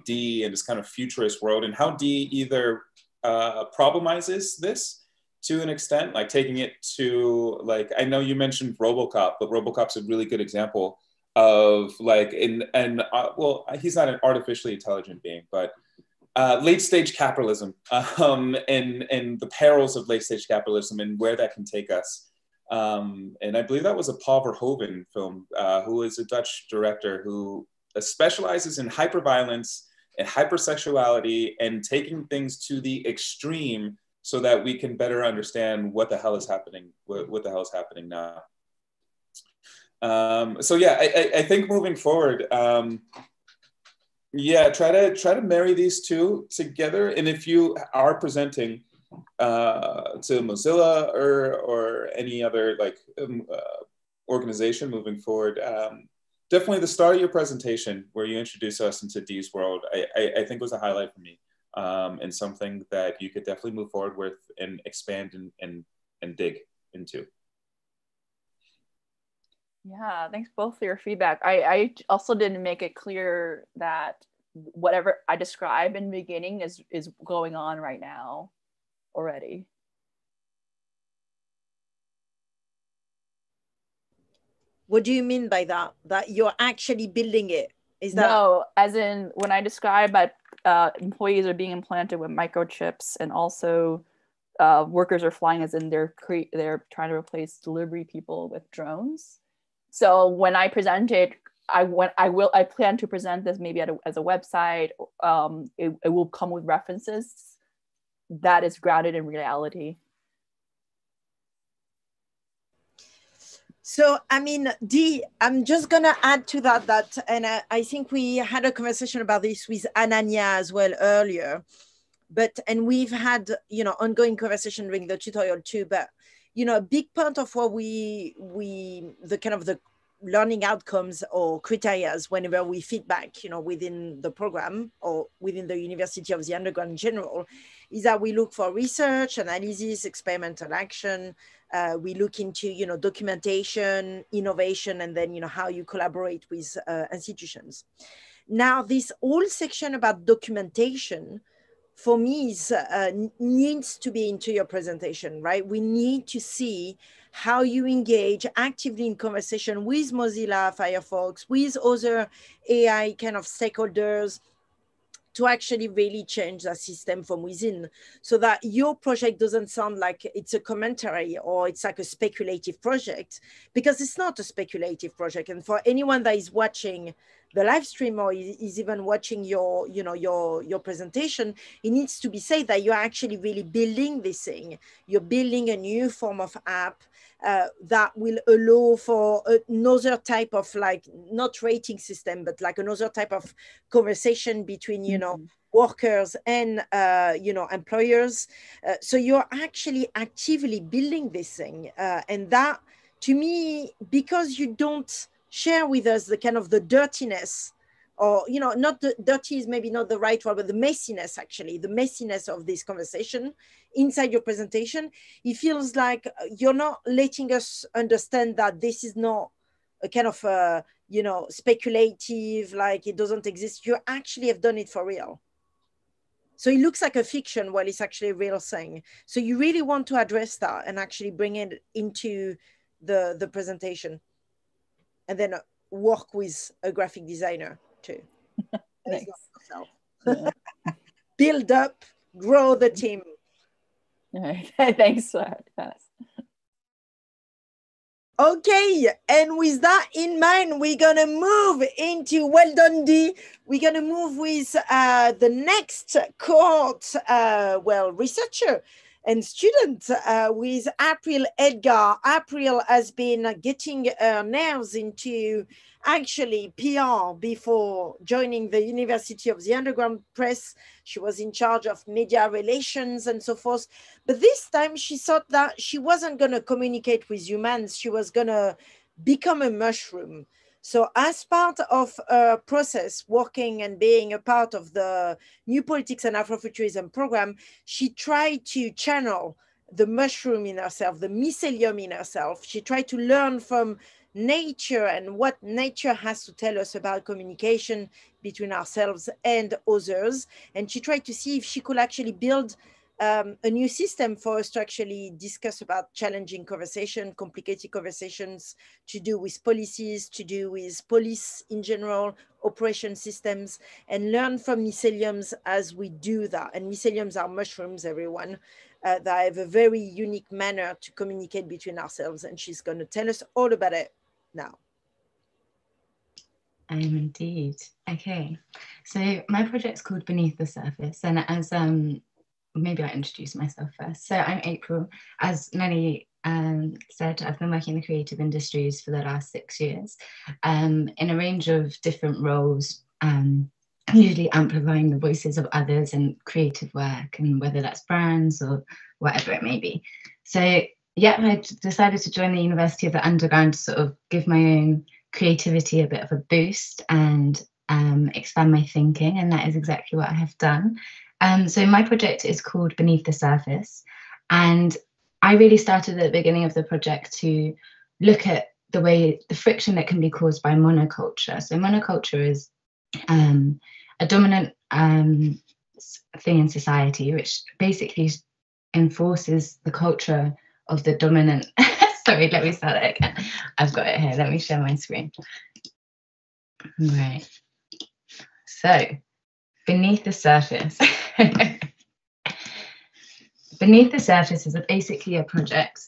D and this kind of futurist world and how D either problematizes this to an extent, like taking it to like, I know you mentioned RoboCop, but RoboCop's a really good example of like well, he's not an artificially intelligent being, but late stage capitalism and the perils of late stage capitalism and where that can take us. And I believe that was a Paul Verhoeven film, who is a Dutch director who specializes in hyperviolence and hypersexuality and taking things to the extreme so that we can better understand what the hell is happening, what the hell is happening now. So yeah, I think moving forward, yeah, try to marry these two together. And if you are presenting to Mozilla or any other like organization moving forward, definitely the start of your presentation where you introduce us into D's world, I think was a highlight for me, and something that you could definitely move forward with and expand and dig into. Yeah, thanks both for your feedback. I also didn't make it clear that whatever I described in the beginning is going on right now already. What do you mean by that? That you're actually building it? Is that? No, as in when I describe that employees are being implanted with microchips and also workers are flying, as in they're trying to replace delivery people with drones. So when I present it, I plan to present this maybe as a website. It will come with references that is grounded in reality. So, I mean, I'm just going to add to that, and I think we had a conversation about this with Ananya as well earlier, and we've had, ongoing conversation during the tutorial too, but, a big part of what the learning outcomes or criteria whenever we feedback, within the program or within the University of the Underground in general, is that we look for research, analysis, experimental action. We look into, documentation, innovation, and then, how you collaborate with institutions. Now, this whole section about documentation, for me, needs to be into your presentation, right? We need to see how you engage actively in conversation with Mozilla, Firefox, with other AI kind of stakeholders, to actually really change the system from within, so that your project doesn't sound like it's a commentary or it's like a speculative project, because it's not a speculative project. And for anyone that is watching the live stream or is even watching your presentation, it needs to be said that you're actually really building this thing. You're building a new form of app that will allow for another type of, like, not rating system, but like another type of conversation between, workers and, employers. So you're actually actively building this thing. And that, to me, because you don't share with us the kind of the dirtiness, or, not the dirty is maybe not the right word, but the messiness, actually, the messiness of this conversation inside your presentation, it feels like you're not letting us understand that this is not a kind of, speculative, like it doesn't exist. You actually have done it for real. So it looks like a fiction while it's actually a real thing. So you really want to address that and actually bring it into the presentation, and then work with a graphic designer too. Thanks. Yeah. Build up, grow the team. All right. Thanks for that. Okay, and with that in mind, we're gonna move into, well done, Dee. We're gonna move with the next cohort, researcher and student with April Edgar. April has been getting her nails into actually PR before joining the University of the Underground Press. She was in charge of media relations and so forth. But this time she thought that she wasn't going to communicate with humans. She was going to become a mushroom. So as part of a process, working and being a part of the New Politics and Afrofuturism program, she tried to channel the mushroom in herself, the mycelium in herself. She tried to learn from nature and what nature has to tell us about communication between ourselves and others. And she tried to see if she could actually build a new system for us to actually discuss about challenging conversation, complicated conversations to do with policies, to do with police in general, operation systems, and learn from myceliums as we do that. And myceliums are mushrooms, everyone, that have a very unique manner to communicate between ourselves. And she's going to tell us all about it now. Indeed. Okay. So my project's called Beneath the Surface. And as maybe I introduce myself first. So I'm April. As Nelly said, I've been working in the creative industries for the last 6 years in a range of different roles, usually amplifying the voices of others in creative work, and whether that's brands or whatever it may be. So yeah, I decided to join the University of the Underground to sort of give my own creativity a bit of a boost and expand my thinking, and that is exactly what I have done. So my project is called Beneath the Surface, and I really started at the beginning of the project to look at the friction that can be caused by monoculture. So monoculture is a dominant thing in society, which basically enforces the culture of the dominant. Sorry, let me start it again. I've got it here. Let me share my screen. Right. So, Beneath the Surface. Beneath the Surface is basically a project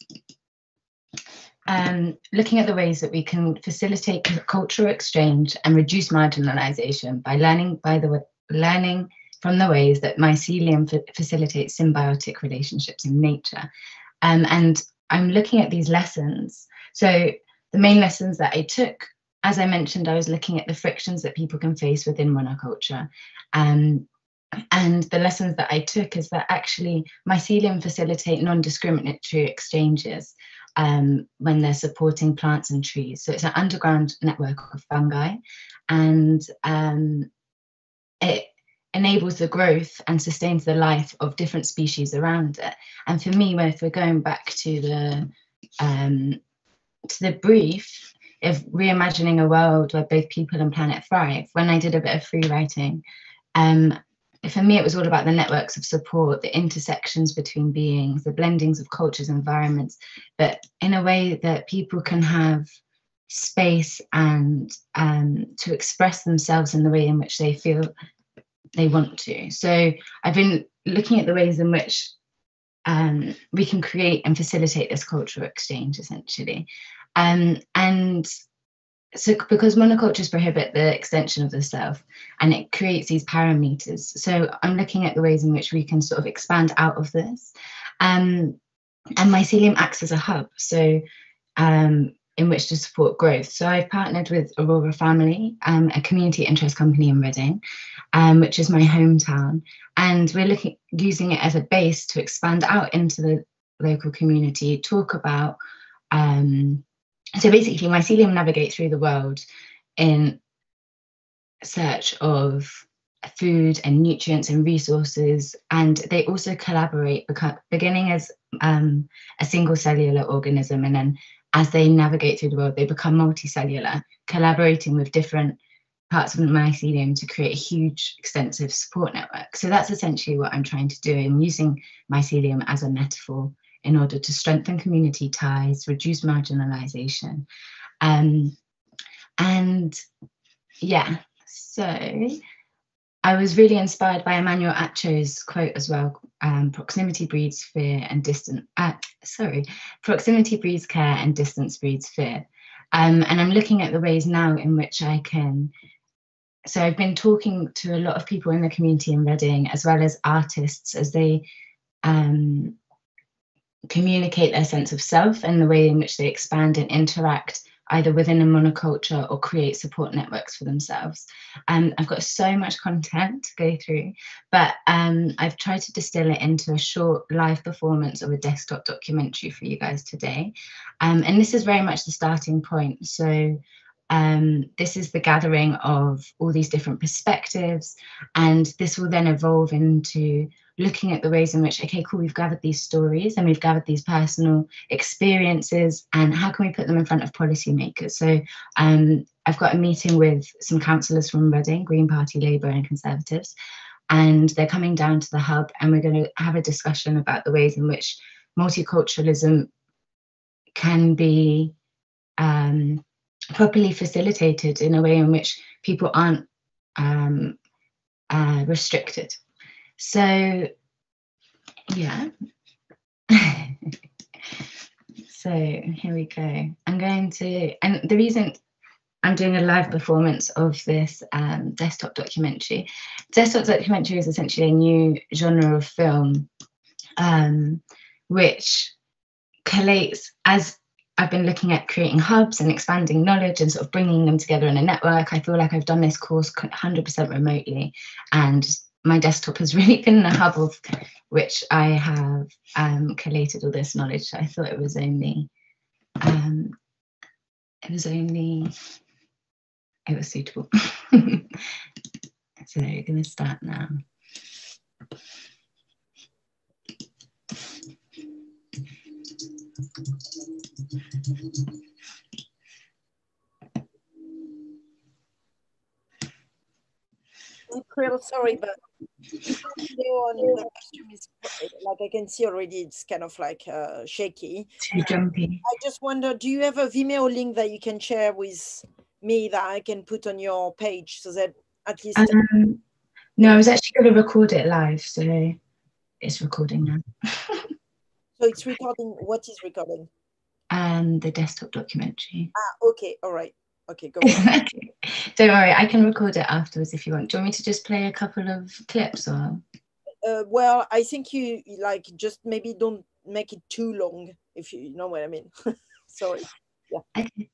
looking at the ways that we can facilitate cultural exchange and reduce marginalization by learning from the ways that mycelium facilitates symbiotic relationships in nature. And I'm looking at these lessons. So the main lessons that I took, as I mentioned, I was looking at the frictions that people can face within monoculture. And the lessons that I took is that actually mycelium facilitate non-discriminatory exchanges when they're supporting plants and trees. So it's an underground network of fungi, and it enables the growth and sustains the life of different species around it. And for me, if we're going back to the brief of reimagining a world where both people and planet thrive, when I did a bit of free writing, for me, it was all about the networks of support, the intersections between beings, the blendings of cultures, environments, but in a way that people can have space and to express themselves in the way in which they feel they want to. So I've been looking at the ways in which we can create and facilitate this cultural exchange, essentially. And so because monocultures prohibit the extension of the self, and it creates these parameters. So I'm looking at the ways in which we can sort of expand out of this. And mycelium acts as a hub, so in which to support growth. So I've partnered with Aurora Family, a community interest company in Reading, which is my hometown. And we're using it as a base to expand out into the local community, talk about, so basically mycelium navigate through the world in search of food and nutrients and resources, and they also collaborate, beginning as a single cellular organism, and then as they navigate through the world, they become multicellular, collaborating with different parts of mycelium to create a huge, extensive support network. So that's essentially what I'm trying to do. I'm using mycelium as a metaphor in order to strengthen community ties, reduce marginalization. And yeah, so I was really inspired by Emmanuel Acho's quote as well. Proximity breeds fear and proximity breeds care and distance breeds fear. And I'm looking at the ways now in which I can. So I've been talking to a lot of people in the community in Reading, as well as artists, as they communicate their sense of self and the way in which they expand and interact either within a monoculture or create support networks for themselves. I've got so much content to go through, but I've tried to distill it into a short live performance of a desktop documentary for you guys today. And this is very much the starting point. So this is the gathering of all these different perspectives, and this will then evolve into looking at the ways in which, okay, cool, we've gathered these stories and we've gathered these personal experiences, and how can we put them in front of policymakers? So I've got a meeting with some councillors from Reading, Green Party, Labour and Conservatives, and they're coming down to the hub, and we're going to have a discussion about the ways in which multiculturalism can be properly facilitated in a way in which people aren't restricted. So, yeah. So here we go. I'm going to, and the reason I'm doing a live performance of this desktop documentary. Desktop documentary is essentially a new genre of film which collates, as I've been looking at creating hubs and expanding knowledge and sort of bringing them together in a network. I feel like I've done this course 100% remotely, and my desktop has really been the hub of which I have collated all this knowledge. So I thought it was only suitable. So we're going to start now. I'm real sorry, but on the costume is like I can see already it's kind of like shaky. Too jumpy. I just wonder, do you have a Vimeo link that you can share with me that I can put on your page so that at least no, I was actually going to record it live, so it's recording now. So it's recording. What is recording? The desktop documentary. Okay, all right. Okay, go on. Don't worry, I can record it afterwards if you want. Do you want me to just play a couple of clips or? Well, I think you like just maybe don't make it too long, if you know what I mean. Sorry. Yeah. Okay.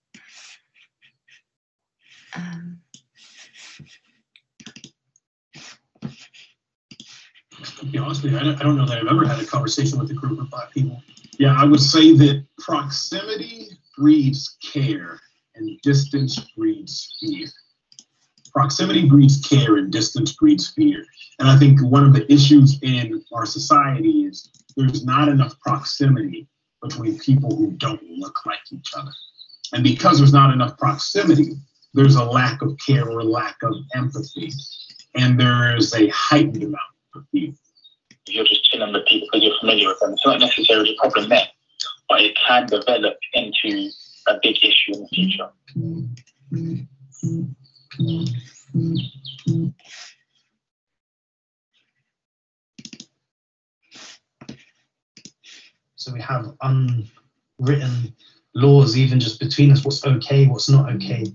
To be honest with you, I don't know that I've ever had a conversation with a group of Black people. Yeah, I would say that proximity breeds care and distance breeds fear. Proximity breeds care and distance breeds fear. And I think one of the issues in our society is there's not enough proximity between people who don't look like each other. And because there's not enough proximity, there's a lack of care or lack of empathy. And there is a heightened amount of fear. You're just chilling with people because you're familiar with them. It's not necessarily a problem there, but it can develop into a big issue in the future. So we have unwritten laws even just between us, what's okay, what's not okay.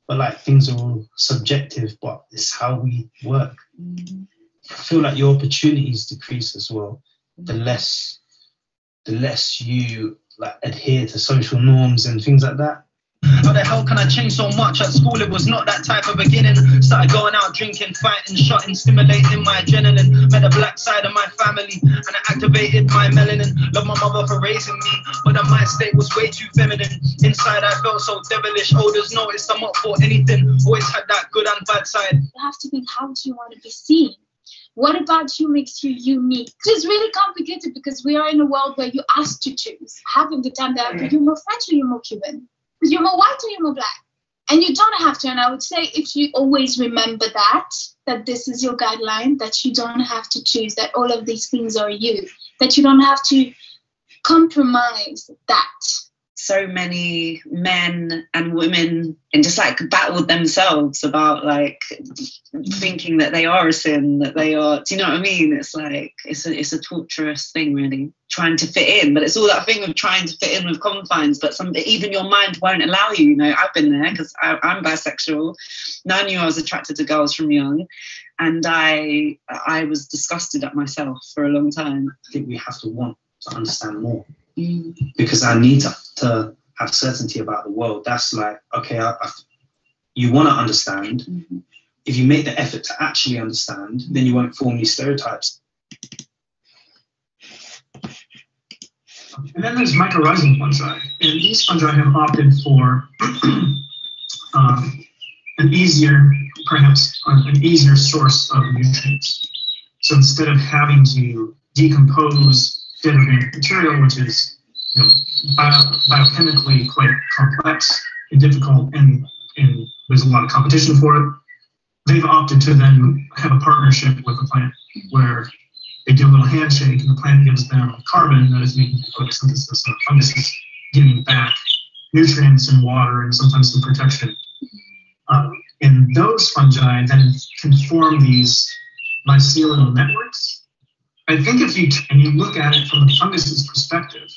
But like things are all subjective, but it's how we work. I feel like your opportunities decrease as well. The less you like adhere to social norms and things like that. How the hell can I change so much? At school it was not that type of beginning. Started going out drinking, fighting, shotting, stimulating my adrenaline. Met the black side of my family and I activated my melanin. Love my mother for raising me, but the mind state was way too feminine. Inside I felt so devilish. Olders noticed I'm up for anything. Always had that good and bad side. You have to think, how do you want to be seen? What about you makes you unique? It's really complicated because we are in a world where you're asked to choose. Half of the time, you're more French or you're more Cuban. You're more white or you're more black. And you don't have to, and I would say if you always remember that this is your guideline, that you don't have to choose, that all of these things are you, that you don't have to compromise that. So many men and women and just like battled themselves about like thinking that they are a sin, that they are, do you know what I mean? It's like, it's a torturous thing really, trying to fit in, but it's all that thing of trying to fit in with confines, but even your mind won't allow you, you know. I've been there because I'm bisexual, and I knew I was attracted to girls from young, and I was disgusted at myself for a long time. I think we have to want to understand more. Because I need to have certainty about the world. That's like, okay, you want to understand. Mm-hmm. If you make the effort to actually understand, then you won't form these stereotypes. And then there's mycorrhizal fungi. And these fungi have opted for an easier source of nutrients. So instead of having to decompose dead organic material, which is, you know, biochemically quite complex and difficult, and there's a lot of competition for it, they've opted to then have a partnership with the plant where they do a little handshake and the plant gives them carbon that is making photosynthesis, and the fungus is giving back nutrients and water and sometimes some protection. And those fungi then can form these mycelial networks. I think if you look at it from the fungus's perspective,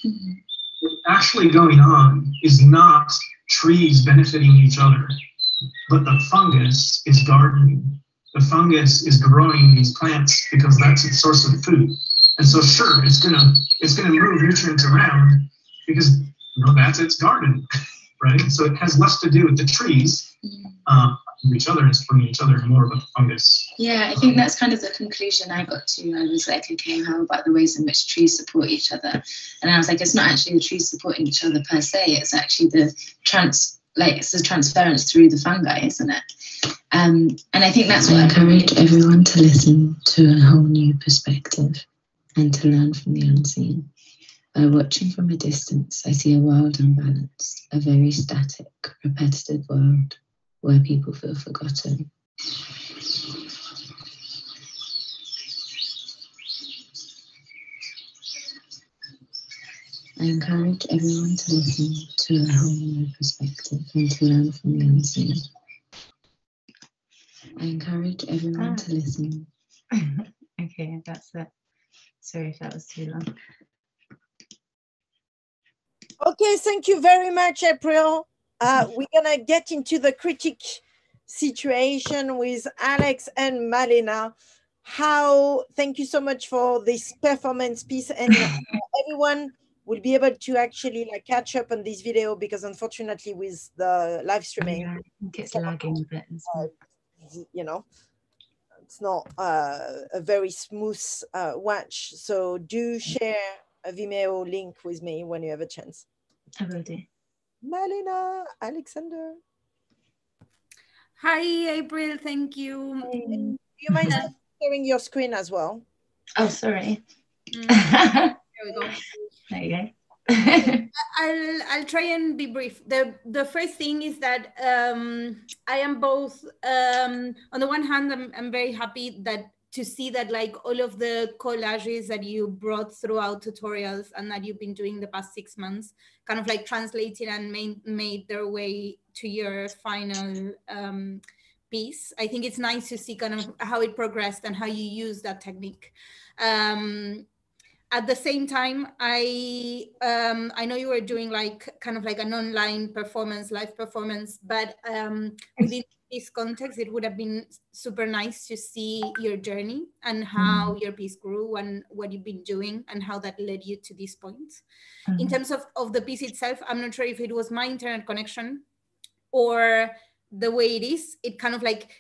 what's actually going on is not trees benefiting each other, but the fungus is gardening. The fungus is growing these plants because that's its source of food. And so sure, it's gonna move nutrients around because, you know, that's its garden, right? So it has less to do with the trees. Each other, it's bringing each other more about the fungus. Yeah, I think that's kind of the conclusion I got to. I was like, okay, how about the ways in which trees support each other? And I was like, it's not actually the trees supporting each other per se, it's actually it's the transference through the fungi, isn't it? And I think that's what I encourage everyone to listen to a whole new perspective and to learn from the unseen. By watching from a distance, I see a world unbalanced, a very static, repetitive world where people feel forgotten. I encourage everyone to listen to a whole new perspective and to learn from the unseen. I encourage everyone to listen. Okay, that's it. Sorry if that was too long. Okay, thank you very much, April. We're gonna get into the critique situation with Alex and Malina. Thank you so much for this performance piece, and everyone will be able to actually like catch up on this video because unfortunately with the live streaming, I think it's lagging a bit. You know, it's not a very smooth watch. So do share a Vimeo link with me when you have a chance. I will do. Malina, Alexander. Hi, April. Thank you. Do you mind sharing your screen as well? Oh, sorry. There we go. There you go. I'll try and be brief. The first thing is that I am both, on the one hand, I'm very happy to see that like all of the collages that you brought throughout tutorials and that you've been doing the past 6 months kind of like translated and made their way to your final piece. I think it's nice to see kind of how it progressed and how you use that technique. At the same time, I know you were doing like kind of like an online performance, live performance, but within this context, it would have been super nice to see your journey and how your piece grew and what you've been doing and how that led you to this point. In terms of the piece itself, I'm not sure if it was my internet connection or the way it is, it kind of like,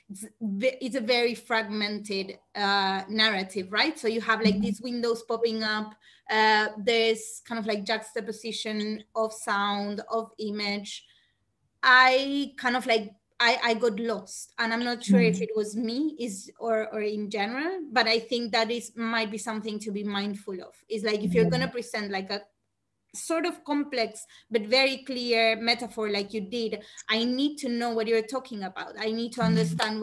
it's a very fragmented narrative, right? So you have like these windows popping up, there's kind of like juxtaposition of sound, of image. I kind of like, I got lost, and I'm not sure if it was me or in general, but I think that might be something to be mindful of. It's like if you're gonna present like a sort of complex but very clear metaphor like you did, I need to know what you're talking about. I need to understand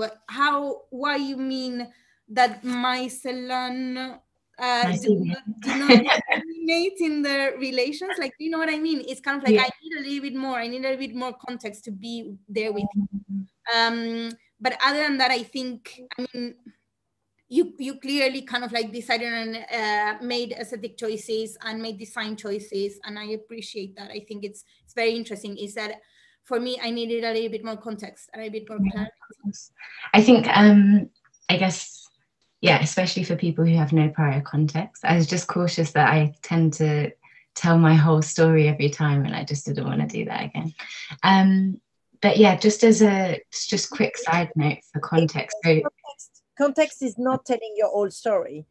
why you mean that my salon do not discriminate in the relations. Like, you know what I mean? It's kind of like, I need a little bit more. I need a little bit more context to be there with you. But other than that, I think, I mean, you clearly kind of like decided and made aesthetic choices and made design choices, and I appreciate that. I think it's very interesting. Is that for me, I needed a little bit more context and a bit more clarity. I think, I guess, yeah, especially for people who have no prior context. I was just cautious that I tend to tell my whole story every time, and I just didn't want to do that again. But yeah, just as a quick side note for context. So, context is not telling your whole story.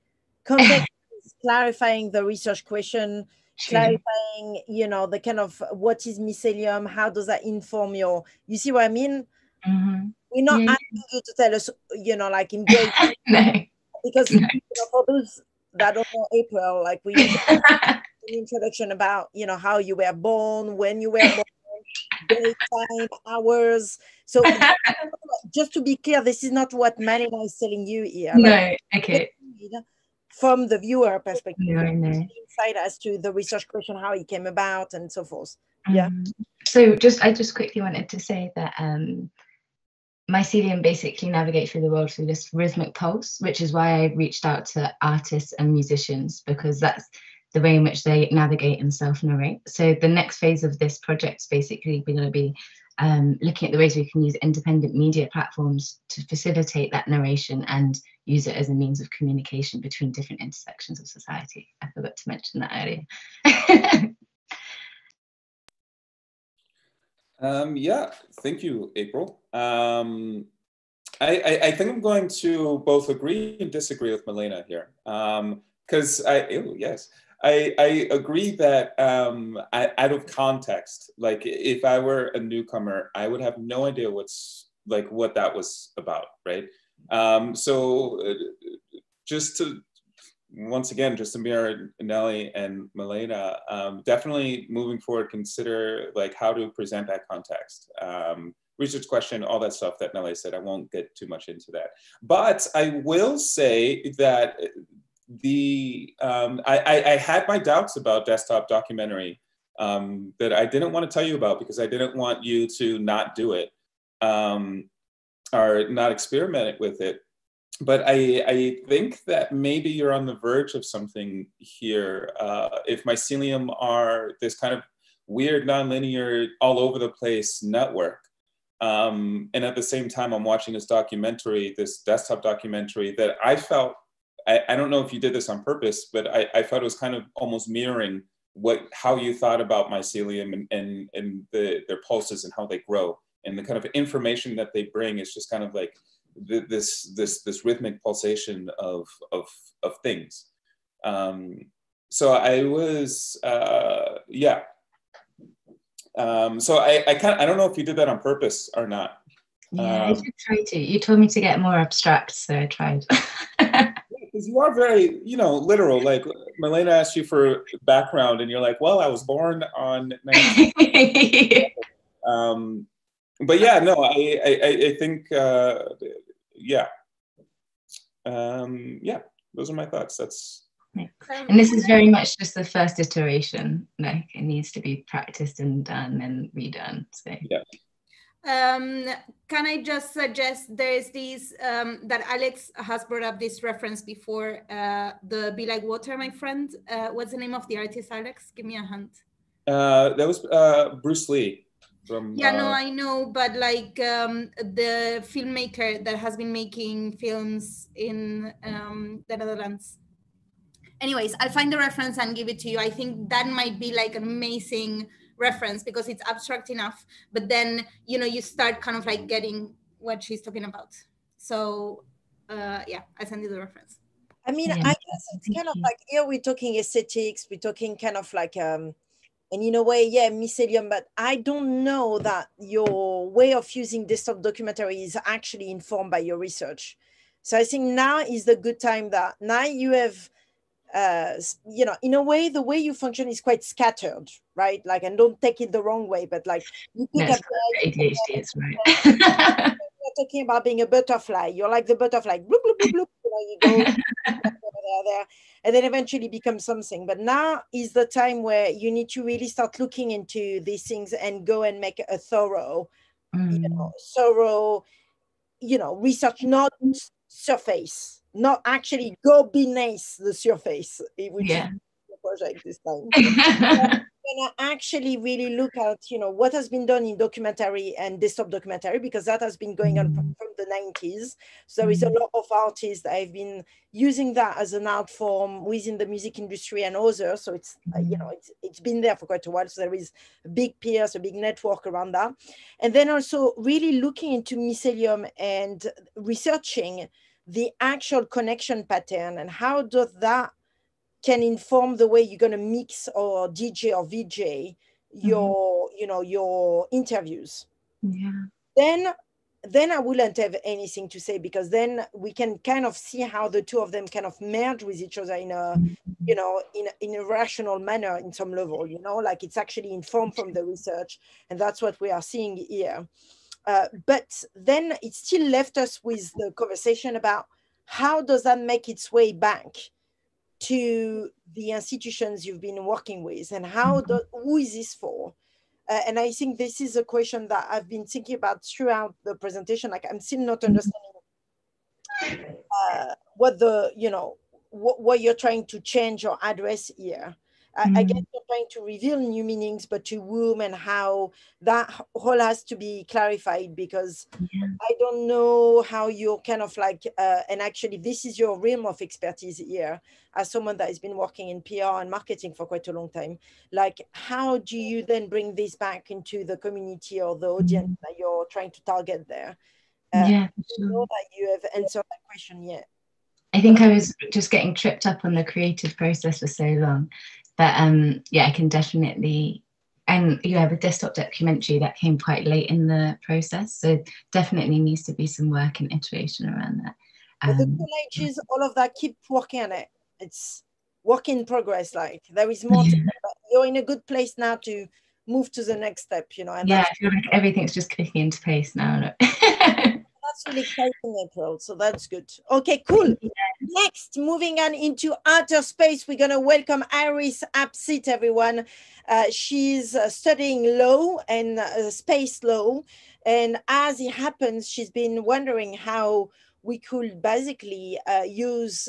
Context is clarifying the research question, clarifying, you know, the kind of what is mycelium, how does that inform your, you see what I mean? We're not asking you to tell us, you know, like in great because you know, for those that don't know April, like we use an introduction about, you know, how you were born, when you were born, daytime, hours. So just to be clear, this is not what Malina is telling you here. No, okay. From the viewer perspective, insight as to the research question, how it came about, and so forth. So I just quickly wanted to say that mycelium basically navigates through the world through this rhythmic pulse, which is why I reached out to artists and musicians, because that's the way in which they navigate and self-narrate. So the next phase of this project is basically going to be looking at the ways we can use independent media platforms to facilitate that narration and use it as a means of communication between different intersections of society. I forgot to mention that earlier. Yeah, thank you, April. I think I'm going to both agree and disagree with Malina here, because I agree that out of context, like if I were a newcomer, I would have no idea what that was about, right? So just to, once again, just to mirror Nelly and Malina, definitely moving forward, consider like how to present that context. Research question, all that stuff that Nelly said, I won't get too much into that. But I will say that I had my doubts about desktop documentary that I didn't want to tell you about because I didn't want you to not do it or not experiment with it. But I think that maybe you're on the verge of something here. If mycelium are this kind of weird, nonlinear, all over the place network, and at the same time, I'm watching this documentary, this desktop documentary that I felt, I don't know if you did this on purpose, but I felt it was kind of almost mirroring how you thought about mycelium and their pulses and how they grow. And the kind of information that they bring is just kind of like this rhythmic pulsation of things. So I was, yeah. So I don't know if you did that on purpose or not. Yeah, I did try to. You told me to get more abstract, so I tried. Because you are very, literal. Like Malina asked you for background, and you're like, "Well, I was born on." But yeah, no, I think, yeah, yeah. Those are my thoughts. That's. And this is very much just the first iteration. Like it needs to be practiced and done and redone. So yeah. Can I just suggest there's this that Alex has brought up this reference before, the Be Like Water, my friend. What's the name of the artist, Alex? Give me a hint. That was Bruce Lee. Yeah, no, I know, but like the filmmaker that has been making films in the Netherlands. Anyways, I'll find the reference and give it to you. I think that might be like an amazing reference because it's abstract enough, but then, you start kind of like getting what she's talking about. So yeah, I send you the reference. I mean, I guess it's kind of like, here we're talking aesthetics, we're talking kind of like, and in a way, yeah, mycelium, but I don't know that your way of using desktop documentary is actually informed by your research. So I think now is the good time that now you have you know, in a way, the way you function is quite scattered, right? Like, and don't take it the wrong way, but like you pick up ADHD, it's right. You're talking about being a butterfly. You're like the butterfly, bloop, bloop, bloop, bloop. You know, you go there, and then eventually become something. But now is the time where you need to really start looking into these things and go and make a thorough, research, not surface, not actually go beneath the surface, which is the project this time. Gonna actually really look at, you know, what has been done in documentary and desktop documentary, because that has been going on from the 90s. So there is a lot of artists that have been using that as an art form within the music industry and others. So it's, it's been there for quite a while. So there is a big peers, a big network around that. And then also really looking into mycelium and researching the actual connection pattern and how does that can inform the way you're going to mix or DJ or VJ your, your interviews. Then I wouldn't have anything to say, because then we can kind of see how the two of them kind of merge with each other in a, in a rational manner in some level, like it's actually informed from the research, and that's what we are seeing here. But then it still left us with the conversation about how does that make its way back to the institutions you've been working with, and who is this for? And I think this is a question that I've been thinking about throughout the presentation. Like, I'm still not understanding what what you're trying to change or address here. I guess you're trying to reveal new meanings, but to whom and how, that all has to be clarified, because I don't know how you're kind of like, and actually this is your realm of expertise here, as someone that has been working in PR and marketing for quite a long time. Like, how do you then bring this back into the community or the audience that you're trying to target there? I don't know that you have answered that question yet. I think I was just getting tripped up on the creative process for so long. But I can definitely, and you have a desktop documentary that came quite late in the process. So definitely needs to be some work and iteration around that. But the colleges, all of that, keep working on it. It's work in progress. Like, there is more to do, but you're in a good place now to move to the next step, And I feel like everything's just clicking into place now. That's really exciting, April. So that's good. Okay, cool. Next, moving on into outer space, we're going to welcome Iris Apsit, everyone. She's studying law and space law. And as it happens, she's been wondering how we could basically use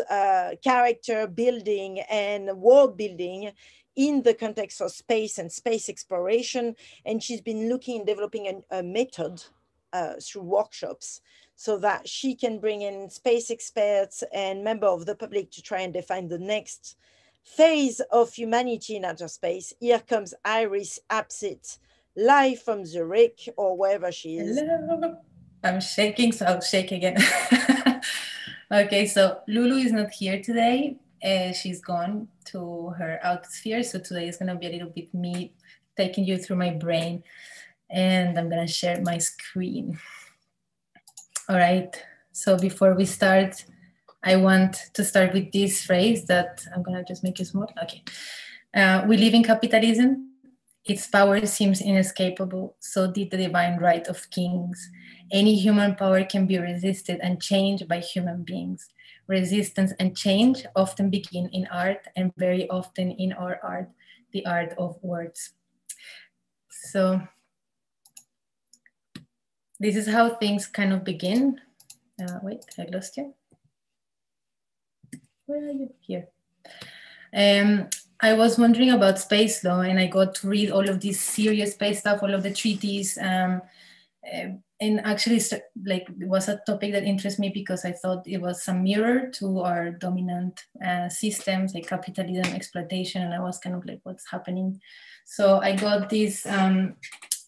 character building and world building in the context of space and space exploration. And she's been looking and developing a method through workshops, so that she can bring in space experts and members of the public to try and define the next phase of humanity in outer space. Here comes Iris Apsit, live from Zurich or wherever she is. Hello. I'm shaking, so I'll shake again. Okay, so Lulu is not here today. She's gone to her outsphere, so today is going to be a little bit me taking you through my brain. And I'm gonna share my screen. All right, so before we start, I want to start with this phrase that I'm gonna just make it small. Okay, we live in capitalism. Its power seems inescapable, so did the divine right of kings. Any human power can be resisted and changed by human beings. Resistance and change often begin in art, and very often in our art, the art of words. So, this is how things kind of begin. Wait, I lost you. Where are you? Here. I was wondering about space law, and I got to read all of this serious space stuff, all of the treaties. And actually, like, it was a topic that interested me because I thought it was a mirror to our dominant systems, like capitalism, exploitation, and I was kind of like, what's happening? So I got this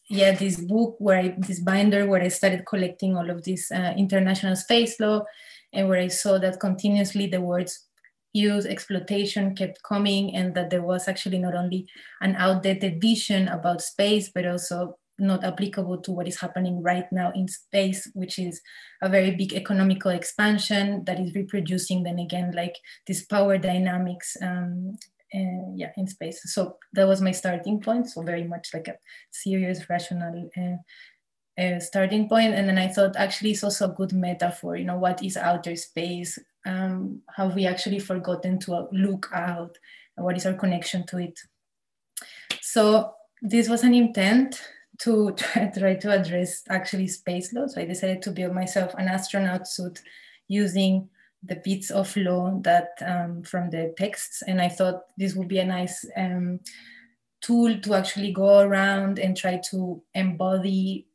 this book this binder where I started collecting all of this international space law, and where I saw that continuously the words use, exploitation kept coming, and that there was actually not only an outdated vision about space, but also not applicable to what is happening right now in space, which is a very big economical expansion that is reproducing then again like this power dynamics in space. So that was my starting point. So very much like a serious, rational starting point. And then I thought actually it's also a good metaphor, you know, what is outer space? Have we actually forgotten to look out? What is our connection to it? So this was an intent to try to address actually space law. So I decided to build myself an astronaut suit using the bits of law that from the texts. And I thought this would be a nice tool to actually go around and try to embody,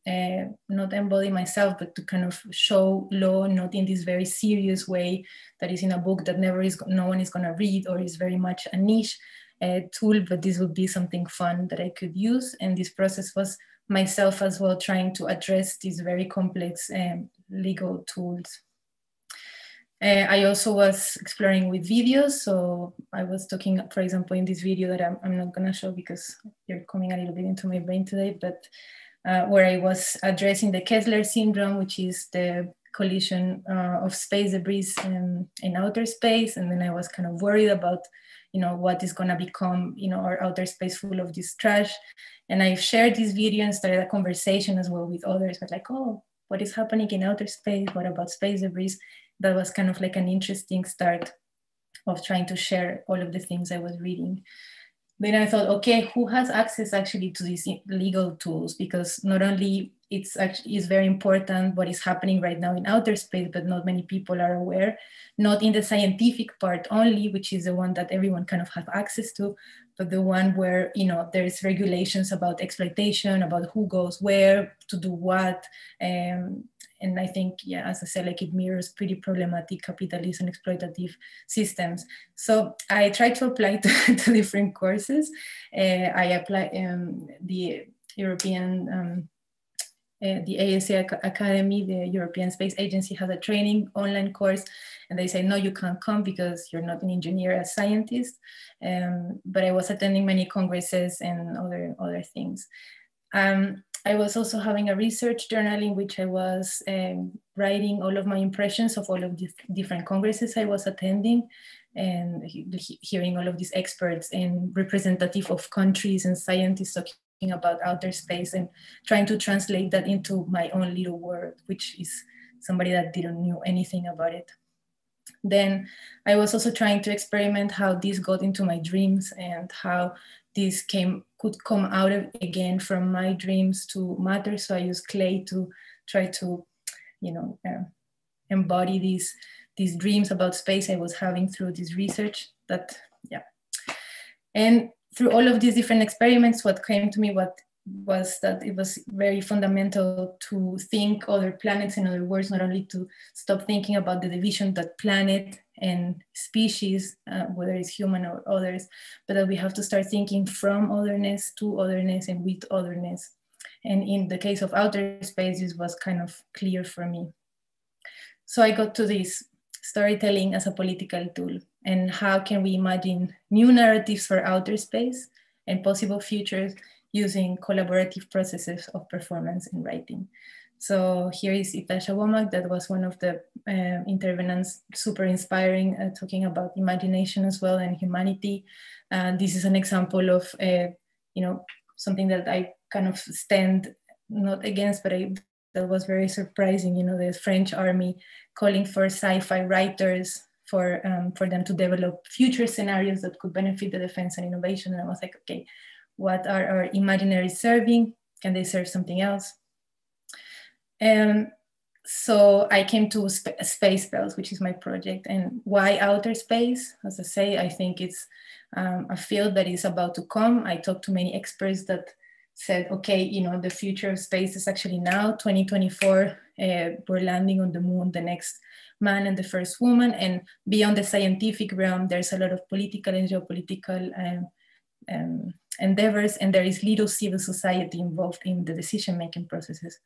not embody myself, but to kind of show law, not in this very serious way that is in a book that no one is gonna read, or is very much a niche tool, but this would be something fun that I could use. And this process was myself as well trying to address these very complex legal tools. I also was exploring with videos. So I was talking, for example, in this video that I'm not gonna show because you're coming a little bit into my brain today, but where I was addressing the Kessler syndrome, which is the collision of space debris in outer space. And then I was kind of worried about, you know, what is gonna become, you know, our outer space full of this trash. And I shared this video and started a conversation as well with others, but like, oh, what is happening in outer space? What about space debris? That was kind of like an interesting start of trying to share all of the things I was reading. Then I thought, okay, who has access actually to these legal tools? Because not only it's very important what is happening right now in outer space, but not many people are aware, not in the scientific part only, which is the one that everyone kind of have access to, but the one where, you know, there's regulations about exploitation, about who goes where, to do what. And I think, yeah, as I said, like it mirrors pretty problematic capitalist and exploitative systems. So I tried to apply to different courses. I applied the European, the ASA Academy, the European Space Agency, has a training online course, and they say, no, you can't come because you're not an engineer, a scientist. But I was attending many congresses and other things. I was also having a research journal in which I was writing all of my impressions of all of the different congresses I was attending, and hearing all of these experts and representative of countries and scientists talking about outer space, and trying to translate that into my own little world, which is somebody that didn't know anything about it. Then I was also trying to experiment how this got into my dreams and how this could come out of, again, from my dreams to matter. So I used clay to try to, you know, embody these dreams about space I was having through this research. That, yeah. And through all of these different experiments, what came to me was that it was very fundamental to think other planets, in other words, not only to stop thinking about the division that planet and species, whether it's human or others, but that we have to start thinking from otherness to otherness and with otherness. And in the case of outer space, this was kind of clear for me. So I got to this storytelling as a political tool, and how can we imagine new narratives for outer space and possible futures using collaborative processes of performance and writing. So here is Itasha Womack, that was one of the intervenants, super inspiring, talking about imagination as well and humanity. This is an example of, you know, something that I kind of stand not against, but that was very surprising. You know, the French army calling for sci-fi writers for them to develop future scenarios that could benefit the defense and innovation. And I was like, okay, what are our imaginaries serving? Can they serve something else? So I came to Space Spells, which is my project. And why outer space? As I say, I think it's a field that is about to come. I talked to many experts that said, okay, you know, the future of space is actually now, 2024, we're landing on the moon, the next man and the first woman. And beyond the scientific realm, there's a lot of political and geopolitical endeavors, and there is little civil society involved in the decision-making processes.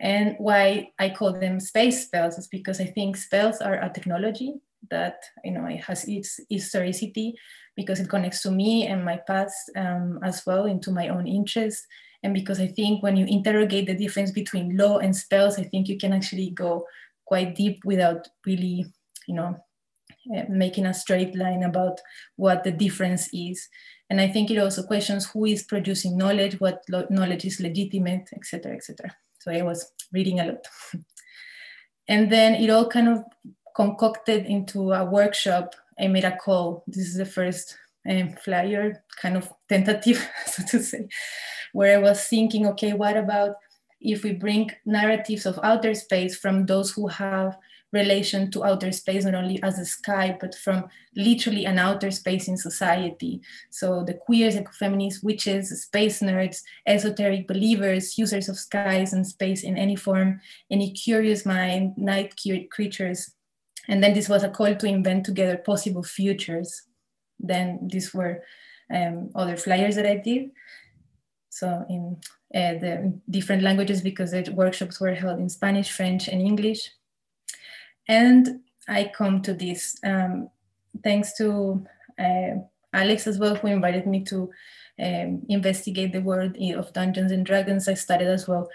And why I call them space spells is because I think spells are a technology that, you know, it has its historicity because it connects to me and my past as well, into my own interests. And because I think when you interrogate the difference between law and spells, I think you can actually go quite deep without really, making a straight line about what the difference is. And I think it also questions who is producing knowledge, what knowledge is legitimate, etc., etc. So I was reading a lot. And then it all kind of concocted into a workshop. I made a call. This is the first flyer, kind of tentative, so to say, where I was thinking, okay, what about if we bring narratives of outer space from those who have relation to outer space, not only as a sky, but from literally an outer space in society. So the queers, ecofeminists, witches, space nerds, esoteric believers, users of skies and space in any form, any curious mind, night creatures. And then this was a call to invent together possible futures. Then these were other flyers that I did. So in the different languages, because the workshops were held in Spanish, French, and English. And I come to this thanks to Alex as well, who invited me to investigate the world of Dungeons and Dragons. I started as well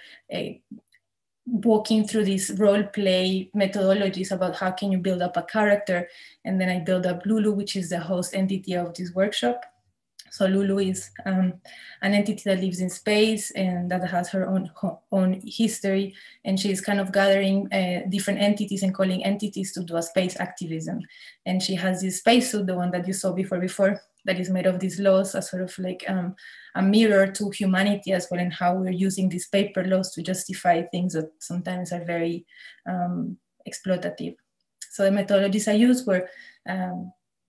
walking through these role play methodologies about how can you build up a character. And then I built up Lulu, which is the host entity of this workshop. So Lulu is an entity that lives in space and that has her own history. And she's kind of gathering different entities and calling entities to do a space activism. And she has this spacesuit, the one that you saw before, that is made of these laws, as sort of like a mirror to humanity as well, and how we're using these paper laws to justify things that sometimes are very exploitative. So the methodologies I used were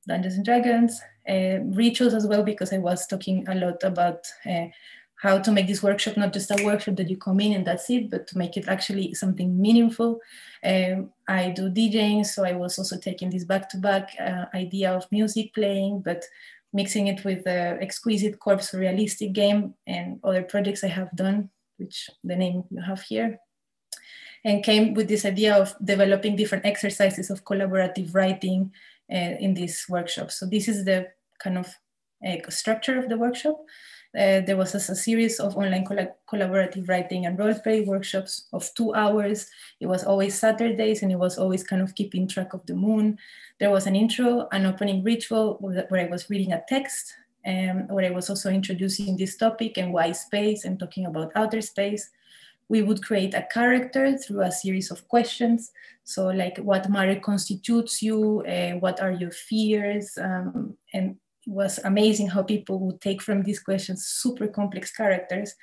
Dungeons and Dragons, rituals as well, because I was talking a lot about how to make this workshop not just a workshop that you come in and that's it, but to make it actually something meaningful. I do DJing, so I was also taking this back-to-back idea of music playing, but mixing it with the exquisite corpse realistic game and other projects I have done, which the name you have here. And came with this idea of developing different exercises of collaborative writing in this workshop. So this is the kind of structure of the workshop. There was a series of online collaborative writing and role play workshops of 2 hours. It was always Saturdays, and it was always kind of keeping track of the moon. There was an intro, an opening ritual where I was reading a text, where I was also introducing this topic and why space and talking about outer space. We would create a character through a series of questions. So like, what matter constitutes you? What are your fears? And it was amazing how people would take from these questions super complex characters.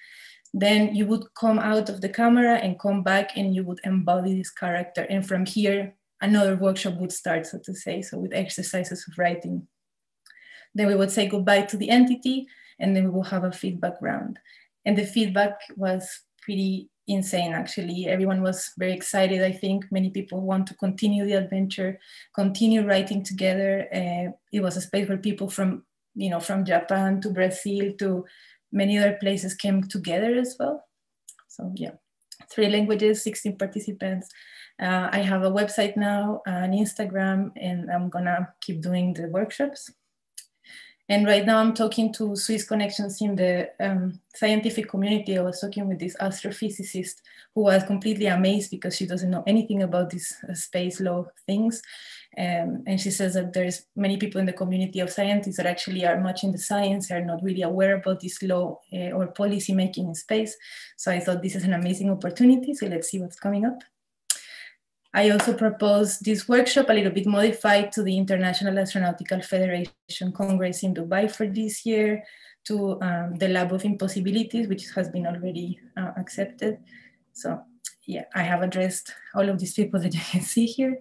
Then you would come out of the camera and come back and you would embody this character. And from here, another workshop would start, so to say, so with exercises of writing. Then we would say goodbye to the entity, and then we will have a feedback round. And the feedback was pretty insane, actually. Everyone was very excited. I think many people want to continue the adventure, continue writing together. It was a space where people from Japan to Brazil to many other places came together as well. So yeah, 3 languages, 16 participants. I have a website now, an Instagram, and I'm gonna keep doing the workshops. And right now I'm talking to Swiss connections in the scientific community. I was talking with this astrophysicist who was completely amazed because she doesn't know anything about these space law things. And she says that there's many people in the community of scientists that actually are much in the science, are not really aware about this law or policy making in space. So I thought this is an amazing opportunity. So let's see what's coming up. I also proposed this workshop a little bit modified to the International Astronautical Federation Congress in Dubai for this year, to the Lab of Impossibilities, which has been already accepted. So yeah, I have addressed all of these people that you can see here.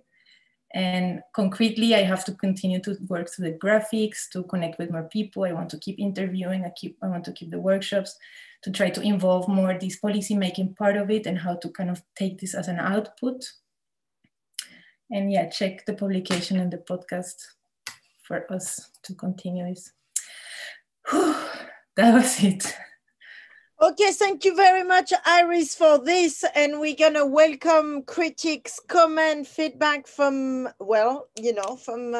And concretely, I have to continue to work through the graphics, to connect with more people. I want to keep interviewing, I want to keep the workshops, to try to involve more this policy making part of it and how to kind of take this as an output. And yeah, check the publication and the podcast for us to continue this. That was it. Okay, thank you very much, Iris, for this. And we're going to welcome critics, comment, feedback from, well, from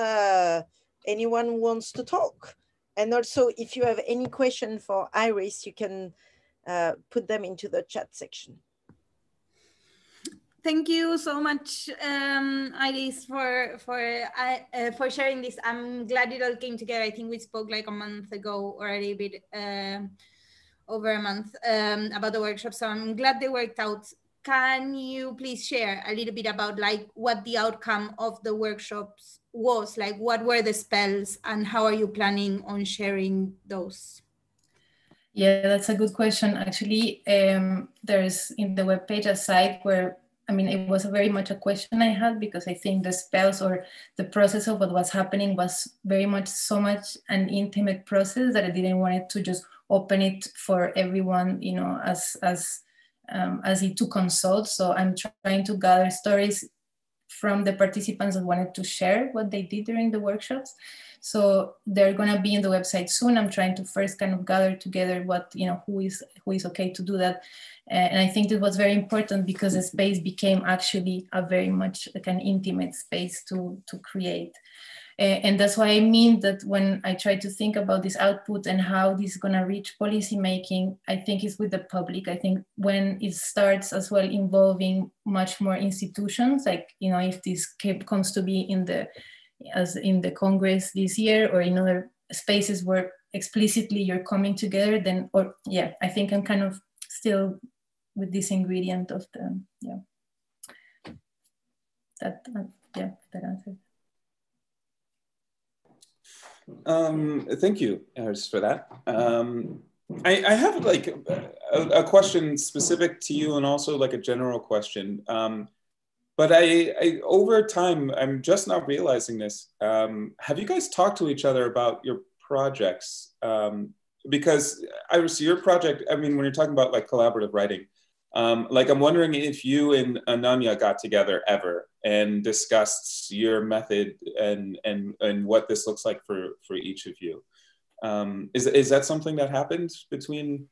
anyone who wants to talk. And also, if you have any question for Iris, you can put them into the chat section. Thank you so much, Iris, for sharing this. I'm glad it all came together. I think we spoke like a month ago, or a little bit over a month, about the workshop. So I'm glad they worked out. Can you please share a little bit about like what the outcome of the workshops was? Like what were the spells and how are you planning on sharing those? Yeah, that's a good question. Actually, there's in the webpage a site where, I mean, it was very much a question I had, because I think the spells or the process of what was happening was very much so much an intimate process that I didn't want it to just open it for everyone, you know, as it to consult. So I'm trying to gather stories from the participants that wanted to share what they did during the workshops. So they're going to be in the website soon. I'm trying to first kind of gather together what, you know, who is okay to do that. And I think it was very important because the space became actually a very much like an intimate space to create. And that's why I mean that when I try to think about this output and how this is going to reach policy making, I think it's with the public. I think when it starts as well involving much more institutions, like, you know, if this comes to be as in the Congress this year or in other spaces where explicitly you're coming together, then, or yeah, I think I'm kind of still with this ingredient of the, yeah, that answer. Thank you, Iris, for that. I have like a question specific to you and also like a general question. But I over time, I'm just now realizing this. Have you guys talked to each other about your projects? Because Iris, your project, I mean, when you're talking about like collaborative writing, like I'm wondering if you and Ananya got together ever and discussed your method and what this looks like for each of you. Is that something that happened between?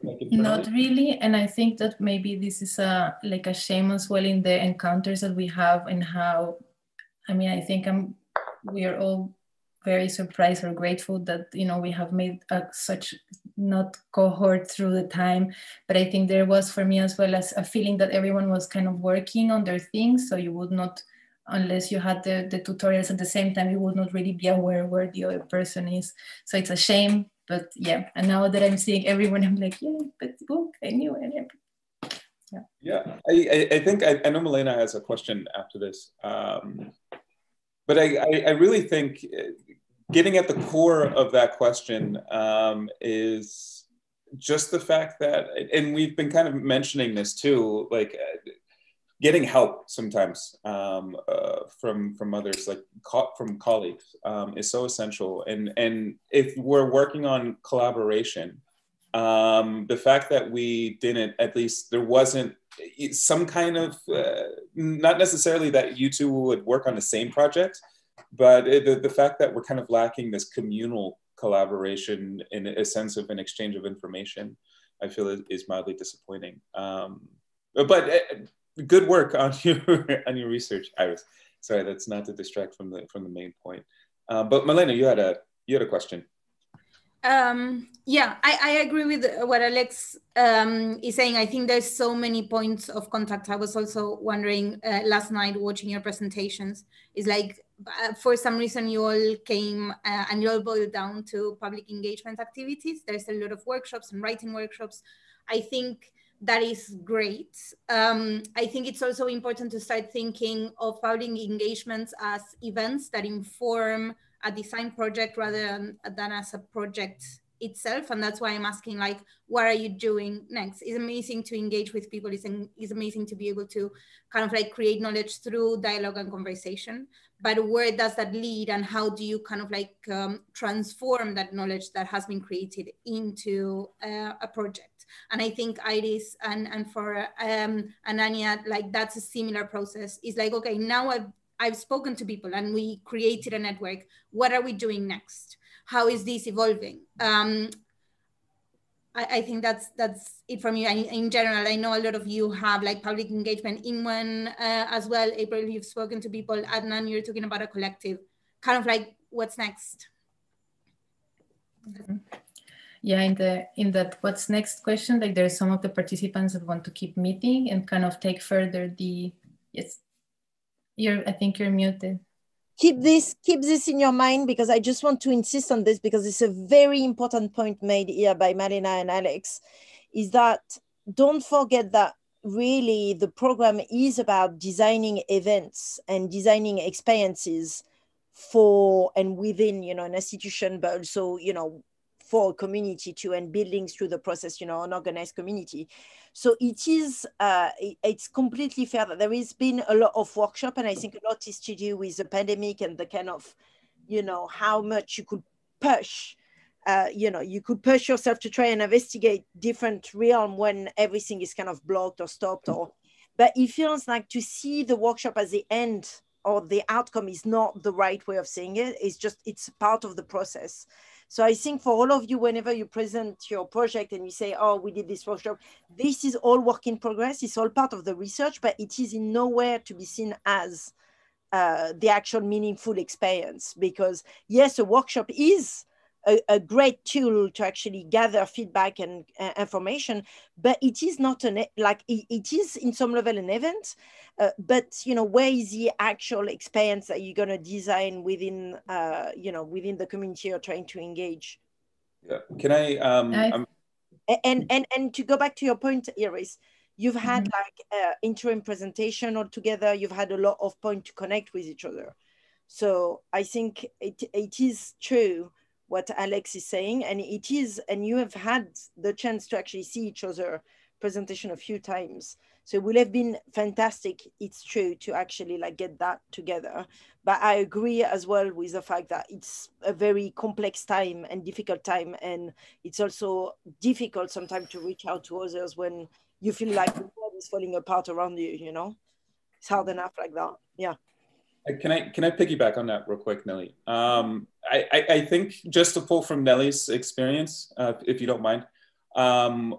Like, not really, and I think that maybe this is like a shame as well in the encounters that we have and how, I mean, I think we are all very surprised or grateful that, you know, we have made such not cohort through the time, but I think there was for me as well as a feeling that everyone was kind of working on their things, so you would not, unless you had the tutorials at the same time, you would not really be aware where the other person is. So it's a shame, but yeah. And now that I'm seeing everyone, I'm like, yeah, but book, I knew it. Yeah. Yeah, I think I know Malina has a question after this, but I really think getting at the core of that question is just the fact that, and we've been kind of mentioning this too, like getting help sometimes from others, like from colleagues, is so essential. And if we're working on collaboration, the fact that we didn't, at least there wasn't some kind of, not necessarily that you two would work on the same project, but the fact that we're kind of lacking this communal collaboration in a sense of an exchange of information, I feel is mildly disappointing. But good work on your research, Iris. Sorry, that's not to distract from the main point. But Malina, you had a question. Yeah, I agree with what Alex is saying. I think there's so many points of contact. I was also wondering last night watching your presentations, is like for some reason you all came and you all boiled down to public engagement activities. There's a lot of workshops and writing workshops. I think that is great. I think it's also important to start thinking of public engagements as events that inform a design project rather than as a project itself. And that's why I'm asking, like, what are you doing next? It's amazing to engage with people. It's amazing to be able to kind of like create knowledge through dialogue and conversation. But where does that lead, and how do you kind of like transform that knowledge that has been created into a project? And I think Iris and for Ananya, like that's a similar process. It's like, okay, now I've spoken to people and we created a network. What are we doing next? How is this evolving? I think that's it for me. In general, I know a lot of you have like public engagement in one as well. April, you've spoken to people. Adnan, you're talking about a collective. Kind of like, what's next? Yeah, in that what's next question, like there's some of the participants that want to keep meeting and kind of take further the, yes, I think you're muted. Keep this in your mind, because I just want to insist on this, because it's a very important point made here by Malina and Alex, is that don't forget that really the program is about designing events and designing experiences for and within, you know, an institution, but also, you know, for a community too, and building through the process, you know, an organized community. So it is, it's completely fair that there has been a lot of workshop, and I think a lot is to do with the pandemic and the kind of, you know, how much you could push, you know, you could push yourself to try and investigate different realm when everything is kind of blocked or stopped, or, but it feels like to see the workshop as the end or the outcome is not the right way of saying it. It's just, it's part of the process. So I think for all of you, whenever you present your project and you say, oh, we did this workshop, this is all work in progress. It's all part of the research, but it is in nowhere to be seen as the actual meaningful experience. Because yes, a workshop is a great tool to actually gather feedback and information, but it is not it is in some level an event, but you know, where is the actual experience that you're going to design within you know, within the community you're trying to engage? Yeah. Can I and to go back to your point, Iris, you've had like interim presentation altogether, you've had a lot of points to connect with each other. So I think it is true what Alex is saying, and it is, and you have had the chance to actually see each other presentation a few times. So it would have been fantastic, it's true, to actually like get that together. But I agree as well with the fact that it's a very complex time and difficult time. And it's also difficult sometimes to reach out to others when you feel like the world is falling apart around you, you know? It's hard enough like that, yeah. Can I piggyback on that real quick, Nelly? I think just to pull from Nelly's experience, if you don't mind,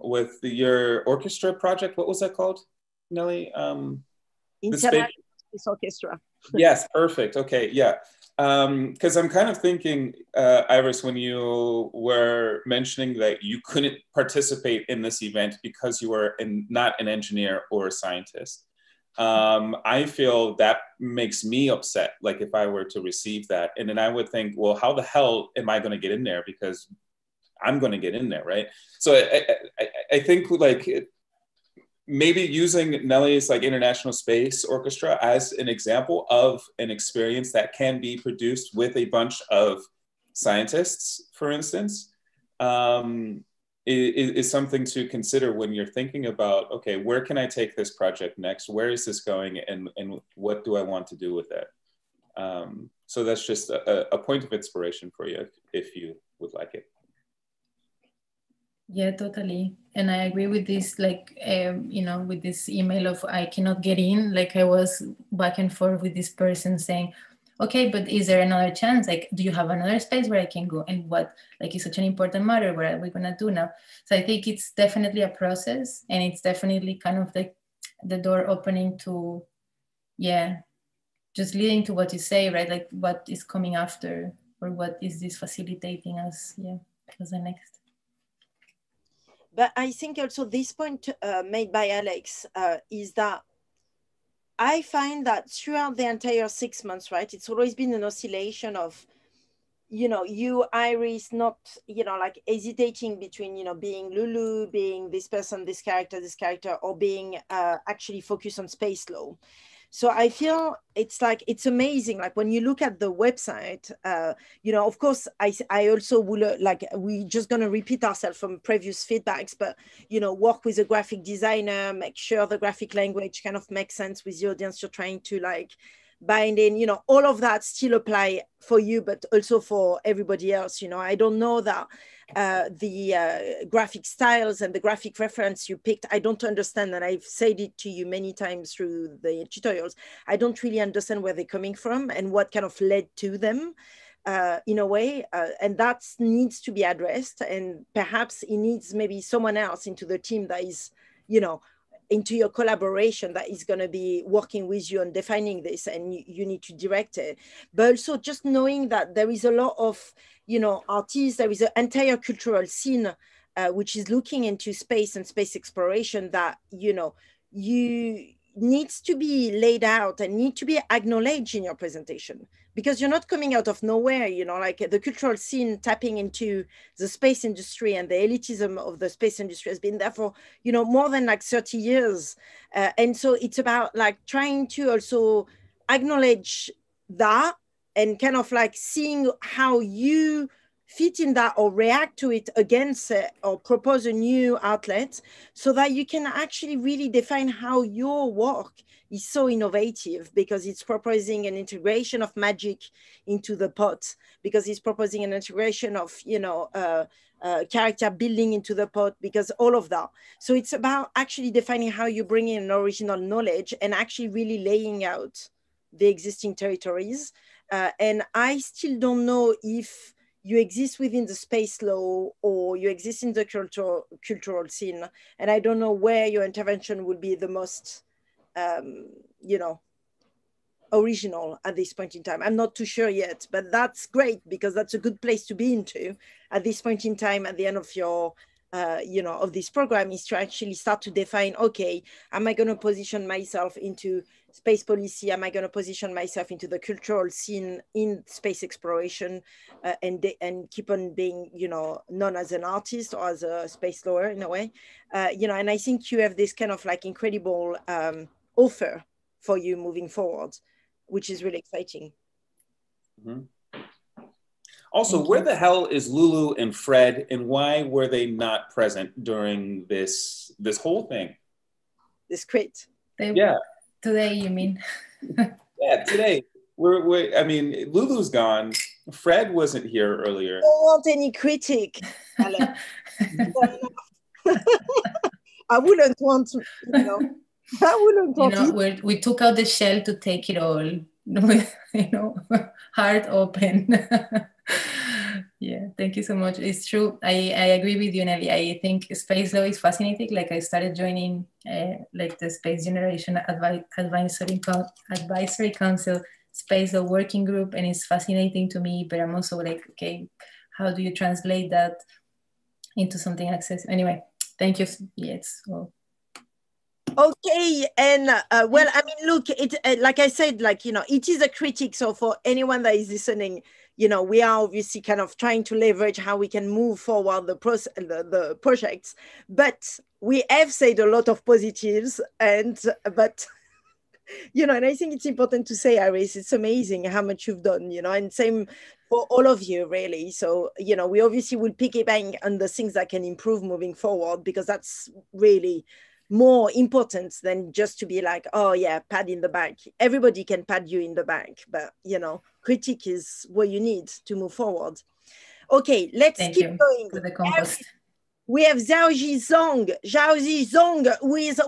with your orchestra project, what was that called, Nelly? International Space Orchestra. Yes, perfect. Okay, yeah. Because I'm kind of thinking, Iris, when you were mentioning that you couldn't participate in this event because you were not an engineer or a scientist. I feel that makes me upset, like if I were to receive that. And then I would think, well, how the hell am I going to get in there? Because I'm going to get in there, right? So I think like maybe using Nelly's like International Space Orchestra as an example of an experience that can be produced with a bunch of scientists, for instance, is something to consider when you're thinking about, okay, where can I take this project next? Where is this going? And what do I want to do with it? So that's just a point of inspiration for you if you would like it. Yeah, totally. And I agree with this, like, you know, with this email of I cannot get in, like I was back and forth with this person saying, okay, but is there another chance? Like, do you have another space where I can go? And what, like, is such an important matter, what are we gonna do now? So I think it's definitely a process, and it's definitely kind of like the door opening to, yeah, just leading to what you say, right? Like what is coming after, or what is this facilitating us, yeah, as the next. But I think also this point made by Alex is that I find that throughout the entire 6 months, right, it's always been an oscillation of, you know, you, Iris, not, you know, like hesitating between, you know, being Lulu, being this person, this character, or being actually focused on space law. So I feel it's like, it's amazing. Like when you look at the website, you know, of course, I also will, like, we just going to repeat ourselves from previous feedbacks, but, you know, work with a graphic designer, make sure the graphic language kind of makes sense with the audience you're trying to like bind in, you know, all of that still apply for you, but also for everybody else. You know, I don't know that the graphic styles and the graphic reference you picked, I don't understand, and I've said it to you many times through the tutorials, I don't really understand where they're coming from and what kind of led to them in a way, and that needs to be addressed, and perhaps it needs maybe someone else into the team that is, you know, into your collaboration that is going to be working with you on defining this, and you need to direct it. But also just knowing that there is a lot of, you know, artists, there is an entire cultural scene which is looking into space and space exploration that, you know, needs to be laid out and need to be acknowledged in your presentation, because you're not coming out of nowhere, you know, like the cultural scene tapping into the space industry and the elitism of the space industry has been there for, you know, more than like 30 years. And so it's about like trying to also acknowledge that and kind of like seeing how you fit in that or react to it against it or propose a new outlet, so that you can actually really define how your work is so innovative, because it's proposing an integration of magic into the pot, because it's proposing an integration of, you know, character building into the pot, because all of that. So it's about actually defining how you bring in an original knowledge and actually really laying out the existing territories. And I still don't know if you exist within the space law or you exist in the cultural scene. And I don't know where your intervention would be the most, you know, original at this point in time. I'm not too sure yet, but that's great, because that's a good place to be into at this point in time, at the end of your, you know, of this program, is to actually start to define, okay, am I going to position myself into space policy? Am I going to position myself into the cultural scene in space exploration, and keep on being, you know, known as an artist or as a space lawyer in a way? You know, and I think you have this kind of like incredible offer for you moving forward, which is really exciting. Mm-hmm. Also, where the hell is Lulu and Fred, and why were they not present during this whole thing? This crit. Yeah. Today, you mean? Yeah, today. I mean, Lulu's gone. Fred wasn't here earlier. I don't want any critic. I wouldn't want to, you know. I wouldn't want you know, we took out the shell to take it all, with, you know, heart open. Yeah, thank you so much. It's true. I agree with you, Nelly. I think space law is fascinating. Like I started joining like the Space Generation Advisory Council Space Law Working Group, and it's fascinating to me, but I'm also like, okay, how do you translate that into something accessible? Anyway, thank you. Yes. Well. Okay, and well, I mean, look, it like I said, like, you know, it is a critique. So for anyone that is listening, you know, we are obviously kind of trying to leverage how we can move forward the projects, but we have said a lot of positives, but you know, and I think it's important to say, Iris, it's amazing how much you've done, you know, and same for all of you, really. So, you know, we obviously will piggyback on the things that can improve moving forward, because that's really more important than just to be like, oh yeah, pat in the back. Everybody can pat you in the back, but, you know, critique is what you need to move forward. Okay, let's keep going. For the compost. We have Zhaozi Zong,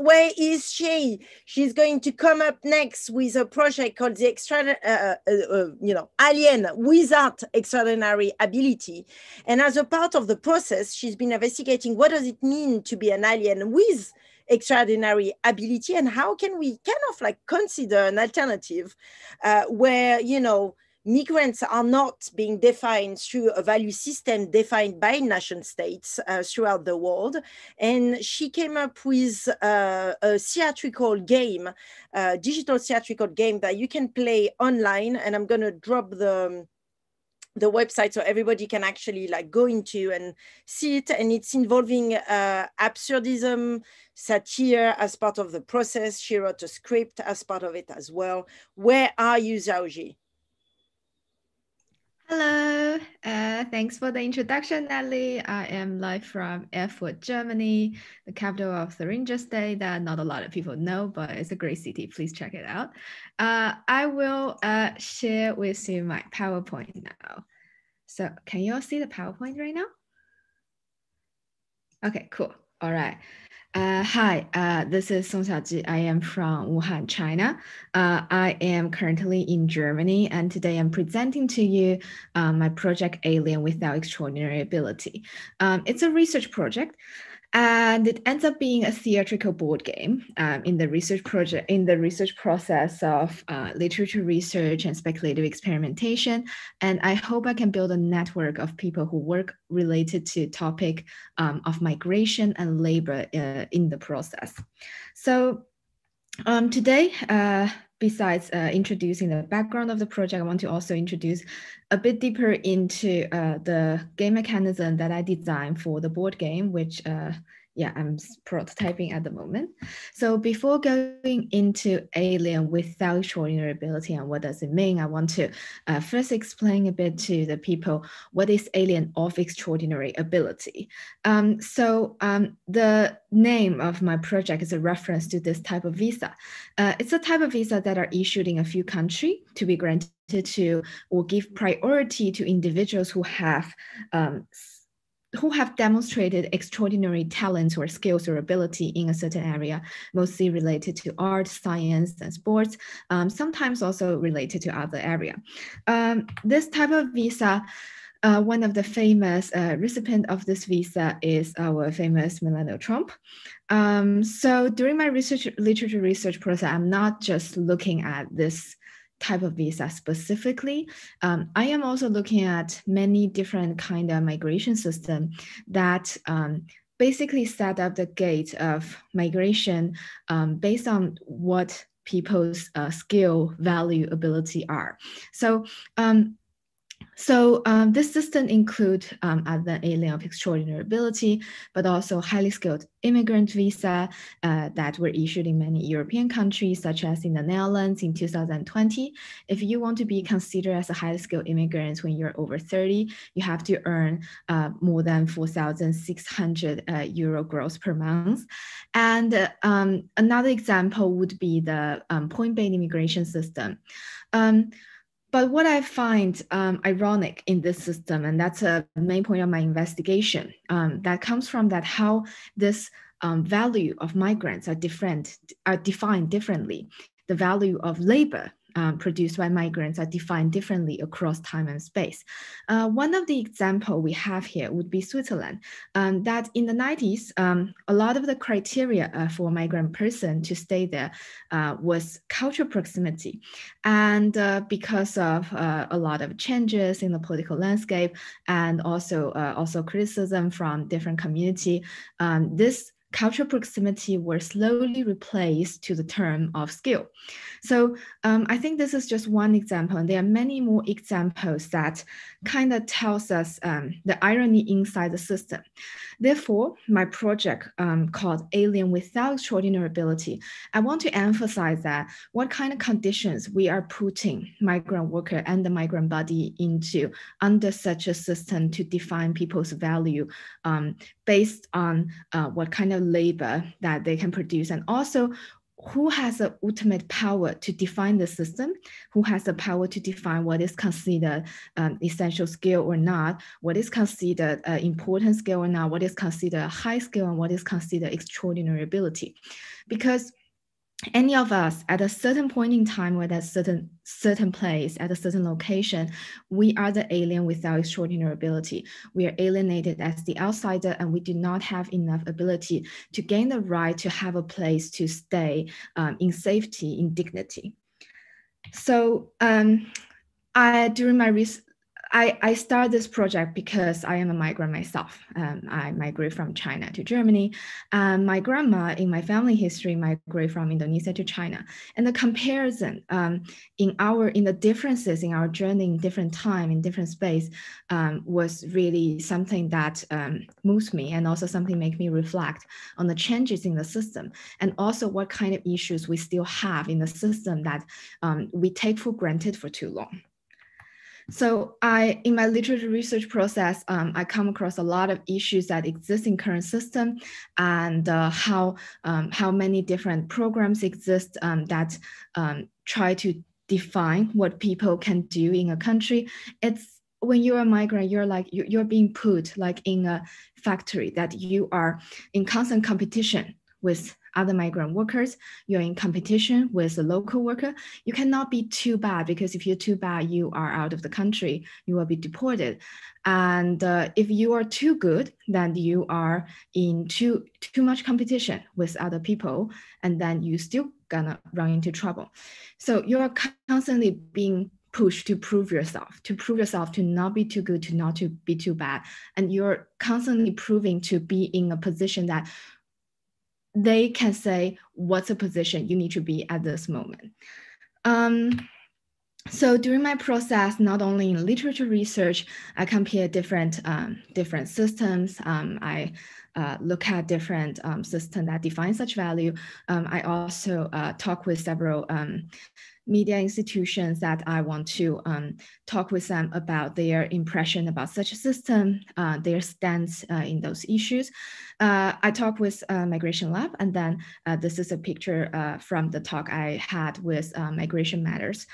where is she? She's going to come up next with a project called the you know, Alien Without Extraordinary Ability. And as a part of the process, she's been investigating what does it mean to be an alien with extraordinary ability, and how can we kind of like consider an alternative where, you know, migrants are not being defined through a value system defined by nation states throughout the world. And she came up with a theatrical game, digital theatrical game that you can play online. And I'm going to drop the website so everybody can actually like go into and see it. And it's involving absurdism, satire as part of the process. She wrote a script as part of it as well. Where are you, Zhaozi? Hello, thanks for the introduction, Nelly. I am live from Erfurt, Germany, the capital of Thuringia State that not a lot of people know, but it's a great city. Please check it out. I will share with you my PowerPoint now. So can you all see the PowerPoint right now? Okay, cool. All right. Hi, this is Song Xiaoji. I am from Wuhan, China. I am currently in Germany, and today I'm presenting to you my project Alien Without Extraordinary Ability. It's a research project, And it ends up being a theatrical board game in the research process of literature research and speculative experimentation. And I hope I can build a network of people who work related to topic of migration and labor in the process. So today, besides introducing the background of the project, I want to also introduce a bit deeper into the game mechanism that I designed for the board game, which I'm prototyping at the moment. So before going into alien without extraordinary ability and what does it mean, I want to first explain a bit to the people what is alien of extraordinary ability. The name of my project is a reference to this type of visa. It's a type of visa that are issued in a few countries to be granted to or give priority to individuals who have demonstrated extraordinary talents or skills or ability in a certain area, mostly related to art, science, and sports, sometimes also related to other area. This type of visa, one of the famous recipient of this visa is our famous Melania Trump. So during my literature research process, I'm not just looking at this type of visa specifically. I am also looking at many different kind of migration system that basically set up the gate of migration based on what people's skill, value, ability are. So this system includes other alien of extraordinary ability, but also highly skilled immigrant visa that were issued in many European countries, such as in the Netherlands in 2020. If you want to be considered as a highly skilled immigrant when you're over 30, you have to earn more than 4,600 euro gross per month. And another example would be the point-based immigration system. But what I find ironic in this system, and that's a main point of my investigation, that comes from that how this value of migrants are defined differently. The value of labor produced by migrants are defined differently across time and space. One of the examples we have here would be Switzerland, that in the 90s, a lot of the criteria for a migrant person to stay there was cultural proximity. And because of a lot of changes in the political landscape and also criticism from different community, this cultural proximity were slowly replaced to the term of skill. So I think this is just one example, and there are many more examples that kind of tells us the irony inside the system. Therefore, my project called Alien Without Extraordinary Ability, I want to emphasize that what kind of conditions we are putting migrant worker and the migrant body into under such a system to define people's value based on what kind of labor that they can produce, and also who has the ultimate power to define the system, who has the power to define what is considered essential skill or not, what is considered important skill or not, what is considered high skill and what is considered extraordinary ability. Because any of us at a certain point in time or at a certain place, at a certain location, we are the alien without extraordinary ability. We are alienated as the outsider, and we do not have enough ability to gain the right to have a place to stay in safety, in dignity. So during my research, I started this project because I am a migrant myself. I migrated from China to Germany. My grandma in my family history migrated from Indonesia to China. And the comparison in the differences in our journey in different time, in different space was really something that moves me, and also something make me reflect on the changes in the system, and also what kind of issues we still have in the system that we take for granted for too long. So in my literature research process, I come across a lot of issues that exist in current system, and how many different programs exist that try to define what people can do in a country. It's when you're a migrant, you're being put like in a factory that you are in constant competition with other migrant workers, you're in competition with a local worker, you cannot be too bad, because if you're too bad, you are out of the country, you will be deported. And if you are too good, then you are in too much competition with other people, and then you still gonna run into trouble. So you're constantly being pushed to prove yourself, to not be too good, to not to be too bad. And you're constantly proving to be in a position that they can say, what's a position you need to be at this moment. So during my process, not only in literature research, I compare different systems. I look at different systems that define such value. I also talk with several media institutions that I want to talk with them about their impression about such a system, their stance in those issues. I talk with Migration Lab, and then this is a picture from the talk I had with Migration Matters,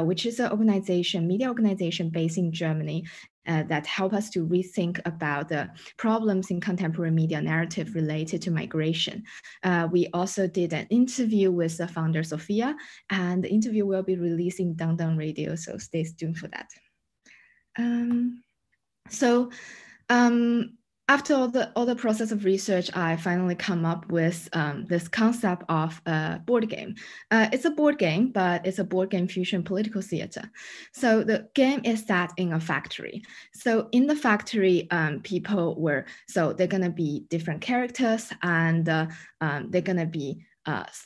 which is an organization, media organization based in Germany, that help us to rethink about the problems in contemporary media narrative related to migration. We also did an interview with the founder, Sophia, and the interview will be released in Down Radio, so stay tuned for that. After all the process of research, I finally come up with this concept of a board game. It's a board game, but it's a board game fusion political theater. So the game is set in a factory. So in the factory, they're gonna be different characters, and they're gonna be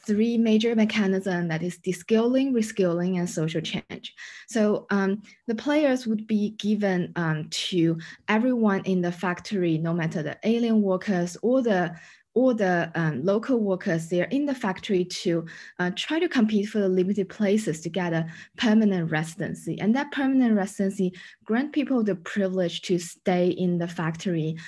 three major mechanisms, that is de-skilling, reskilling, and social change. So the players would be given to everyone in the factory, no matter the alien workers or the local workers, they're in the factory to try to compete for the limited places to get a permanent residency. And that permanent residency grant people the privilege to stay in the factory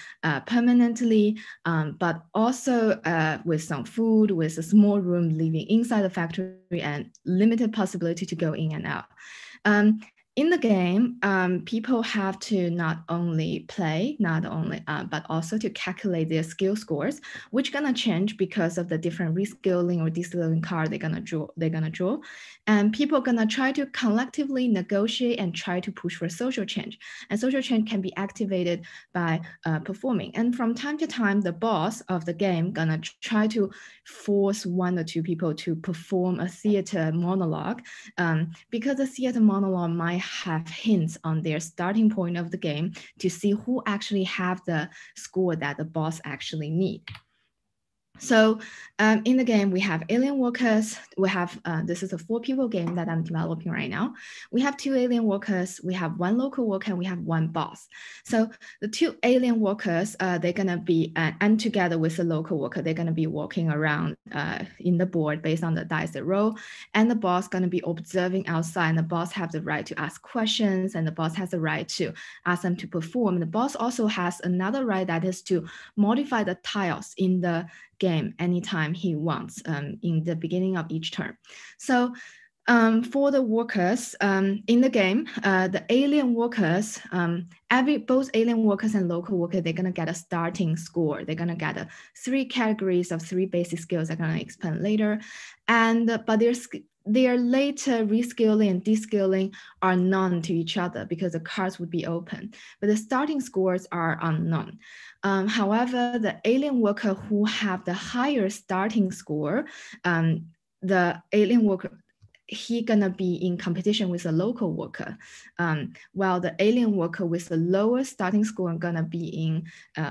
permanently, but also with some food, with a small room living inside the factory, and limited possibility to go in and out. In the game, people have to not only play, but also to calculate their skill scores, which gonna change because of the different reskilling or de-skilling card they're gonna draw. And people gonna try to collectively negotiate and try to push for social change. And social change can be activated by performing. And from time to time, the boss of the game gonna try to force one or two people to perform a theater monologue, because the theater monologue might have hints on their starting point of the game to see who actually have the score that the boss actually need. So in the game, we have alien workers. We have, this is a 4-people game that I'm developing right now. We have 2 alien workers, we have 1 local worker, and we have 1 boss. So the 2 alien workers, they're gonna be, and together with the local worker, they're gonna be walking around in the board based on the dice they roll. And the boss gonna be observing outside, and the boss have the right to ask questions, and the boss has the right to ask them to perform. And the boss also has another right, that is to modify the tiles in the game anytime he wants in the beginning of each turn. So for the workers in the game, the alien workers, both alien workers and local workers, they're gonna get a starting score. They're gonna get 3 categories of 3 basic skills I'm gonna explain later. And but their later reskilling and de-skilling are known to each other because the cards would be open, but the starting scores are unknown. However, the alien worker who have the higher starting score, the alien worker, he gonna be in competition with a local worker, while the alien worker with the lower starting score are gonna be in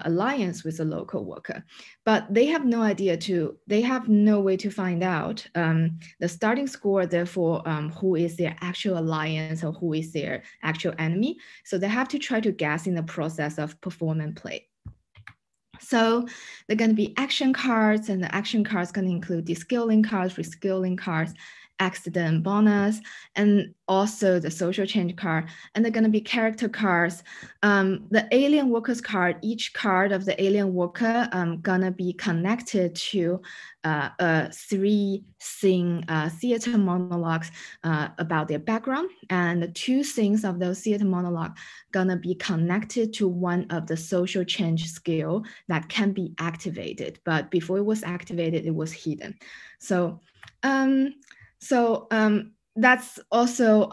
alliance with a local worker. But they have no idea they have no way to find out the starting score, therefore who is their actual alliance or who is their actual enemy. So they have to try to guess in the process of perform and play. So they're going to be action cards, and the action cards going to include de-skilling cards, reskilling cards, accident bonus, and also the social change card. And they're going to be character cards. The alien workers card, each card of the alien worker gonna be connected to a 3-scene theater monologues about their background, and the 2 scenes of those theater monologue gonna be connected to one of the social change skill that can be activated, but before it was activated, it was hidden. So, that's also,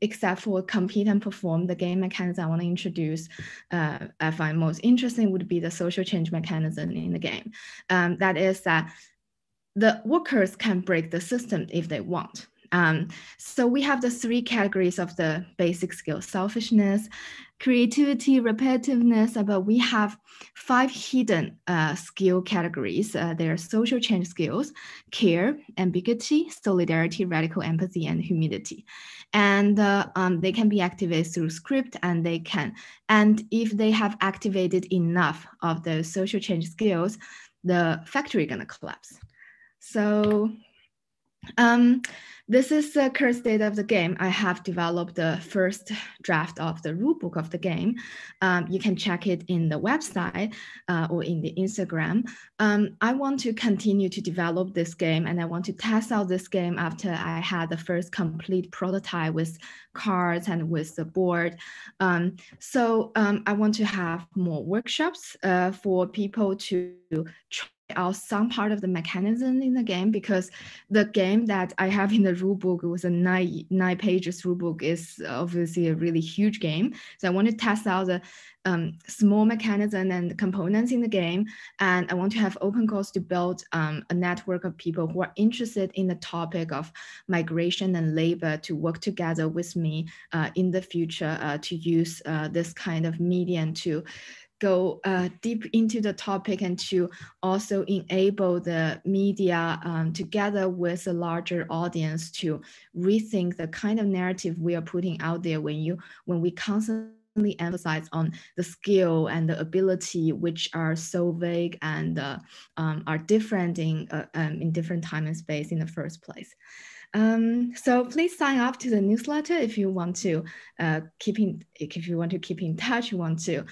except for compete and perform, the game mechanism I want to introduce, I find most interesting would be the social change mechanism in the game. That is that the workers can break the system if they want. So we have the 3 categories of the basic skills: selfishness, creativity, repetitiveness, but we have 5 hidden skill categories. They are social change skills: care, ambiguity, solidarity, radical empathy, and humility. And they can be activated through script, and if they have activated enough of those social change skills, the factory gonna collapse. So this is the current state of the game. I have developed the first draft of the rulebook of the game. You can check it in the website or in the Instagram. I want to continue to develop this game, and I want to test out this game after I had the first complete prototype with cards and with the board. So I want to have more workshops for people to try out some part of the mechanism in the game, because the game that I have in the rulebook was a 9 pages rulebook, is obviously a really huge game. So I want to test out the small mechanism and the components in the game, and I want to have open calls to build a network of people who are interested in the topic of migration and labor to work together with me in the future to use this kind of medium to go deep into the topic, and to also enable the media together with a larger audience to rethink the kind of narrative we are putting out there when we constantly emphasize on the skill and the ability, which are so vague and are different in different time and space in the first place. So please sign up to the newsletter if you want to keep in touch, you want to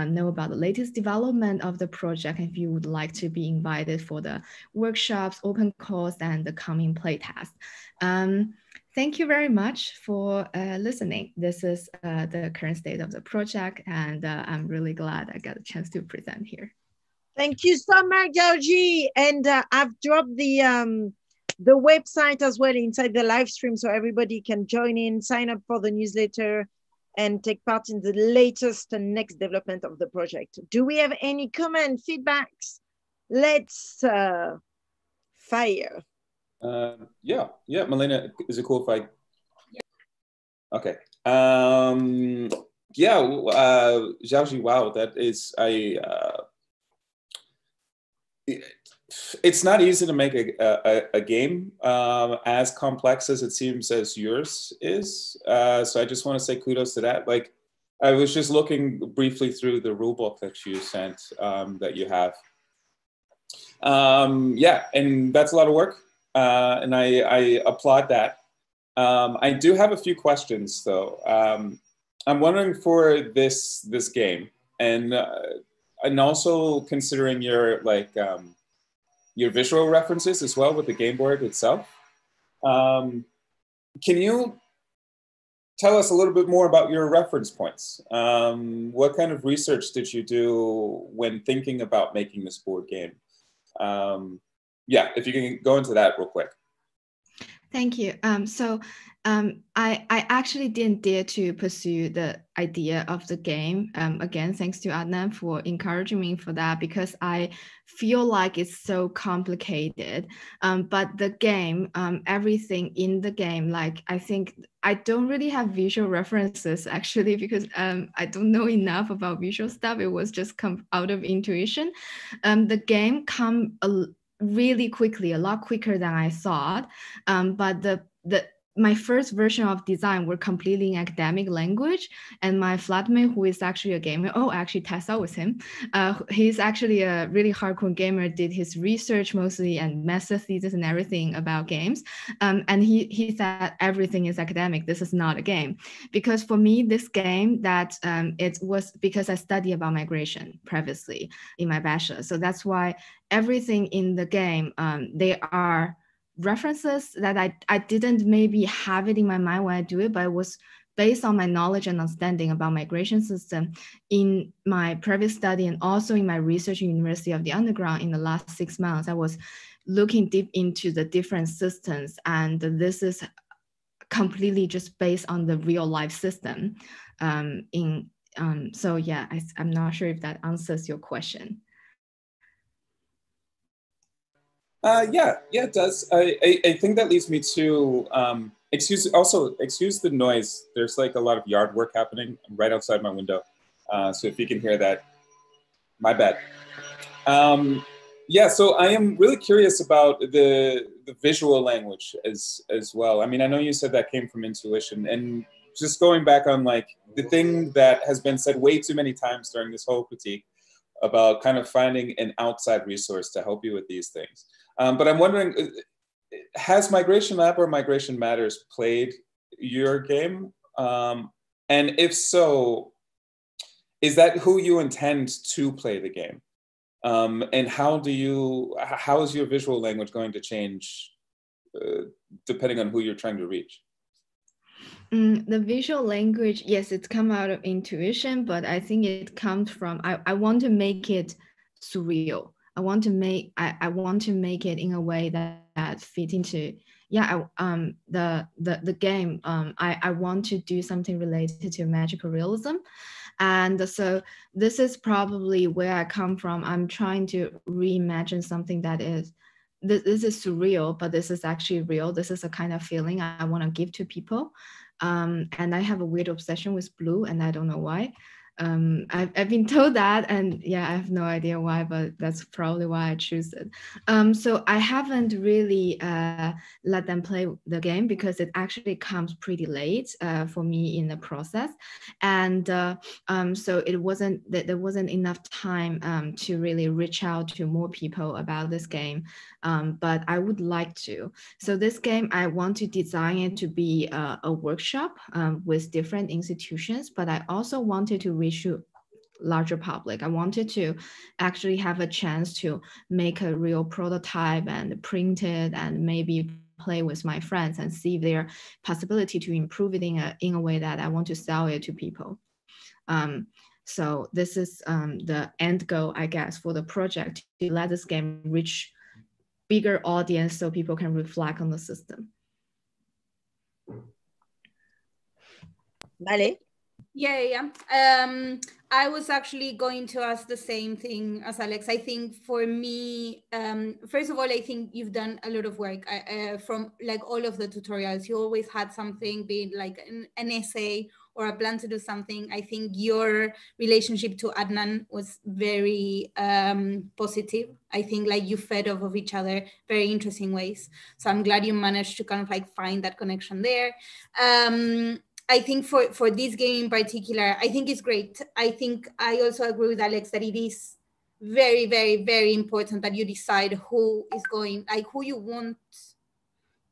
know about the latest development of the project, if you would like to be invited for the workshops, open calls, and the coming playtest. Thank you very much for listening. This is the current state of the project, and I'm really glad I got a chance to present here. Thank you so much, Georgie. And I've dropped the website as well inside the live stream, so everybody can join in, sign up for the newsletter, and take part in the latest and next development of the project. Do we have any comment, feedbacks? Let's fire. Yeah, Malina, is it cool if I? Yeah. Okay. Georgie, wow, that is, it's not easy to make a game as complex as it seems as yours is. So I just want to say kudos to that. Like, I was just looking briefly through the rulebook that you sent, that you have. Yeah, and that's a lot of work. And I applaud that. I do have a few questions though. I'm wondering for this game, and also considering your your visual references as well with the game board itself. Can you tell us a little bit more about your reference points? What kind of research did you do when thinking about making this board game? Yeah, if you can go into that real quick. Thank you. I actually didn't dare to pursue the idea of the game. Again, thanks to Adnan for encouraging me for that, because I feel like it's so complicated. But the game, everything in the game, like, I think I don't really have visual references actually, because I don't know enough about visual stuff. It was just come out of intuition. The game come really quickly, a lot quicker than I thought. But my first version of design were completely in academic language, and my flatmate, who is actually a gamer, actually Tessa was him. He's actually a really hardcore gamer, did his research mostly and master thesis and everything about games. And he said everything is academic. This is not a game. Because for me, this game that it was because I studied about migration previously in my bachelor. So that's why everything in the game, they are references that I didn't maybe have it in my mind when I do it, but it was based on my knowledge and understanding about migration system in my previous study and also in my research at University of the Underground in the last 6 months. I was looking deep into the different systems, and this is completely just based on the real life system. So yeah, I'm not sure if that answers your question. Yeah, it does. I think that leads me to, excuse the noise. There's like a lot of yard work happening right outside my window. So if you can hear that, my bad. Yeah, so I am really curious about the visual language as well. I mean, I know you said that came from intuition, and just going back on like the thing that has been said way too many times during this whole critique about kind of finding an outside resource to help you with these things. But I'm wondering, has Migration Lab or Migration Matters played your game? And if so, is that who you intend to play the game? And how is your visual language going to change depending on who you're trying to reach? The visual language, yes, it's come out of intuition, but I think it comes from, I want to make it surreal. I want to make it in a way that fit into, the game. I want to do something related to magical realism. And so this is probably where I come from. I'm trying to reimagine something that is, this is surreal, but this is actually real. This is a kind of feeling I want to give to people. And I have a weird obsession with blue, and I don't know why. I've been told that, and yeah, I have no idea why, but that's probably why I choose it. So I haven't really let them play the game because it actually comes pretty late for me in the process, and so there wasn't enough time to really reach out to more people about this game, but I would like to. So this game, I want to design it to be a workshop with different institutions, but I also wanted to reach larger public. I wanted to actually have a chance to make a real prototype and print it and maybe play with my friends and see their possibility to improve it in a way that I want to sell it to people. So this is the end goal, I guess, for the project, to let this game reach bigger audience so people can reflect on the system. Vale? Yeah. I was actually going to ask the same thing as Alex. I think for me, first of all, I think you've done a lot of work from like all of the tutorials. You always had something, be it like an essay or a plan to do something. I think your relationship to Adnan was very positive. I think like you fed off of each other very interesting ways. So I'm glad you managed to kind of like find that connection there. I think for this game in particular, I think it's great. I think I also agree with Alex that it is very, very, very important that you decide who is going, like who you want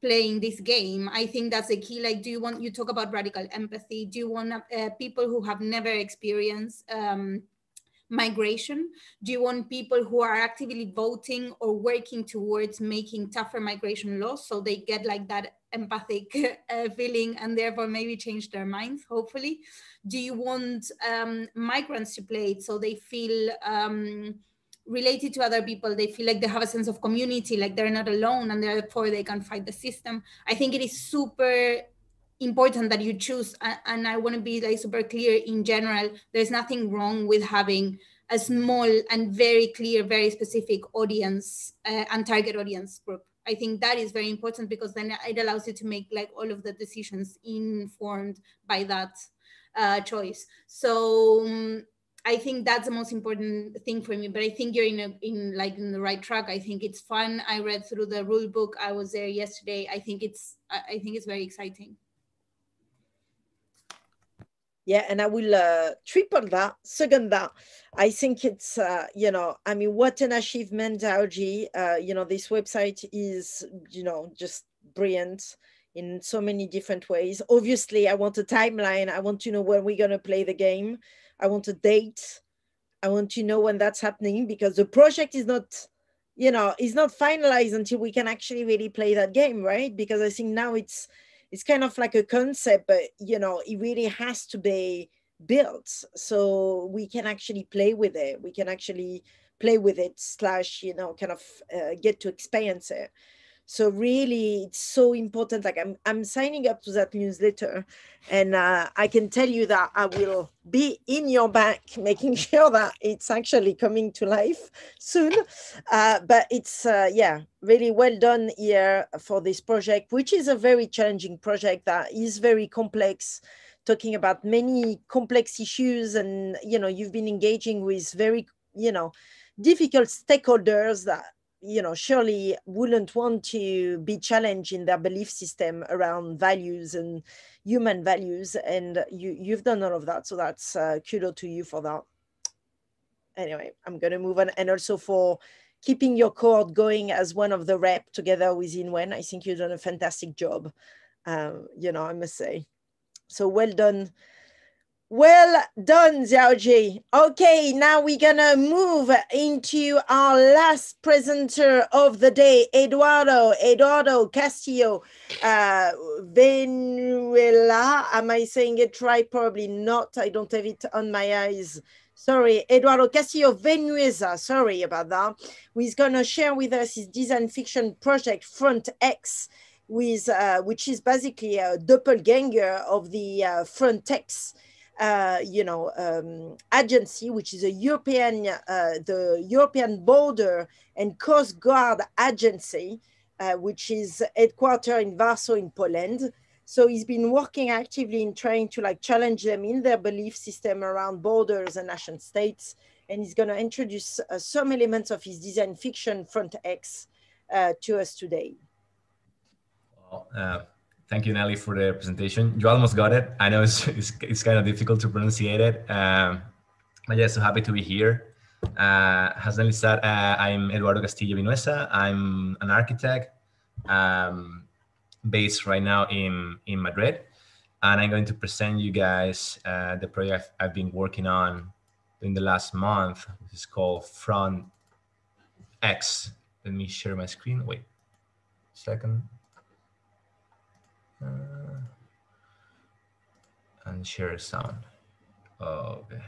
playing this game. I think that's the key. Like, you talk about radical empathy. Do you want people who have never experienced migration? Do you want people who are actively voting or working towards making tougher migration laws so they get like that empathic feeling and therefore maybe change their minds, hopefully? Do you want migrants to play it so they feel related to other people, they feel like they have a sense of community, like they're not alone and therefore they can fight the system? I think it is super important that you choose, and I want to be like super clear in general, there's nothing wrong with having a small and very clear, very specific audience and target audience group. I think that is very important because then it allows you to make like all of the decisions informed by that choice. So I think that's the most important thing for me. But I think you're in the right track. I think it's fun. I read through the rule book. I was there yesterday. I think it's very exciting. Yeah, and I will triple that, second that. I think it's, you know, I mean, what an achievement, Aoji. You know, this website is, you know, just brilliant in so many different ways. Obviously, I want a timeline. I want to know when we're going to play the game. I want a date. I want to know when that's happening, because the project is not, you know, is not finalized until we can actually really play that game, right? Because I think now it's kind of like a concept, but, you know, it really has to be built so we can actually play with it. We can actually play with it / you know, kind of get to experience it. So really, it's so important. Like I'm signing up to that newsletter, and I can tell you that I will be in your back, making sure that it's actually coming to life soon. But it's, yeah, really well done here for this project, which is a very challenging project that is very complex, talking about many complex issues. And, you know, you've been engaging with very, you know, difficult stakeholders that, you know, surely wouldn't want to be challenged in their belief system around values and human values. And you've done all of that. So that's kudos to you for that. Anyway, I'm going to move on. And also for keeping your cohort going as one of the rep together with Inwen. I think you've done a fantastic job, you know, I must say. So well done. Well done, Xiaoji. Okay, now we're gonna move into our last presenter of the day, Eduardo Castillo Venuela. Am I saying it right? Probably not. I don't have it on my eyes. Sorry, Eduardo Castillo Venueza. Sorry about that. He's gonna share with us his design fiction project, Front X, with which is basically a doppelganger of the Frontex. You know, agency, which is a European, the European Border and Coast Guard Agency, which is headquartered in Warsaw in Poland. So he's been working actively in trying to like challenge them in their belief system around borders and nation states. And he's going to introduce some elements of his design fiction, Front X, to us today. Well, thank you, Nelly, for the presentation. You almost got it. I know it's kind of difficult to pronunciate it. But yeah, so happy to be here. As Nelly said, I'm Eduardo Castillo Vinuesa. I'm an architect based right now in Madrid. And I'm going to present you guys the project I've been working on in the last month, which is called Front X. Let me share my screen. Wait a second. And share sound. Okay.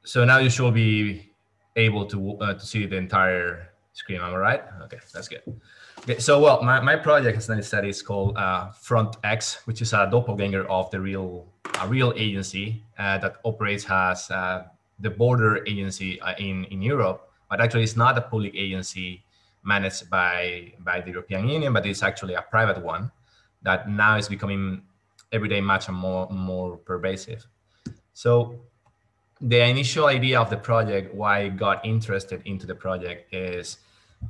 So now you should be able to see the entire screen. Am I right? Okay, that's good. Okay, so well, my project, as I said, is called Front X, which is a doppelganger of a real agency that operates as the border agency in Europe. But actually, it's not a public agency managed by the European Union, but it's actually a private one that now is becoming every day much more pervasive. So the initial idea of the project, why I got interested into the project is,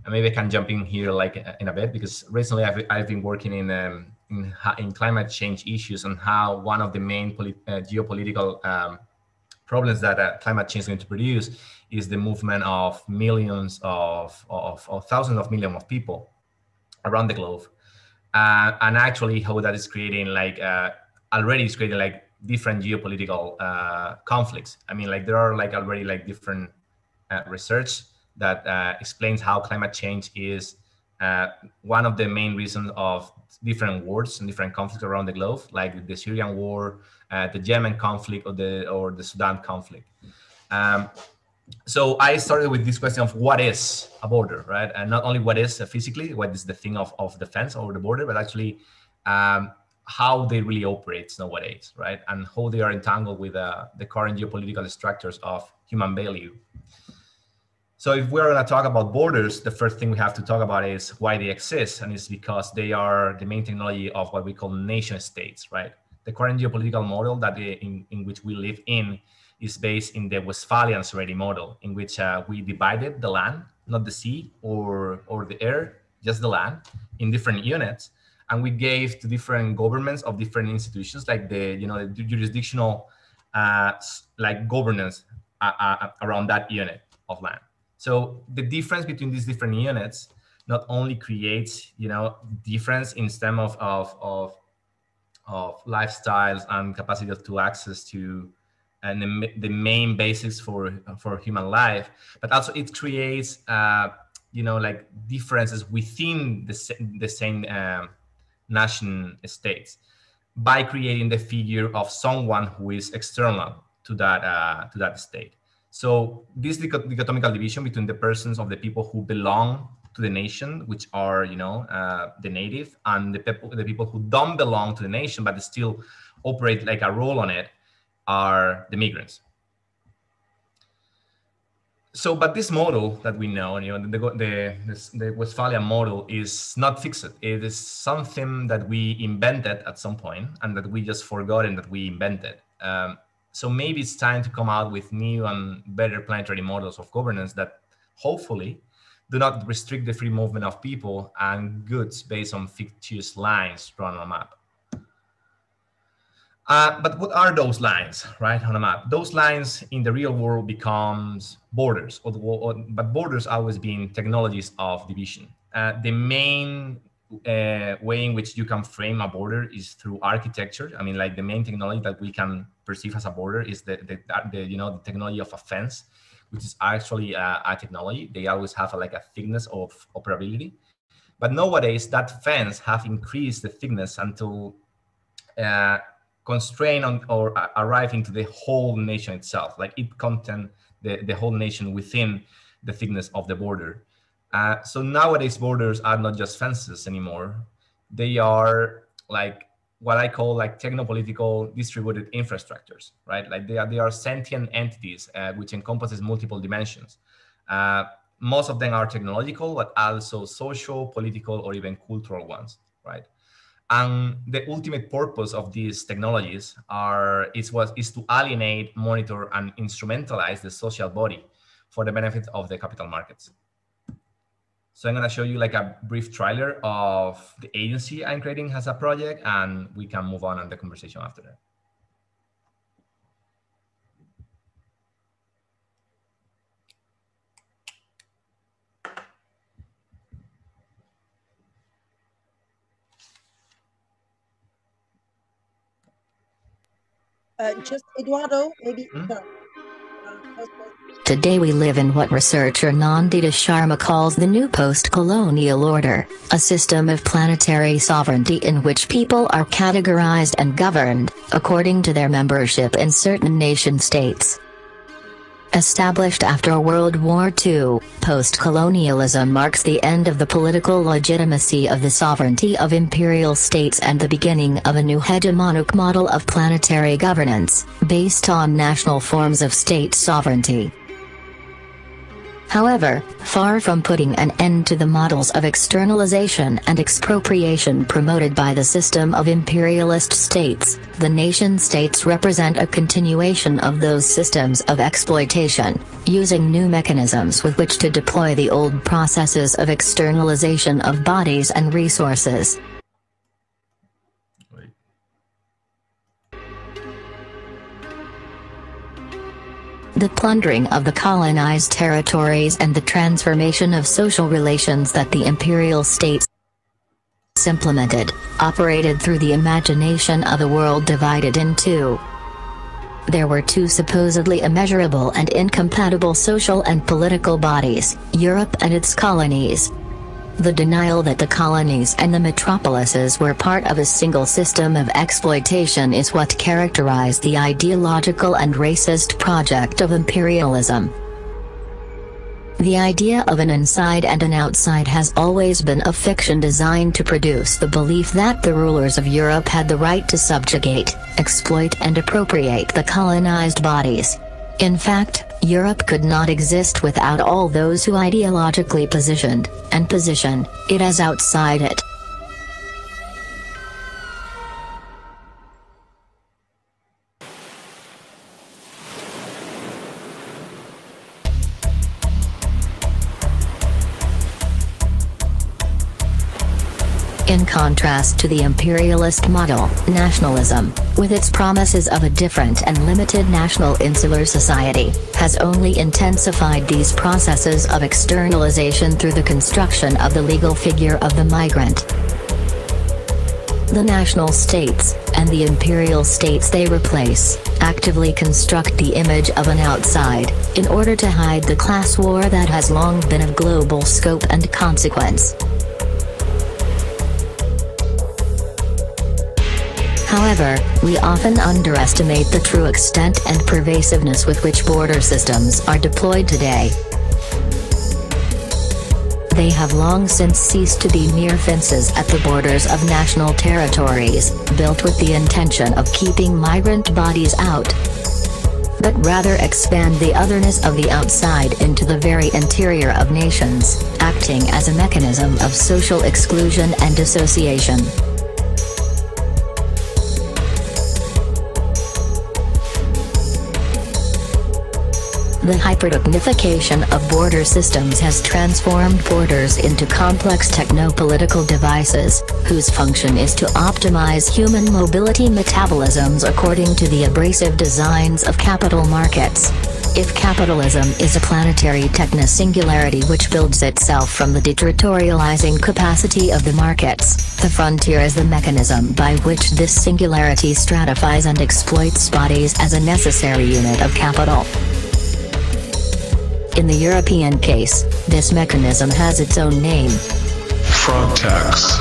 maybe I can jump in here like in a bit, because recently I've been working in climate change issues and how one of the main geopolitical problems that climate change is going to produce is the movement of millions of thousands of millions of people around the globe, and actually how that is creating like already is creating like different geopolitical conflicts. I mean, like there are like already like different research that explains how climate change is one of the main reasons of different wars and different conflicts around the globe, like the Syrian war, the Yemen conflict, or the Sudan conflict. So I started with this question of what is a border, right? And not only what is physically, what is the thing of defense over the border, but actually how they really operate nowadays, right? And how they are entangled with the current geopolitical structures of human value. So if we're going to talk about borders, the first thing we have to talk about is why they exist, and it's because they are the main technology of what we call nation states, right? The current geopolitical model that in which we live in is based in the Westphalian sovereignty model, in which we divided the land, not the sea or the air, just the land, in different units, and we gave to different governments of different institutions, like the the jurisdictional like governance around that unit of land. So the difference between these different units not only creates difference in terms of lifestyles and capacity to access to and the main basics for human life, but also it creates like differences within the same nation states by creating the figure of someone who is external to that state. So this dichotomical division between the persons of the people who belong to the nation, which are the native, and the people who don't belong to the nation but still operate like a role on it, are the migrants. So, but this model that we know, the Westphalian model is not fixed. It is something that we invented at some point and that we just forgotten that we invented. So maybe it's time to come out with new and better planetary models of governance that hopefully do not restrict the free movement of people and goods based on fictitious lines drawn on a map. But what are those lines, right, on a map? Those lines in the real world becomes borders, but borders always being technologies of division. The main way in which you can frame a border is through architecture. I mean, like the main technology that we can perceive as a border is the technology of a fence, which is actually a technology. They always have a thickness of operability, but nowadays that fence have increased the thickness until constrain on or arrive into the whole nation itself, like it contain the whole nation within the thickness of the border. So nowadays borders are not just fences anymore. They are like what I call like technopolitical distributed infrastructures, right? Like they are sentient entities which encompasses multiple dimensions. Most of them are technological, but also social, political, or even cultural ones, right? And the ultimate purpose of these technologies is to alienate, monitor, and instrumentalize the social body for the benefit of the capital markets. So I'm going to show you like a brief trailer of the agency I'm creating as a project, and we can move on the conversation after that. Just Eduardo, maybe. Today we live in what researcher Nandita Sharma calls the new post-colonial order, a system of planetary sovereignty in which people are categorized and governed according to their membership in certain nation states. Established after World War II, post-colonialism marks the end of the political legitimacy of the sovereignty of imperial states and the beginning of a new hegemonic model of planetary governance, based on national forms of state sovereignty. However, far from putting an end to the models of externalization and expropriation promoted by the system of imperialist states, the nation-states represent a continuation of those systems of exploitation, using new mechanisms with which to deploy the old processes of externalization of bodies and resources. The plundering of the colonized territories and the transformation of social relations that the imperial states implemented, operated through the imagination of a world divided in two. There were two supposedly immeasurable and incompatible social and political bodies, Europe and its colonies. The denial that the colonies and the metropolises were part of a single system of exploitation is what characterized the ideological and racist project of imperialism. The idea of an inside and an outside has always been a fiction designed to produce the belief that the rulers of Europe had the right to subjugate, exploit and appropriate the colonized bodies. In fact, Europe could not exist without all those who ideologically positioned and position it as outside it. In contrast to the imperialist model, nationalism, with its promises of a different and limited national insular society, has only intensified these processes of externalization through the construction of the legal figure of the migrant. The national states, and the imperial states they replace, actively construct the image of an outside, in order to hide the class war that has long been of global scope and consequence. However, we often underestimate the true extent and pervasiveness with which border systems are deployed today. They have long since ceased to be mere fences at the borders of national territories, built with the intention of keeping migrant bodies out, but rather expand the otherness of the outside into the very interior of nations, acting as a mechanism of social exclusion and dissociation. The hyperdignification of border systems has transformed borders into complex techno-political devices, whose function is to optimize human mobility metabolisms according to the abrasive designs of capital markets. If capitalism is a planetary techno-singularity which builds itself from the deterritorializing capacity of the markets, the frontier is the mechanism by which this singularity stratifies and exploits bodies as a necessary unit of capital. In the European case, this mechanism has its own name: Frontex.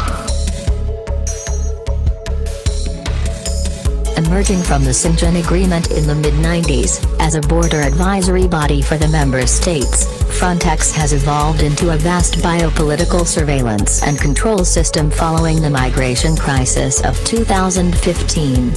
Emerging from the Schengen Agreement in the mid-90s, as a border advisory body for the member states, Frontex has evolved into a vast biopolitical surveillance and control system following the migration crisis of 2015.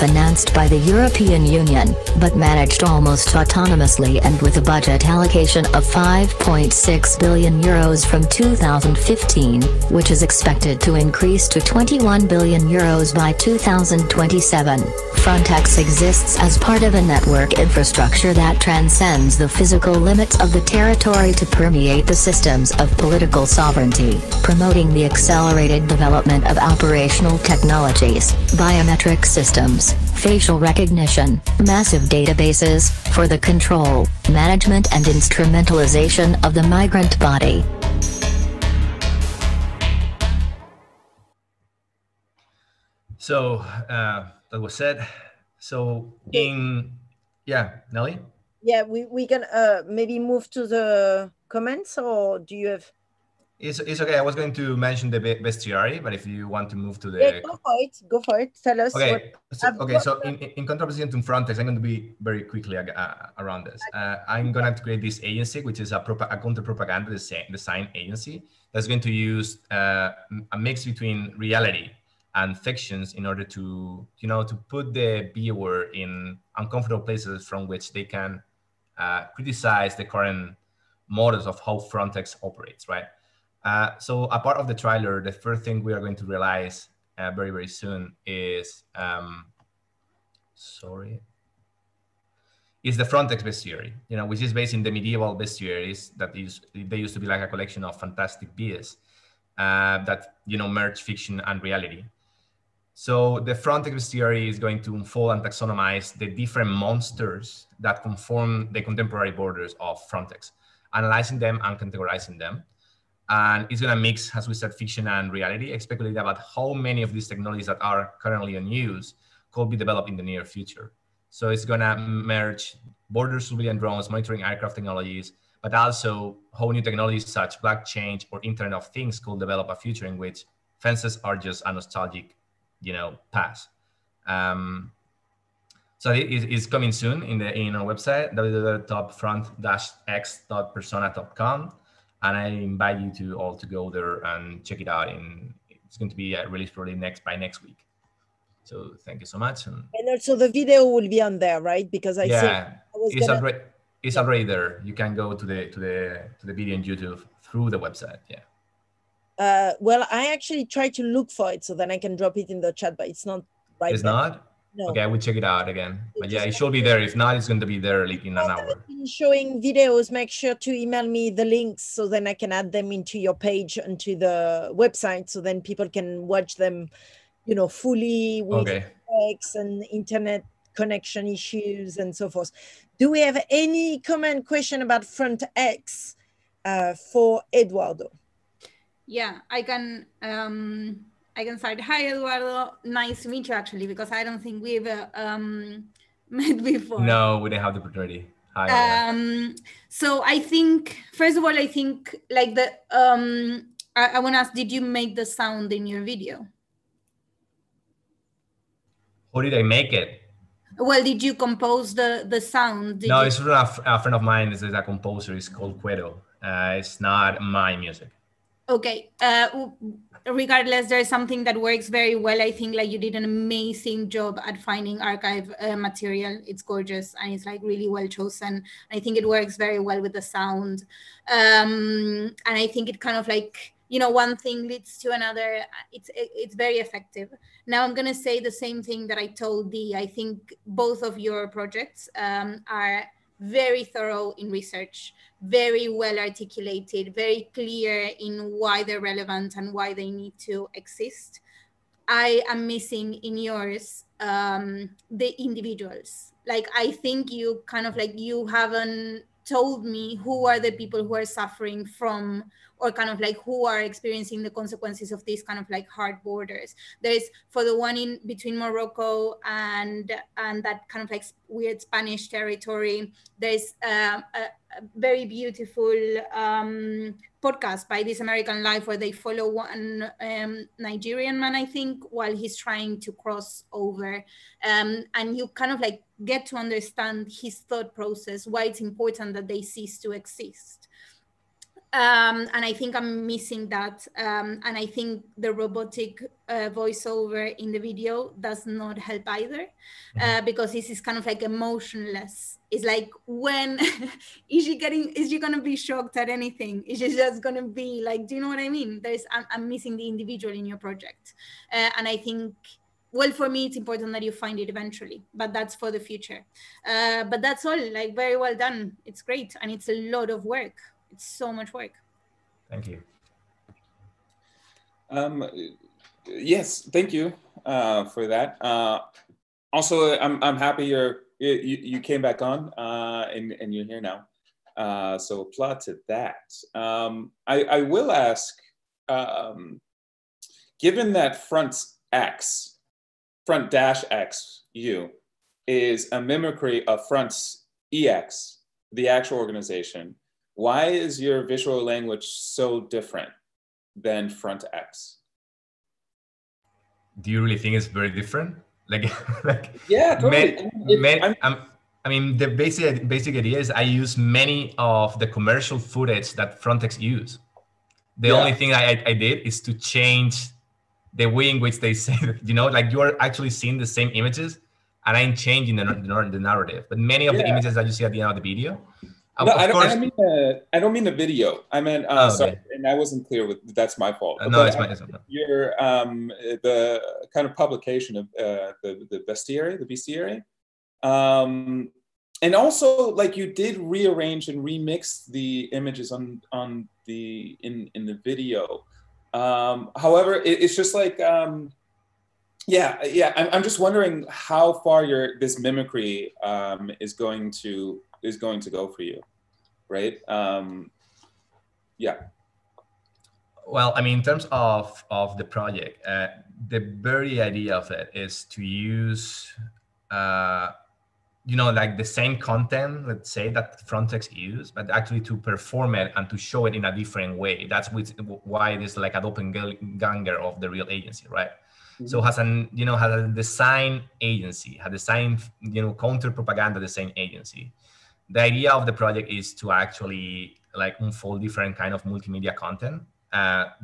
Financed by the European Union, but managed almost autonomously and with a budget allocation of €5.6 billion from 2015, which is expected to increase to €21 billion by 2027. Frontex exists as part of a network infrastructure that transcends the physical limits of the territory to permeate the systems of political sovereignty, promoting the accelerated development of operational technologies, biometric systems, facial recognition, massive databases, for the control, management and instrumentalization of the migrant body. So that was said. So Nelly? Yeah, we can maybe move to the comments, or do you have? It's okay. I was going to mention the bestiary, but if you want to move to the... Yeah, go for it. Tell us. Okay, so in contraposition to Frontex, I'm going to be very quickly around this. I'm going to create this agency, which is a counter-propaganda design agency that's going to use a mix between reality and fictions in order to, to put the viewer in uncomfortable places from which they can criticize the current models of how Frontex operates, right? So a part of the trailer, the first thing we are going to realize very, very soon is, is the Frontex bestiary, which is based in the medieval bestiaries they used to be like a collection of fantastic beasts that, merge fiction and reality. So the Frontex bestiary is going to unfold and taxonomize the different monsters that conform the contemporary borders of Frontex, analyzing them and categorizing them. And it's going to mix, as we said, fiction and reality, speculate about how many of these technologies that are currently in use could be developed in the near future. So it's going to merge border surveillance drones, monitoring aircraft technologies, but also how new technologies such blockchain or Internet of Things could develop a future in which fences are just a nostalgic, past. So it is coming soon in our website, www.front-x.persona.com. And I invite you to all to go there and check it out. It's going to be released probably by next week. So thank you so much. And also the video will be on there, right? Because I think I was it's gonna... already there. You can go to the video on YouTube through the website. Yeah. Well, I actually tried to look for it so then I can drop it in the chat, but it's not right It's there. not? No. Okay, I will check it out again. But yeah, it should be there. If not, it's going to be there like in an hour. Showing videos, make sure to email me the links so then I can add them into your page and to the website so then people can watch them, you know, fully with text and internet connection issues and so forth. Do we have any comment, question about Front X for Eduardo? Yeah, I can start. Hi, Eduardo. Nice to meet you, actually, because I don't think we've met before. No, we didn't have the opportunity. Hi. So I think, first of all, I think like the, I want to ask, did you make the sound in your video? How did I make it? Well, did you compose the sound? No, it's from a friend of mine. Is a composer. It's called Cuero. It's not my music. Okay. Regardless, there's something that works very well. I think like you did an amazing job at finding archive material. It's gorgeous and it's like really well chosen. I think it works very well with the sound. And I think it kind of like, you know, one thing leads to another. It's very effective. Now I'm going to say the same thing that I told Dee. I think both of your projects are very thorough in research, very well articulated, very clear in why they're relevant and why they need to exist. I am missing in yours the individuals. Like, I think you kind of like, you haven't told me who are the people who are suffering from, or kind of like who are experiencing the consequences of these kind of like hard borders. There's, for the one in between Morocco and that kind of like weird Spanish territory, there's a very beautiful podcast by This American Life where they follow one Nigerian man, I think, while he's trying to cross over. And you kind of like get to understand his thought process, why it's important that they cease to exist. And I think I'm missing that. And I think the robotic voiceover in the video does not help either, because this is kind of like emotionless. It's like, when is she gonna be shocked at anything? Is she just gonna be like, do you know what I mean? I'm missing the individual in your project. And I think, well, for me, it's important that you find it eventually, but that's for the future. But that's all, like, very well done. It's great. And it's a lot of work. It's so much work. Thank you. Yes, thank you for that. Also, I'm happy you came back on and you're here now. So applaud to that. I will ask, given that front dash X U is a mimicry of front's EX, the actual organization, why is your visual language so different than front X? Do you really think it's very different? Like yeah, totally. I mean, the basic idea is I use many of the commercial footage that Frontex use. The only thing I did is to change the way in which they say, you know, like you're actually seeing the same images, and I'm changing the narrative. But many of the images that you see at the end of the video. No, I don't mean the video. I meant sorry, and I wasn't clear with that's my fault. No, it's my fault. Your the kind of publication of the bestiary, and also like you did rearrange and remix the images in the video. However, it's just like I'm just wondering how far this mimicry is going to go for you, right? Well, I mean, in terms of the project, the very idea of it is to use, you know, like the same content, let's say, that Frontex use, but actually to perform it and to show it in a different way. That's why it is like a doppelganger of the real agency, right? Mm-hmm. So has a design agency, has design, counter propaganda design agency. The idea of the project is to actually like unfold different kind of multimedia content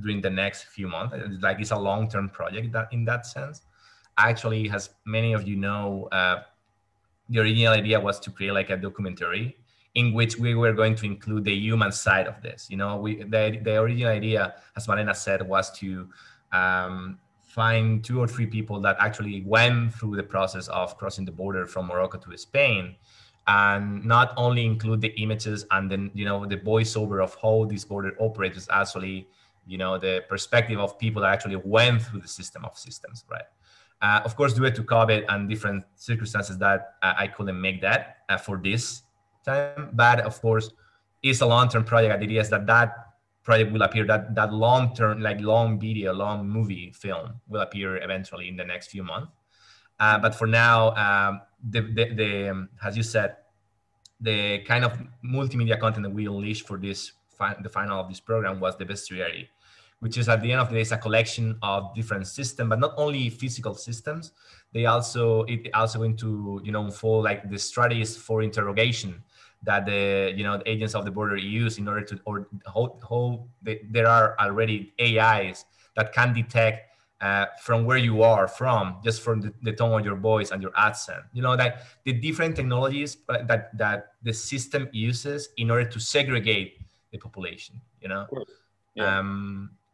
during the next few months. It's a long-term project in that sense. actually, as many of you know, the original idea was to create like a documentary in which we were going to include the human side of this. You know, the original idea, as Malina said, was to find 2 or 3 people that actually went through the process of crossing the border from Morocco to Spain, and not only include the images and then, you know, the voiceover of how this border operates, actually, you know, the perspective of people that actually went through the system of systems, right? Of course, due to COVID and different circumstances, that I couldn't make that for this time. But of course, it's a long-term project. The idea is that project will appear, that long-term, like long video, long movie film will appear eventually in the next few months. But for now, as you said, the kind of multimedia content that we unleashed for this, the final of this program, was the bestiary, which is at the end of the day is a collection of different systems, but not only physical systems. It also going to, you know, unfold like the strategies for interrogation that the, you know, the agents of the border use in order to, or there are already AIs that can detect from where you are from, just from the tone of your voice and your accent. You know, that the different technologies that the system uses in order to segregate the population, you know? Yeah.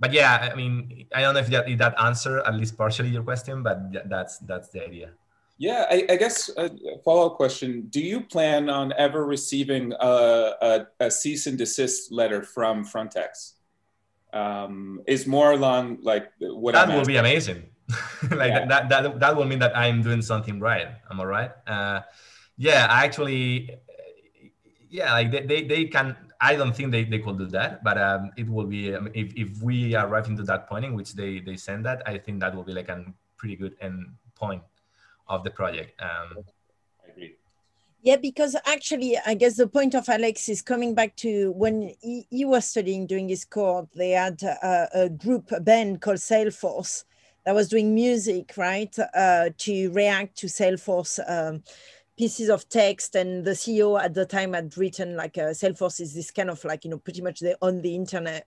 But yeah, I mean, I don't know if that answer at least partially your question, but that's the idea. Yeah, I guess a follow-up question: do you plan on ever receiving a cease and desist letter from Frontex? Is more along like what that I'm will be amazing. Like yeah. that will mean that I'm doing something right. Am I right? Yeah, actually, yeah, like they can. I don't think they could do that, but it will be, if we arrive into that point in which they send that, I think that will be like a pretty good end point of the project. I agree. Yeah, because actually, I guess the point of Alex is coming back to when he was studying during his course. They had a band called Salesforce that was doing music, right, to react to Salesforce pieces of text. And the CEO at the time had written like Salesforce is this kind of like, you know, pretty much they own the internet.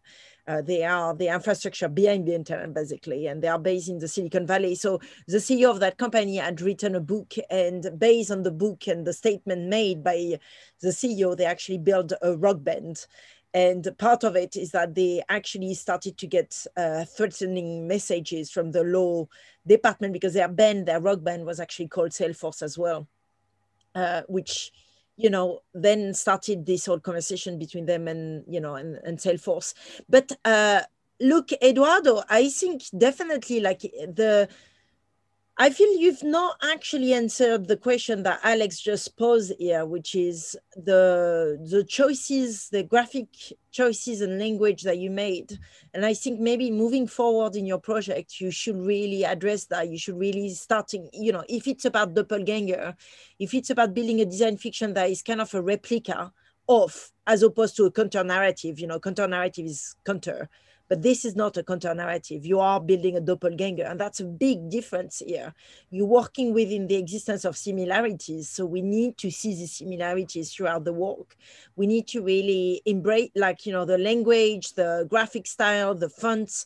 They are the infrastructure behind the internet, basically, and they are based in the Silicon Valley. So the CEO of that company had written a book, and based on the book and the statement made by the CEO, they actually built a rock band. And part of it is that they actually started to get threatening messages from the law department, because their rock band was actually called Salesforce as well, which, you know, then started this whole conversation between them and, you know, and Salesforce. But look, Eduardo, I think definitely like I feel you've not actually answered the question that Alex just posed here, which is the choices, the graphic choices and language that you made. And I think maybe moving forward in your project, you should really address that. You should really starting, you know, if it's about doppelganger, if it's about building a design fiction that is kind of a replica of, as opposed to a counter narrative, you know, counter narrative is counter. But this is not a counter narrative. You are building a doppelganger, and that's a big difference here. You're working within the existence of similarities. So we need to see the similarities throughout the work. We need to really embrace, like, you know, the language, the graphic style, the fonts.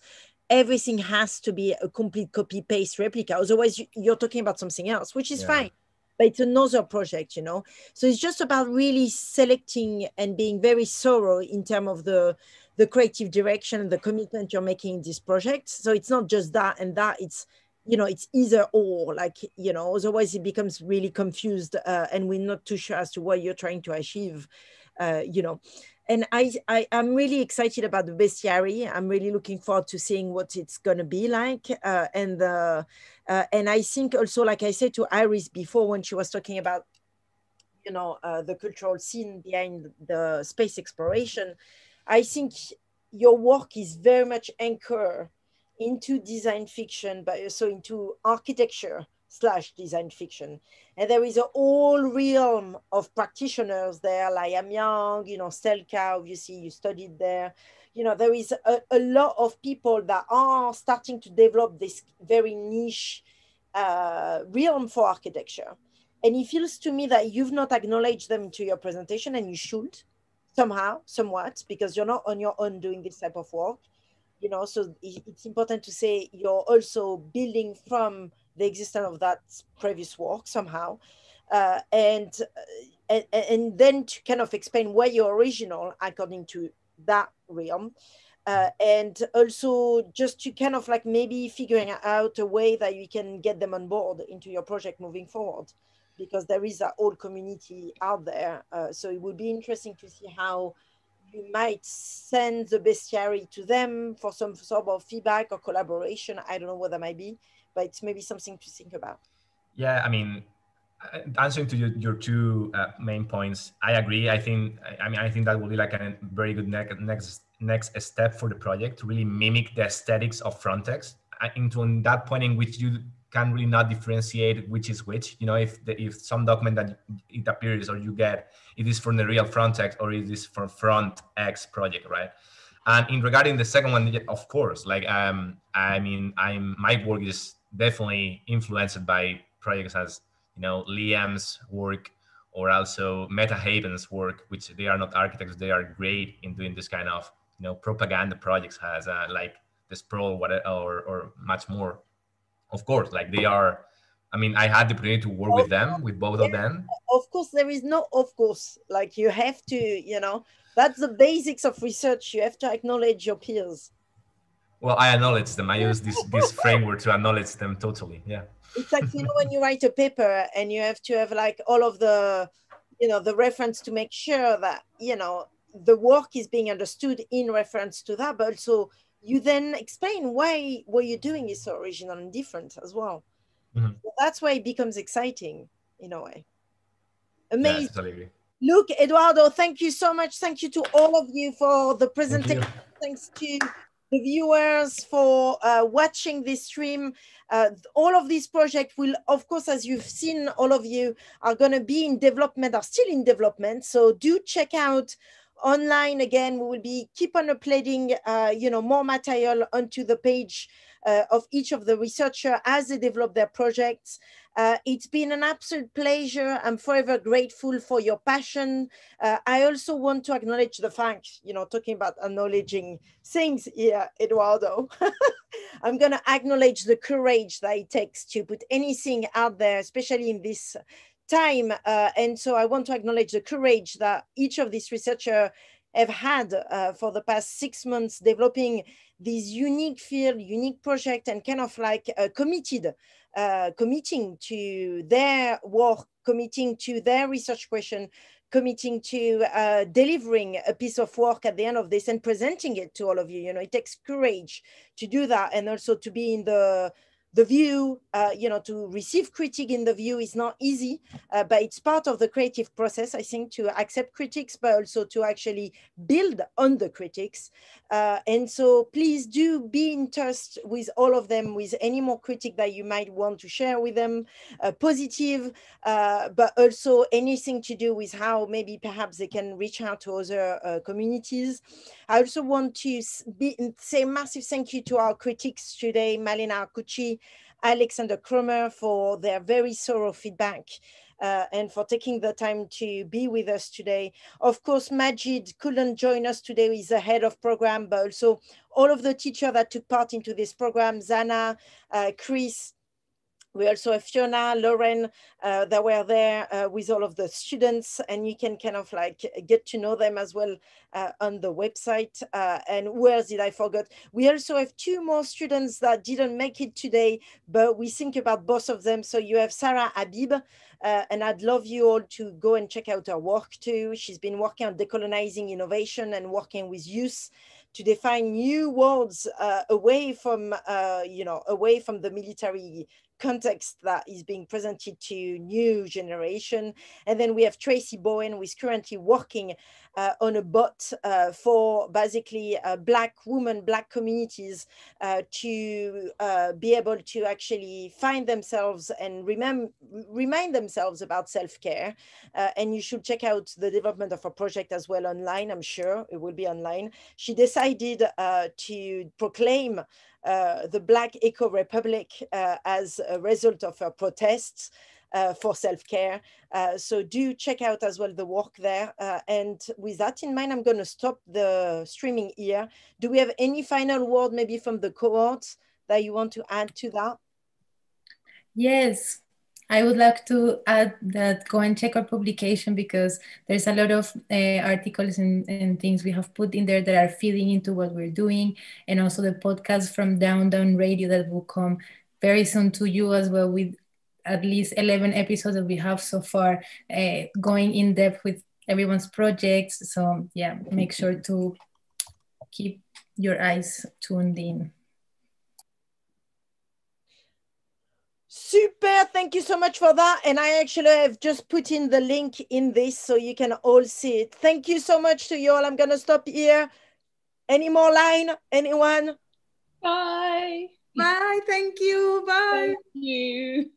Everything has to be a complete copy paste replica. Otherwise, you're talking about something else, which is fine. But it's another project, you know? So it's just about really selecting and being very thorough in terms of the creative direction and the commitment you're making in this project. So it's not just that and that, it's, you know, it's either or, like, you know, otherwise it becomes really confused and we're not too sure as to what you're trying to achieve, you know. And I'm really excited about the bestiary. I'm really looking forward to seeing what it's going to be like. And I think also, like I said to Iris before, when she was talking about, you know, the cultural scene behind the space exploration, I think your work is very much anchored into design fiction, but also into architecture / design fiction. And there is a whole realm of practitioners there, like Amyang, you know, Stelka, obviously you studied there. You know, there is a lot of people that are starting to develop this very niche realm for architecture. And it feels to me that you've not acknowledged them to your presentation, and you should somehow, somewhat, because you're not on your own doing this type of work. You know, so it's important to say you're also building from the existence of that previous work somehow. And then to kind of explain where you're original according to that realm. And also just to kind of like maybe figuring out a way that you can get them on board into your project moving forward, because there is a whole community out there. So it would be interesting to see how you might send the bestiary to them for some sort of feedback or collaboration. I don't know what that might be, but it's maybe something to think about. Yeah, I mean, answering to your two main points, I agree. I think that will be like a very good next step for the project to really mimic the aesthetics of Frontex into that point in which you can really not differentiate which is which. You know, if some document that it appears or you get, it is from the real Frontex or it is from FrontX project, right? And in regarding the second one, of course, like I mean, my work is definitely influenced by projects as, you know, Liam's work or also Meta Haven's work, which they are not architects, they are great in doing this kind of, you know, propaganda projects, has like the Sprawl or much more. Of course, like they are, I mean, I had the opportunity to work with them, with both of them. Of course, there is no of course, like you have to, you know, that's the basics of research. You have to acknowledge your peers. Well, I acknowledge them. I use this framework to acknowledge them totally. Yeah. It's like, you know, when you write a paper and you have to have like all of the, you know, the reference to make sure that, you know, the work is being understood in reference to that, but also you then explain why what you're doing is so original and different as well. Mm-hmm. So that's why it becomes exciting in a way. Amazing. Yeah, totally agree. Look, Eduardo, thank you so much. Thank you to all of you for the presentation. Thanks to the viewers for watching this stream. All of these projects will, of course, as you've seen, all of you are going to be in development, are still in development. So do check out online. Again, we will be keep on uploading, you know, more material onto the page of each of the researchers as they develop their projects. It's been an absolute pleasure. I'm forever grateful for your passion. I also want to acknowledge the fact, you know, talking about acknowledging things here, Eduardo. I'm going to acknowledge the courage that it takes to put anything out there, especially in this time. And so I want to acknowledge the courage that each of these researchers have had for the past 6 months developing this unique field, unique project, and kind of like committing to their work, committing to their research question, committing to delivering a piece of work at the end of this and presenting it to all of you. You know, it takes courage to do that, and also to be in the view, you know, to receive critique in the view is not easy, but it's part of the creative process, I think, to accept critics, but also to actually build on the critics. And so please do be in touch with all of them with any more critique that you might want to share with them, positive, but also anything to do with how maybe perhaps they can reach out to other communities. I also want to say massive thank you to our critics today, Malina Kuchi, Alexander Cromer, for their very thorough feedback and for taking the time to be with us today. Of course, Majid couldn't join us today. He's the head of program, but also all of the teachers that took part into this program, Zana, Chris. We also have Fiona, Lauren, that were there with all of the students, and you can kind of like get to know them as well on the website. And where did I forget? We also have 2 more students that didn't make it today, but we think about both of them. So you have Sarah Habib, and I'd love you all to go and check out her work too. She's been working on decolonizing innovation and working with youth to define new worlds away from, you know, away from the military context that is being presented to new generation. And then we have Tracy Bowen, who is currently working on a bot for basically Black women, Black communities to be able to actually find themselves and remind themselves about self-care. And you should check out the development of a project as well online. I'm sure it will be online. She decided to proclaim the Black Eco Republic as a result of her protests for self-care. So do check out as well the work there. And with that in mind, I'm going to stop the streaming here. Do we have any final word maybe from the cohort that you want to add to that? Yes, I would like to add that go and check our publication, because there's a lot of articles and things we have put in there that are feeding into what we're doing, and also the podcast from Down Radio that will come very soon to you as well, with at least 11 episodes that we have so far, going in depth with everyone's projects. So yeah, make sure to keep your eyes tuned in. Super, thank you so much for that. And I actually have just put in the link in this so you can all see it. Thank you so much to you all. I'm gonna stop here. Any more line? Anyone? Bye. Bye, thank you, bye. Thank you.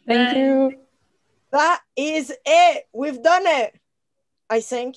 Thank you. That is it. We've done it, I think.